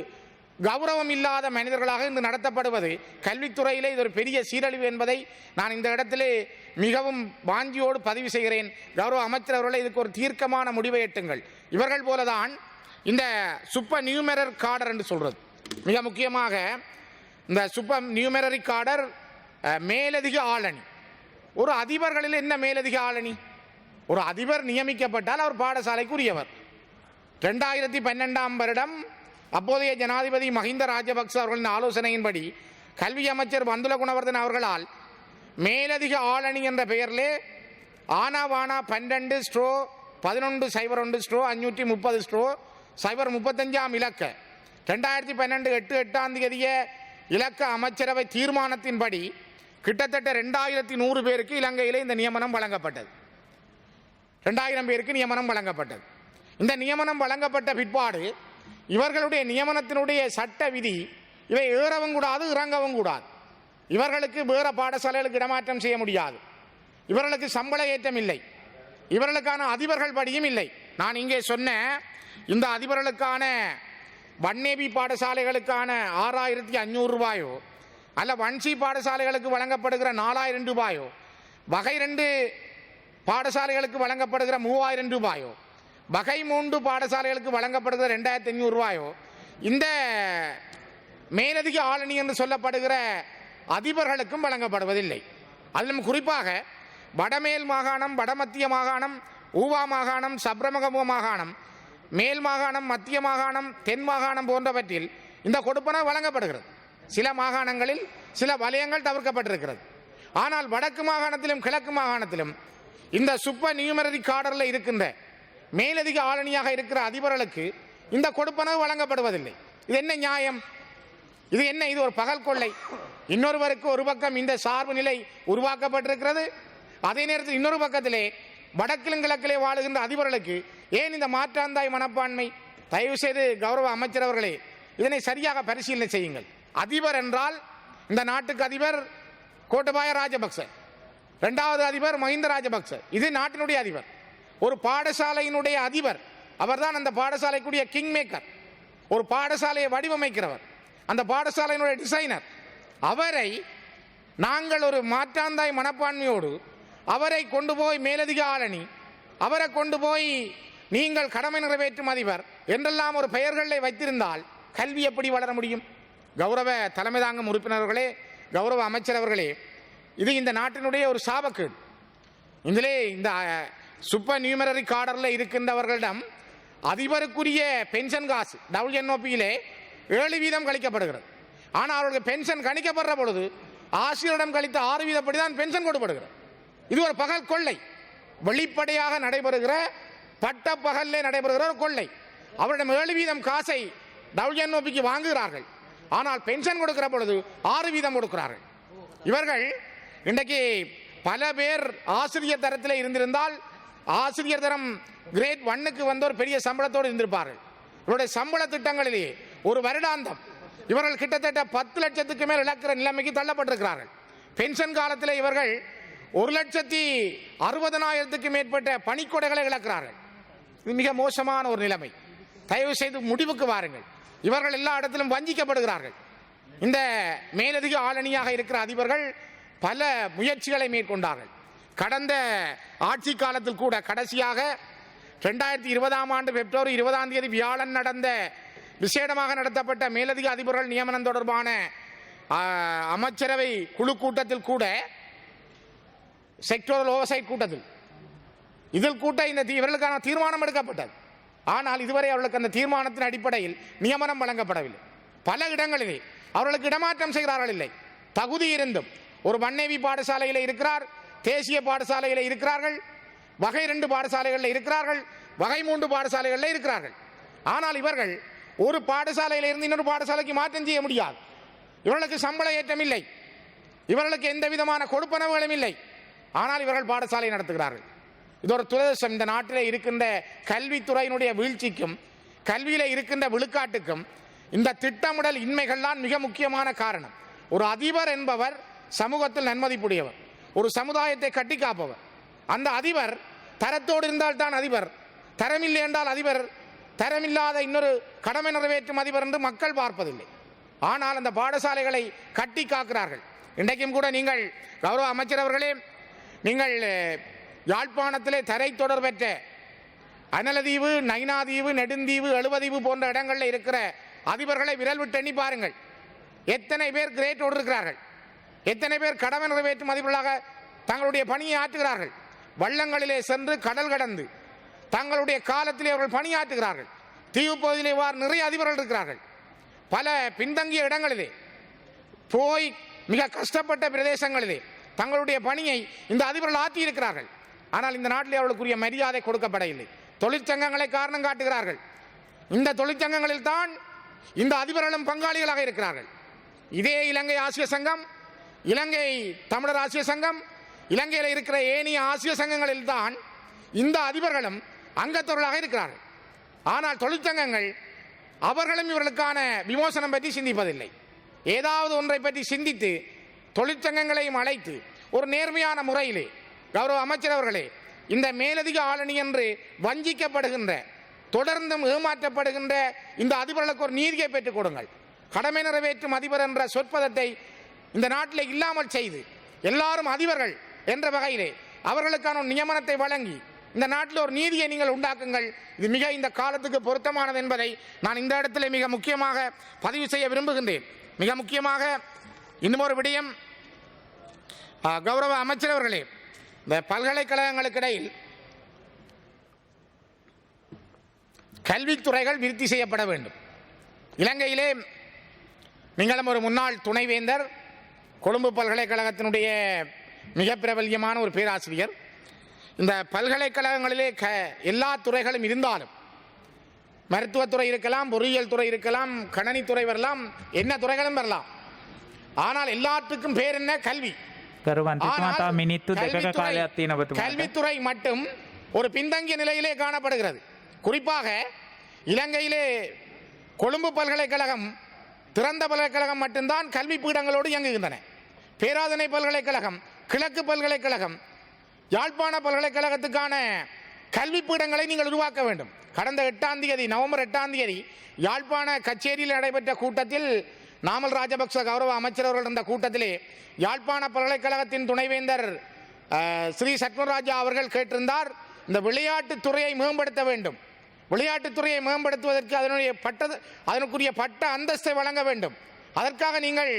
கௌரவம் இல்லாத மனிதர்களாக இன்று நடத்தப்படுவது கல்வித்துறையிலே இது ஒரு பெரிய சீரழிவு என்பதை நான் இந்த இடத்திலே மிகவும் வாஞ்சியோடு பதிவு செய்கிறேன். கௌரவ அமைச்சர் அவர்களை இதுக்கு ஒரு தீர்க்கமான முடிவை எட்டுங்கள். இவர்கள் போலதான் இந்த சூப்பர் நியூமெரர் காடர் என்று சொல்றது. மிக முக்கியமாக இந்த சூப்பர் நியூமெரரி காடர் மேலதிக ஆளணி. ஒரு அதிபர்களில் என்ன மேலதிக ஆளணி? ஒரு அதிபர் நியமிக்கப்பட்டால் அவர் பாடசாலைக்குரியவர். 2012ஆம் வருடம் அப்போதைய ஜனாதிபதி மஹிந்த ராஜபக்ச அவர்களின் ஆலோசனையின்படி கல்வி அமைச்சர் பந்துல குணவர்தன் அவர்களால் மேலதிக ஆளணி என்ற பெயரிலே ஆனாவானா 12/11/530/035 இலக்க 2012 8/8ஆம் தேதிய இலக்க அமைச்சரவை தீர்மானத்தின்படி கிட்டத்தட்ட 2100 பேருக்கு இலங்கையிலே இந்த நியமனம் வழங்கப்பட்டது. 2000 பேருக்கு நியமனம் வழங்கப்பட்டது. இந்த நியமனம் வழங்கப்பட்ட பிற்பாடு இவர்களுடைய நியமனத்தினுடைய சட்ட விதி இவை ஏறவும் கூடாது, இறங்கவும் கூடாது. இவர்களுக்கு வேற பாடசாலைகளுக்கு இடமாற்றம் செய்ய முடியாது. இவர்களுக்கு சம்பள ஏற்றம் இல்லை. இவர்களுக்கான அதிபர்கள் படியும் இல்லை. நான் இங்கே சொன்ன இந்த அதிபர்களுக்கான வன்னேபி பாடசாலைகளுக்கான 6500 ரூபாயோ அல்ல வன்சி பாடசாலைகளுக்கு வழங்கப்படுகிற 4000 ரூபாயோ, வகை 2 பாடசாலைகளுக்கு வழங்கப்படுகிற 3000 ரூபாயோ, வகை 3 பாடசாலைகளுக்கு வழங்கப்படுகிற 2500 ரூபாயோ, இந்த மேலதிக ஆளணி என்று சொல்லப்படுகிற அதிபர்களுக்கும் வழங்கப்படுவதில்லை. அதிலும் குறிப்பாக வடமேல் மாகாணம், வடமத்திய மாகாணம், ஊவா மாகாணம், சப்ரமகமுவ மாகாணம், மேல் மாகாணம், மத்திய மாகாணம், தென் மாகாணம் போன்றவற்றில் இந்த கொடுப்பன வழங்கப்படுகிறது. சில மாகாணங்களில் சில வலயங்கள் தவிர்க்கப்பட்டிருக்கிறது. ஆனால் வடக்கு மாகாணத்திலும் கிழக்கு மாகாணத்திலும் இந்த சூப்பர் நியூமரரி காடரில் இருக்கின்ற மேலதிக ஆளணியாக இருக்கிற அதிபர்களுக்கு இந்த கொடுப்பனவு வழங்கப்படுவதில்லை. இது என்ன நியாயம்? இது என்ன? இது ஒரு பகல் கொள்ளை. இன்னொருவருக்கு ஒரு பக்கம் இந்த சார்பு நிலை உருவாக்கப்பட்டிருக்கிறது. அதே நேரத்தில் இன்னொரு பக்கத்திலே வடக்கிலும் கிழக்கிலே வாழுகின்ற அதிபர்களுக்கு ஏன் இந்த மாற்றாந்தாய் மனப்பான்மை? தயவு செய்து கௌரவ அமைச்சர் அவர்களே, இதனை சரியாக பரிசீலனை செய்யுங்கள். அதிபர் என்றால் இந்த நாட்டுக்கு அதிபர் கோட்டபாய ராஜபக்ச, 2வது அதிபர் மஹிந்த ராஜபக்ச. இது நாட்டினுடைய அதிபர். ஒரு பாடசாலையினுடைய அதிபர் அவர்தான் அந்த பாடசாலைக்குரிய கிங் மேக்கர், ஒரு பாடசாலையை வடிவமைக்கிறவர், அந்த பாடசாலையினுடைய டிசைனர். அவரை நாங்கள் ஒரு மாற்றாந்தாய் மனப்பான்மையோடு அவரை கொண்டு போய் மேலதிக ஆளணி, அவரை கொண்டு போய் நீங்கள் கடமை நிறைவேற்றும் அதிபர் என்றெல்லாம் ஒரு பெயர்களை வைத்திருந்தால் கல்வி எப்படி வளர முடியும்? கௌரவ தலைமை தாங்கும் உறுப்பினர்களே, கௌரவ அமைச்சர் அவர்களே, இது இந்த நாட்டினுடைய ஒரு சாபக்கேடு. இதிலே இந்த சூப்பர் நியூமரரி காடரில் இருக்கின்றவர்களிடம் அதிபருக்குரிய பென்ஷன் காசு WNOP-யிலே 7% கழிக்கப்படுகிறது. ஆனால் அவர்களுக்கு பென்ஷன் கணிக்கப்படுற பொழுது ஆசிரியரிடம் கழித்த 6% தான் பென்ஷன் கொடுக்கப்படுகிறது. இது ஒரு பகல் கொள்ளை. வெளிப்படையாக நடைபெறுகிற பட்டப்பகலில் நடைபெறுகிற ஒரு கொள்ளை. அவரிடம் 7% காசை WNOPக்கு வாங்குகிறார்கள். ஆனால் பென்ஷன் கொடுக்கிற பொழுது 6% கொடுக்கிறார்கள். இவர்கள் இன்றைக்கு பல பேர் ஆசிரியர் தரத்தில் இருந்திருந்தால் ஆசிரியர் தரம் கிரேட் 1க்கு வந்து ஒரு பெரிய சம்பளத்தோடு இருந்திருப்பார்கள். இவருடைய சம்பள திட்டங்களிலேயே ஒரு வருடாந்தம் இவர்கள் கிட்டத்தட்ட 10 லட்சத்துக்கு மேல் இழக்கிற நிலைமைக்கு தள்ளப்பட்டிருக்கிறார்கள். பென்ஷன் காலத்தில் இவர்கள் 1,60,000க்கு மேற்பட்ட பணிக்கொடைகளை இழக்கிறார்கள். இது மிக மோசமான ஒரு நிலைமை. தயவு செய்து முடிவுக்கு வாருங்கள். இவர்கள் எல்லா இடத்திலும் வஞ்சிக்கப்படுகிறார்கள். இந்த மேலதிக ஆளணியாக இருக்கிற அதிபர்கள் பல முயற்சிகளை மேற்கொண்டார்கள். கடந்த ஆட்சி காலத்தில் கூட கடைசியாக 2020ஆம் ஆண்டு பிப்ரவரி 20ஆம் தேதி வியாழன் நடந்த விசேடமாக நடத்தப்பட்ட மேலதிக அதிபர்கள் நியமனம் தொடர்பான அமைச்சரவை குழு கூட்டத்தில் கூட செக்டோரல் ஓவர்சைட் கூட்டத்தில் இதில் கூட இந்த இவர்களுக்கான தீர்மானம் எடுக்கப்பட்டது. ஆனால் இதுவரை அவர்களுக்கு அந்த தீர்மானத்தின் அடிப்படையில் நியமனம் வழங்கப்படவில்லை. பல இடங்களிலே அவர்களுக்கு இடமாற்றம் செய்கிறார்கள். இல்லை, தகுதி இருந்தும் ஒரு மன்னேவி பாடசாலையில் இருக்கிறார், தேசிய பாடசாலையில் இருக்கிறார்கள், வகை 2 பாடசாலைகளில் இருக்கிறார்கள், வகை 3 பாடசாலைகளில் இருக்கிறார்கள். ஆனால் இவர்கள் ஒரு பாடசாலையில் இருந்து இன்னொரு பாடசாலைக்கு மாற்றம் செய்ய முடியாது. இவர்களுக்கு சம்பள ஏற்றம் இல்லை, இவர்களுக்கு எந்த விதமான கொடுப்பனவுகளும் இல்லை. ஆனால் இவர்கள் பாடசாலை நடத்துகிறார்கள். இது ஒரு துரதிர்ஷ்டம். இந்த நாட்டில் இருக்கின்ற கல்வித்துறையினுடைய வீழ்ச்சிக்கும் கல்வியில் இருக்கின்ற விழுக்காட்டுக்கும் இந்த திட்டமிடல் இன்மைகள் தான் மிக முக்கியமான காரணம். ஒரு அதிபர் என்பவர் சமூகத்தில் நன்மதிப்புடையவர், ஒரு சமுதாயத்தை கட்டி காப்பவர். அந்த அதிபர் தரத்தோடு இருந்தால் தான் அதிபர், தரமில்லை என்றால் அதிபர், தரமில்லாத இன்னொரு கடமை நிறைவேற்றும் அதிபர் என்று மக்கள் பார்ப்பதில்லை. ஆனால் அந்த பாடசாலைகளை கட்டி காக்கிறார்கள். இன்றைக்கும் கூட நீங்கள் கௌரவ அமைச்சர் அவர்களே, நீங்கள் யாழ்ப்பாணத்திலே தரை தொடர் பெற்ற அனலதீவு, நைனாதீவு, நெடுந்தீவு, எழுவதீவு போன்ற இடங்களில் இருக்கிற அதிபர்களை விரல் விட்டு எண்ணி பாருங்கள். எத்தனை பேர் கிரேட்டோடு இருக்கிறார்கள், எத்தனை பேர் கடமை நிறைவேற்றும் அதிபர்களாக தங்களுடைய பணியை ஆற்றுகிறார்கள். வள்ளங்களிலே சென்று கடல் கடந்து தங்களுடைய காலத்திலே அவர்கள் பணியாற்றுகிறார்கள். தீவு பகுதியிலே நிறைய அதிபர்கள் இருக்கிறார்கள். பல பின்தங்கிய இடங்களிலே போய் மிக கஷ்டப்பட்ட பிரதேசங்களிலே தங்களுடைய பணியை இந்த அதிபர்கள் ஆற்றியிருக்கிறார்கள். ஆனால் இந்த நாட்டிலே அவர்களுக்குரிய மரியாதை கொடுக்கப்படவில்லை. தொழிற்சங்கங்களை காரணம் காட்டுகிறார்கள். இந்த தொழிற்சங்கங்களில் தான் இந்த அதிபர்களும் பங்காளிகளாக இருக்கிறார்கள். இதே இலங்கை ஆசிய சங்கம், இலங்கை தமிழர் ஆசிய சங்கம், இலங்கையில் இருக்கிற ஏனைய ஆசிய சங்கங்களில் தான் இந்த அதிபர்களும் அங்கத்தவர்களாக இருக்கிறார்கள். ஆனால் தொழிற்சங்கங்கள் அவர்களும் இவர்களுக்கான விமோசனம் பற்றி சிந்திப்பதில்லை. ஏதாவது ஒன்றை பற்றி சிந்தித்து தொழிற்சங்கங்களையும் அழைத்து ஒரு நேர்மையான முறையிலே, கௌரவ அமைச்சர் அவர்களே, இந்த மேலதிக ஆளணி என்று வஞ்சிக்கப்படுகின்ற, தொடர்ந்தும் ஏமாற்றப்படுகின்ற இந்த அதிபர்களுக்கு ஒரு நீதியை பெற்றுக் கொடுங்கள். கடமை நிறைவேற்றும் அதிபர் என்ற சொற்பதத்தை இந்த நாட்டில் இல்லாமல் செய்து எல்லாரும் அதிபர்கள் என்ற வகையிலே அவர்களுக்கான ஒரு நியமனத்தை வழங்கி இந்த நாட்டில் ஒரு நீதியை நீங்கள் உண்டாக்குங்கள். இது மிக இந்த காலத்துக்கு பொருத்தமானது என்பதை நான் இந்த இடத்துல மிக முக்கியமாக பதிவு செய்ய விரும்புகின்றேன். மிக முக்கியமாக இன்னும் ஒரு விடயம், கௌரவ அமைச்சர் அவர்களே, இந்த பல்கலைக்கழகங்களுக்கு இடையில் கல்வித்துறைகள் விருத்தி செய்யப்பட வேண்டும். இலங்கையிலே நீங்களும் ஒரு முன்னாள் துணைவேந்தர், கொழும்பு பல்கலைக்கழகத்தினுடைய மிக பிரபல்யமான ஒரு பேராசிரியர். இந்த பல்கலைக்கழகங்களிலே எல்லா துறைகளும் இருந்தாலும், மருத்துவத்துறை இருக்கலாம், பொறியியல் துறை இருக்கலாம், கணனித்துறை வரலாம், என்ன துறைகளும் வரலாம். ஆனால் எல்லாத்துக்கும் பேர் என்ன? கல்வி. கல்வித்துறை மட்டும் ஒரு பின்தங்கிய நிலையிலே காணப்படுகிறது. குறிப்பாக இலங்கையிலே கொழும்பு பல்கலைக்கழகம் திறந்த பல்கலைக்கழகம் மட்டும்தான் கல்வி பீடங்களோடு இயங்குகின்றன. பேராதனை பல்கலைக்கழகம், கிழக்கு பல்கலைக்கழகம், யாழ்ப்பாண பல்கலைக்கழகத்துக்கான கல்வி பீடங்களை நீங்கள் உருவாக்க வேண்டும். கடந்த 8ஆம் தேதி, நவம்பர் 8ஆம் தேதி யாழ்ப்பாண கச்சேரியில் நடைபெற்ற கூட்டத்தில் நாமல் ராஜபக்ச கௌரவ அமைச்சர் அவர்கள் இருந்த கூட்டத்திலே யாழ்ப்பாண பல்கலைக்கழகத்தின் துணைவேந்தர் ஸ்ரீ சத்மராஜா அவர்கள் கேட்டிருந்தார், இந்த விளையாட்டுத்துறையை மேம்படுத்த வேண்டும், விளையாட்டுத்துறையை மேம்படுத்துவதற்கு அதனுக்குரிய பட்ட அந்தஸ்தை வழங்க வேண்டும், அதற்காக நீங்கள்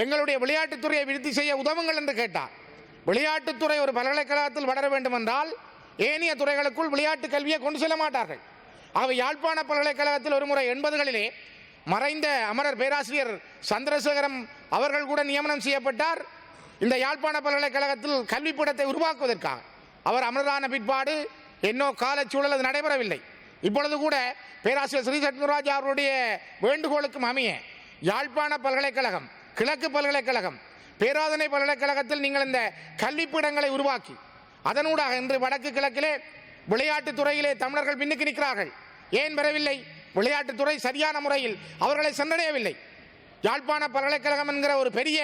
எங்களுடைய விளையாட்டுத்துறையை விருத்தி செய்ய உதவுங்கள் என்று கேட்டார். விளையாட்டுத்துறை ஒரு பல்கலைக்கழகத்தில் வளர வேண்டும் என்றால் ஏனைய துறைகளுக்குள் விளையாட்டு கல்வியை கொண்டு செல்ல மாட்டார்கள். ஆகவே யாழ்ப்பாண பல்கலைக்கழகத்தில் ஒரு முறை 80களிலே மறைந்த அமரர் பேராசிரியர் சந்திரசேகரம் அவர்கள் கூட நியமனம் செய்யப்பட்டார் இந்த யாழ்ப்பாண பல்கலைக்கழகத்தில் கல்விப்பீடத்தை உருவாக்குவதற்காக. அவர் அமரரான பிற்பாடு என்னோ காலச்சூழல் அது நடைபெறவில்லை. இப்பொழுது கூட பேராசிரியர் ஸ்ரீ சத்குருராஜ் அவருடைய வேண்டுகோளுக்கும் அமைய யாழ்ப்பாண பல்கலைக்கழகம், கிழக்கு பல்கலைக்கழகம், பேராதனை பல்கலைக்கழகத்தில் நீங்கள் இந்த கல்விப்பீடங்களை உருவாக்கி அதனூடாக இன்று வடக்கு கிழக்கிலே விளையாட்டுத் துறையிலே தமிழர்கள் பின்னுக்கு நிற்கிறார்கள். ஏன் பெறவில்லை? விளையாட்டுத்துறை சரியான முறையில் அவர்களை சென்றடையவில்லை. யாழ்ப்பாண பல்கலைக்கழகம் என்கிற ஒரு பெரிய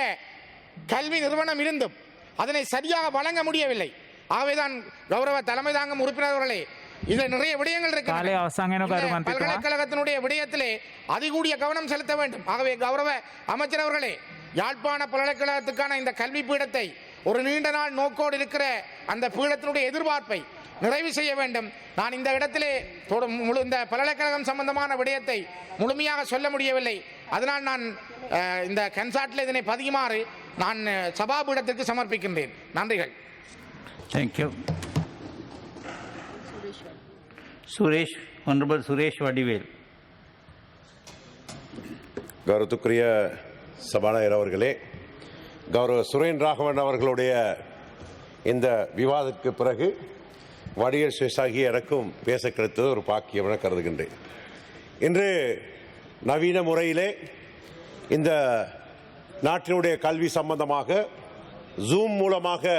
கல்வி நிறுவனம் இருந்தும் அதனை சரியாக வழங்க முடியவில்லை. ஆகவேதான் கௌரவ தலைமை தாங்கும் உறுப்பினர்களே, இதில் நிறைய விடயங்கள் இருக்கின்றன. பல்கலைக்கழகத்தினுடைய விடயத்திலே அதிகூடிய கவனம் செலுத்த வேண்டும். ஆகவே கௌரவ அமைச்சர் அவர்களே, யாழ்ப்பாண பல்கலைக்கழகத்துக்கான இந்த கல்வி பீடத்தை ஒரு நீண்ட நாள் நோக்கோடு இருக்கிற அந்த பீடத்தினுடைய எதிர்பார்ப்பை நிறைவு செய்ய வேண்டும். நான் இந்த இடத்திலே இந்த பல்கலைக்கழகம் சம்பந்தமான விடயத்தை முழுமையாக சொல்ல முடியவில்லை. அதனால் நான் இந்த கன்சாட்டில் இதனை பதியுமாறு நான் சபாபீடத்திற்கு சமர்ப்பிக்கின்றேன். நன்றிகள். தேங்க்யூ. சுரேஷ், ஒன்றபல் சுரேஷ் வடிவேல். கௌரவத்துக்குரிய சபாநாயகர் அவர்களே, கௌரவ சுரேன் ராகவன் அவர்களுடைய இந்த விவாதத்துக்கு பிறகு வடிவேல் சுரேஷாகி எனக்கும் பேச கிடைத்தது ஒரு பாக்கியம் என கருதுகின்றேன். இன்று நவீன முறையிலே இந்த நாட்டினுடைய கல்வி சம்பந்தமாக ஜூம் மூலமாக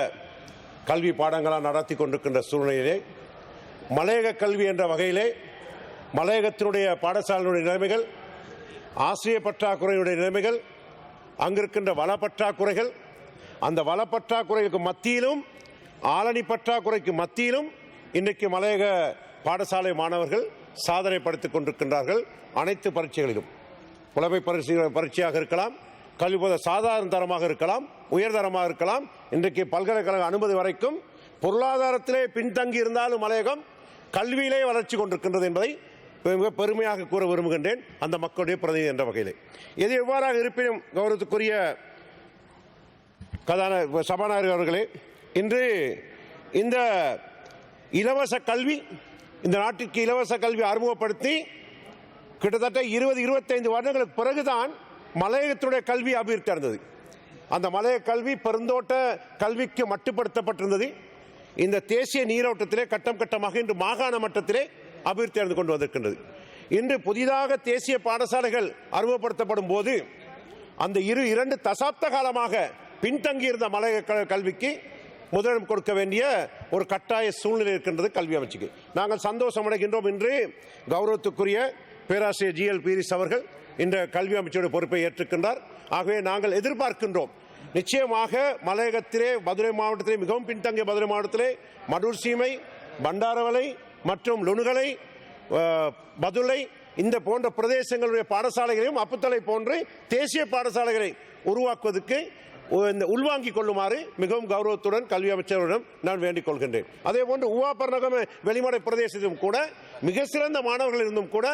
கல்வி பாடங்களாக நடத்தி கொண்டிருக்கின்ற சூழ்நிலையிலே மலையக கல்வி என்ற வகையிலே மலையகத்தினுடைய பாடசாலையினுடைய நிலைமைகள், ஆசிரியர் பற்றாக்குறையுடைய நிலைமைகள், அங்கிருக்கின்ற வளப்பற்றாக்குறைகள், அந்த வளப்பற்றாக்குறைக்கு மத்தியிலும் ஆளணி பற்றாக்குறைக்கு மத்தியிலும் இன்றைக்கு மலையக பாடசாலை மாணவர்கள் சாதனை படுத்திக் கொண்டிருக்கின்றார்கள். அனைத்து பரீட்சைகளிலும் புலமை பரீட்சையாக இருக்கலாம், கல்வி சாதாரண தரமாக இருக்கலாம், உயர்தரமாக இருக்கலாம். இன்றைக்கு பல்கலைக்கழக அனுமதி வரைக்கும் பொருளாதாரத்திலே பின்தங்கி இருந்தாலும் மலையகம் கல்வியிலே வளர்ச்சி கொண்டிருக்கின்றது என்பதை மிக பெருமையாக கூற விரும்புகின்றேன், அந்த மக்களுடைய பிரதிநிதி என்ற வகையிலே. எது எவ்வாறாக இருப்பினும் கௌரவத்துக்குரிய சபாநாயகர் அவர்களே, இன்று இந்த இலவச கல்வி, இந்த நாட்டிற்கு இலவச கல்வி அறிமுகப்படுத்தி கிட்டத்தட்ட 20-25 வருடங்களுக்கு பிறகுதான் மலையகத்துடைய கல்வி அபிவிருத்தி அடைந்தது. அந்த மலையக கல்வி பெருந்தோட்ட கல்விக்கு மட்டுப்படுத்தப்பட்டிருந்தது. இந்த தேசிய நீரோட்டத்திலே கட்டம் கட்டமாக இன்று மாகாண மட்டத்திலே அபிவிருத்தி அடைந்து கொண்டு வந்திருக்கின்றது. இன்று புதிதாக தேசிய பாடசாலைகள் அறிமுகப்படுத்தப்படும் போது அந்த 2 தசாப்த காலமாக பின்தங்கியிருந்த மலையக கல்விக்கு முதலிடம் கொடுக்க வேண்டிய ஒரு கட்டாய சூழ்நிலை இருக்கின்றது கல்வி அமைச்சுக்கு. நாங்கள் சந்தோஷம் அடைகின்றோம். இன்று கௌரவத்துக்குரிய பேராசிரியர் ஜிஎல் பீரிஸ் அவர்கள் இந்த கல்வி அமைச்சருடைய பொறுப்பை ஏற்றுக்கின்றார். ஆகவே நாங்கள் எதிர்பார்க்கின்றோம், நிச்சயமாக மலையகத்திலே மதுரை மாவட்டத்திலே மிகவும் பின்தங்கிய மதுரை மாவட்டத்திலே மடூர் சீமை, பண்டாரவளை மற்றும் லுணுகலை, பதுளை இந்த போன்ற பிரதேசங்களுடைய பாடசாலைகளையும் அப்புத்தலை போன்று தேசிய பாடசாலைகளை உருவாக்குவதற்கு உள்வாங்கிக் கொள்ளுமாறு மிகவும் கௌரவத்துடன் கல்வி அமைச்சரிடம் நான் வேண்டிக் கொள்கின்றேன். அதே போன்று உவாபர்ணகம வெளிமடை பிரதேசத்திலும் கூட மிக சிறந்த மாணவர்கள் இருந்தும் கூட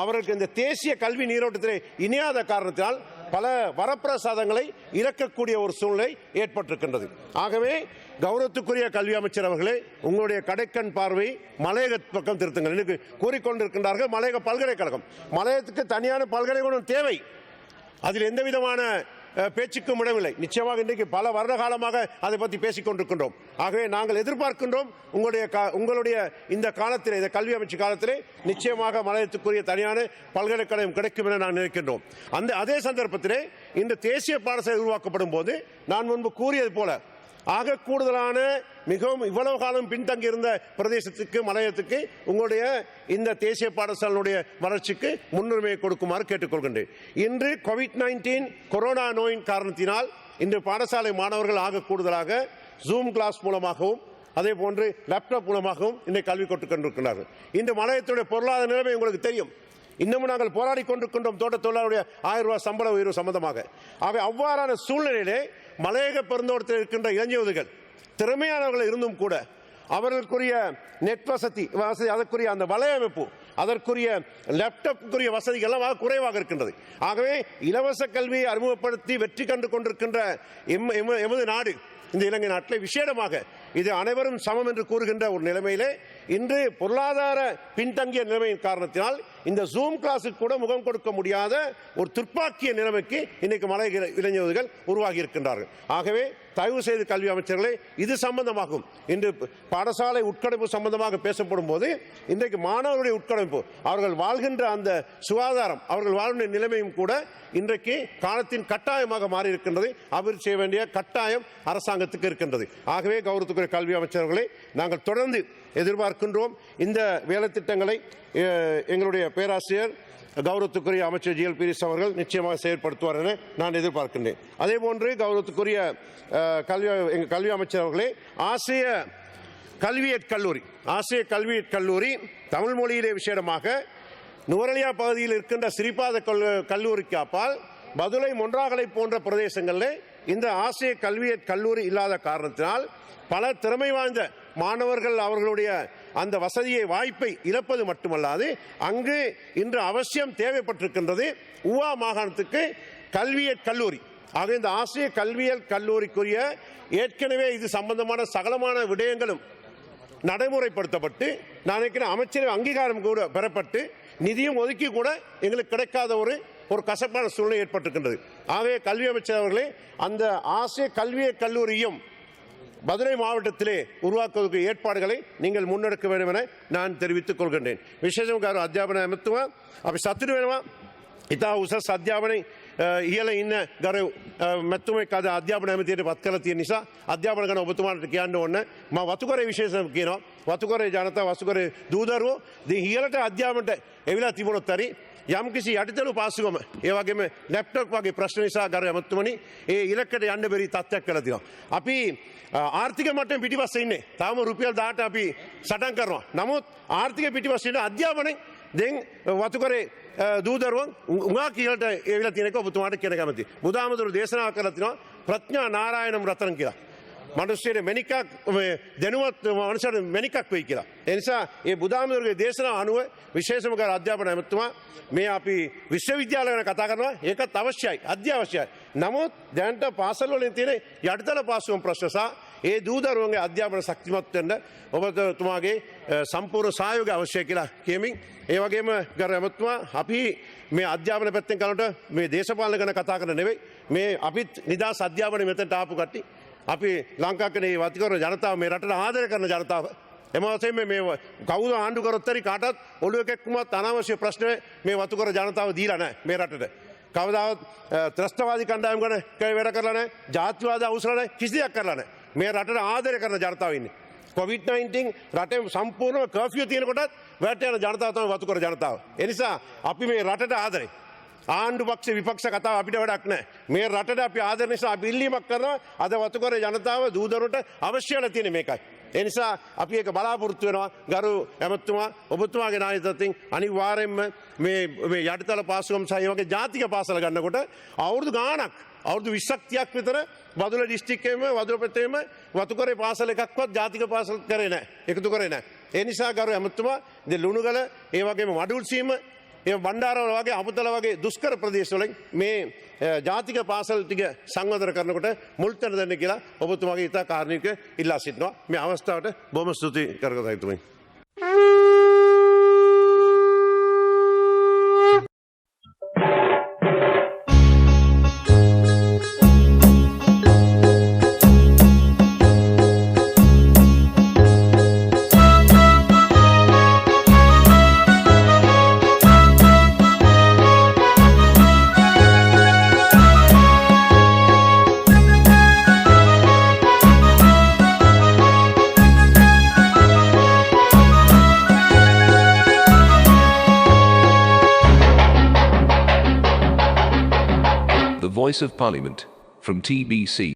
அவர்களுக்கு இந்த தேசிய கல்வி நீரோட்டத்திலே இணையாத காரணத்தினால் பல வரப்பிரசாதங்களை இறக்கக்கூடிய ஒரு சூழ்நிலை ஏற்பட்டிருக்கின்றது. ஆகவே கௌரவத்துக்குரிய கல்வி அமைச்சர் அவர்களே, உங்களுடைய கடைக்கண் பார்வை மலையக பக்கம் திருத்துங்கள் என்று கூறிக்கொண்டிருக்கின்றார்கள். மலையக பல்கலைக்கழகம், மலையகத்துக்கு தனியான பல்கலைக்கழகம் தேவை, அதில் எந்த விதமான பேச்சுக்கும் இடமில்லை. நிச்சயமாக இன்றைக்கு பல வருட காலமாக அதை பற்றி பேசிக் கொண்டிருக்கின்றோம். ஆகவே நாங்கள் எதிர்பார்க்கின்றோம் உங்களுடைய இந்த காலத்திலே, இந்த கல்வி அமைச்சு காலத்திலே நிச்சயமாக மலையத்துக்குரிய தனியான பல்கலைக்கழகம் கிடைக்கும் என நான் நினைக்கின்றோம். அதே சந்தர்ப்பத்திலே இந்த தேசிய பாடசாலை உருவாக்கப்படும் போது நான் முன்பு கூறியது போல ஆக கூடுதலான மிகவும் இவ்வளவு காலம் பின்தங்கி இருந்த பிரதேசத்துக்கு மலையத்துக்கு உங்களுடைய இந்த தேசிய பாடசாலையுடைய வளர்ச்சிக்கு முன்னுரிமையை கொடுக்குமாறு கேட்டுக்கொள்கின்றேன். இன்று கோவிட்-19 கொரோனா நோயின் காரணத்தினால் இன்று பாடசாலை மாணவர்கள் ஆக கூடுதலாக ஜூம் கிளாஸ் மூலமாகவும் அதே போன்று லேப்டாப் மூலமாகவும் இன்றைக்கு கல்வி கொண்டிருக்கிறார்கள். இன்று மலையத்துடைய பொருளாதார நிலைமை உங்களுக்கு தெரியும். இன்னமும் நாங்கள் போராடி கொண்டிருக்கின்றோம் தோட்ட தொழிலாளருடைய 1000 ரூபாய் சம்பள உயர்வு சம்பந்தமாக. ஆகவே அவ்வாறான சூழ்நிலையிலே மலையக பெருந்தோட்டத்தில் இருக்கின்ற இளைஞர்கள் திறமையானவர்கள் இருந்தும் கூட அவர்களுக்குரிய நெட் வசதி, அதற்குரிய அந்த வலையமைப்பு, அதற்குரிய லேப்டாப்புக்குரிய வசதிகள் எல்லாம் குறைவாக இருக்கின்றது. ஆகவே இலவச கல்வியை அறிமுகப்படுத்தி வெற்றி கண்டு கொண்டிருக்கின்ற எமது நாடு, இந்த இலங்கை நாட்டில் விசேடமாக இது அனைவரும் சமம் என்று கூறுகின்ற ஒரு நிலைமையிலே இன்று பொருளாதார பின்தங்கிய நிலைமையின் காரணத்தினால் இந்த ஜூம் கிளாஸுக்கு கூட முகம் கொடுக்க முடியாத ஒரு துர்ப்பாக்கிய நிலைமைக்கு இன்னைக்கு மலை இளைஞர்கள் உருவாகி இருக்கின்றார்கள். ஆகவே தயவு செய்து கல்வி அமைச்சர்களே, இது சம்பந்தமாகும் இன்று பாடசாலை உட்கடமைப்பு சம்பந்தமாக பேசப்படும் போது இன்றைக்கு மாணவர்களுடைய உட்கடமைப்பு, அவர்கள் வாழ்கின்ற அந்த சுகாதாரம், அவர்கள் வாழ்கின்ற நிலைமையும் கூட இன்றைக்கு காலத்தின் கட்டாயமாக மாறி இருக்கின்றது. அபிவிருத்தி செய்ய வேண்டிய கட்டாயம் அரசாங்கத்துக்கு இருக்கின்றது. ஆகவே கௌரவத்துக்குரிய கல்வி அமைச்சர்களே, நாங்கள் தொடர்ந்து எதிர்பார்க்கின்றோம் இந்த வேலை திட்டங்களை எங்களுடைய பேராசிரியர் கௌரவத்துக்குரிய அமைச்சர் ஜிஎல் பீரிஸ் அவர்கள் நிச்சயமாக செயல்படுத்துவார் என நான் எதிர்பார்க்கின்றேன். அதே போன்று கௌரவத்துக்குரிய கல்வி அமைச்சர் அவர்களே, ஆசிய கல்வியற் கல்லூரி தமிழ் மொழியிலே விசேடமாக நுவரெலியா பகுதியில் இருக்கின்ற சிறிபாத கல்லூரிக்கு அப்பால் பதுளை மொன்றாகலை போன்ற பிரதேசங்களில் இந்த ஆசிய கல்வியற் கல்லூரி இல்லாத காரணத்தினால் பல திறமை வாய்ந்த மாணவர்கள் அவர்களுடைய அந்த வசதியை வாய்ப்பை இழப்பது மட்டுமல்லாது அங்கு இன்று அவசியம் தேவைப்பட்டிருக்கின்றது ஊவா மாகாணத்துக்கு கல்வியற் கல்லூரி. ஆக இந்த ஆசிய கல்வியல் கல்லூரிக்குரிய ஏற்கனவே இது சம்பந்தமான சகலமான விடயங்களும் நடைமுறைப்படுத்தப்பட்டு நான் நினைக்கிறேன் அமைச்சரவை அங்கீகாரம் கூட பெறப்பட்டு நிதியும் ஒதுக்கி கூட எங்களுக்கு கிடைக்காத ஒரு கசப்பான சூழ்நிலை ஏற்பட்டிருக்கின்றது. ஆகவே கல்வி அமைச்சர் அவர்களே, அந்த ஆசிய கல்வியற் கல்லூரியும் மதுரை மாவட்டத்திலே உருவாக்குவதற்கு ஏற்பாடுகளை நீங்கள் முன்னெடுக்க வேண்டும் என நான் தெரிவித்துக் கொள்கின்றேன். විශේෂම ගරු අධ්‍යාපන ඇමතුමා අපි සතුටු වෙනවා. ඉතා උසස් අධ්‍යාපනයේ ඉහළ ඉන්න ගරු මැතිතුමෙක් අද අධ්‍යාපන ඇමතියට පත් කරලා තියෙන නිසා අධ්‍යාපන ගැන ඔබතුමාට කියන්න ඕන. මම වතුකරේ විශේෂම කියනවා. වතුකරේ ජනතාව වතුකරේ දූදරුවෝ ඉහළට අධ්‍යාපනයට එවිලා තිබුණොත් හරි යම්කිසි යටිතල පාසුකම ඒ වගේම ලැප්ටොප් වගේ ප්‍රශ්න නිසා ගරු ඇමතුමනි ඒ ඉලක්කයට යන්න බැරි තත්ත්වයක් කරලා තියෙනවා. අපි ආර්ථික මට්ටම පිටිපස්සේ ඉන්නේ. තාම රුපියල් 18 අපි සටන් කරනවා. නමුත් ආර්ථික පිටිපස්සේ ඉන්න අධ්‍යාපනයෙන් දැන් වතුකරේ දූදරුවන් උඟා කියලට ඒවිලා තියෙන එක ඔබතුමාට කියන කැමති. බුදුහාමුදුරු දේශනා කරලා තිනවා ප්‍රඥා නාරායණම් රතන කියලා. මනුෂ්‍යයේ මණිකක් දැනුවත් මනුෂ්‍යයට මණිකක් වෙයි කියලා. ඒ නිසා ඒ බුදුහාමුදුරුගේ දේශනාව අනුව විශේෂම කර අධ්‍යාපන ඇමතුමා මේ අපි විශ්වවිද්‍යාල ගැන කතා කරනවා. ඒකත් අවශ්‍යයි, අත්‍යවශ්‍යයි. නමුත් දැනට පාසල් වලින් තියෙන යටිතල පාසුකම් ප්‍රශ්න සහ ඒ දූදරුවන්ගේ අධ්‍යාපන ශක්තිමත් වෙන්න ඔබතුමාගේ සම්පූර්ණ සහයෝගය අවශ්‍යයි කියලා කියමින් ඒ වගේම ගරු ඇමතුමා අපි මේ අධ්‍යාපන පැත්තෙන් කරනකොට මේ දේශපාලන ගැන කතා කරන නෙවෙයි මේ අපිත් නිදාස් අධ්‍යාපනය මෙතනට ආපු කට්ටිය අපි ලංකාවේ වතිකරන ජනතාව මේ රටට ආදරය කරන ජනතාව එම වශයෙන් මේ කවුද ආණ්ඩු කරොත් හරි කාටවත් ඔළුව එකක්මත් අනවශ්‍ය ප්‍රශ්න මේ වතුකර ජනතාව දීලා නැහැ මේ රටට. කවදාවත් ත්‍රස්තවාදී කණ්ඩායම් ගැන වැඩ කරලා නැහැ, ජාතිවාද අවසර නැහැ, කිසි දෙයක් කරලා නැහැ. මේ රටට ආදරය කරන ජනතාව ඉන්නේ. COVID-19 රටේ සම්පූර්ණ කර්ෆියු තියෙන කොටත් වැට යන ජනතාව තමයි වතුකර ජනතාව. ඒ නිසා අපි මේ රටට ආදරේ. ආණ්ඩු පක්ෂ විපක්ෂ කතාව අපිට වැඩක් නැහැ. මේ රටට අපි ආදර නිසා අපි ඉල්ලීමක් කරනවා. අද වතුකර ජනතාව දූදරුන්ට අවශ්‍යලා තියෙන මේකයි. ඒ නිසා අපි ඒක බලාපොරොත්තු වෙනවා ගරු ඇමතුමා ඔබතුමාගේ නායකත්වයෙන් අනිවාර්යයෙන්ම මේ යටිතල පාසුකම් සහ වගේ ජාතික පාසල ගන්නකොට අවුරුදු ගාණක් අවුරුදු 20ක් 30ක් විතර බදුල්ල දිස්ත්‍රික්කයේම වතුර පෙත්තේම වතුකරේ පාසල එකක්වත් ජාතික පාසල් කරේ නැහැ. එකතු කරේ නැහැ. ඒ නිසා ගරු ඇමතුමා ඉතින් ලුණුගල ඒ වගේම වඩුල් සීම ඒ බණ්ඩාරවල වගේ අමුතල වගේ දුෂ්කර ප්‍රදේශවලින් මේ ජාතික පාසල් ටික සංවර්ධන කරනකොට මුල් තැන දෙන්න කියලා ඔබතුමාගේ ඉතා කාරුණික ඉල්ලා සිටිනවා. මේ අවස්ථාවට බොහොම ස්තුතියි කරගත යුතුයි. Voice of Parliament, from TBC.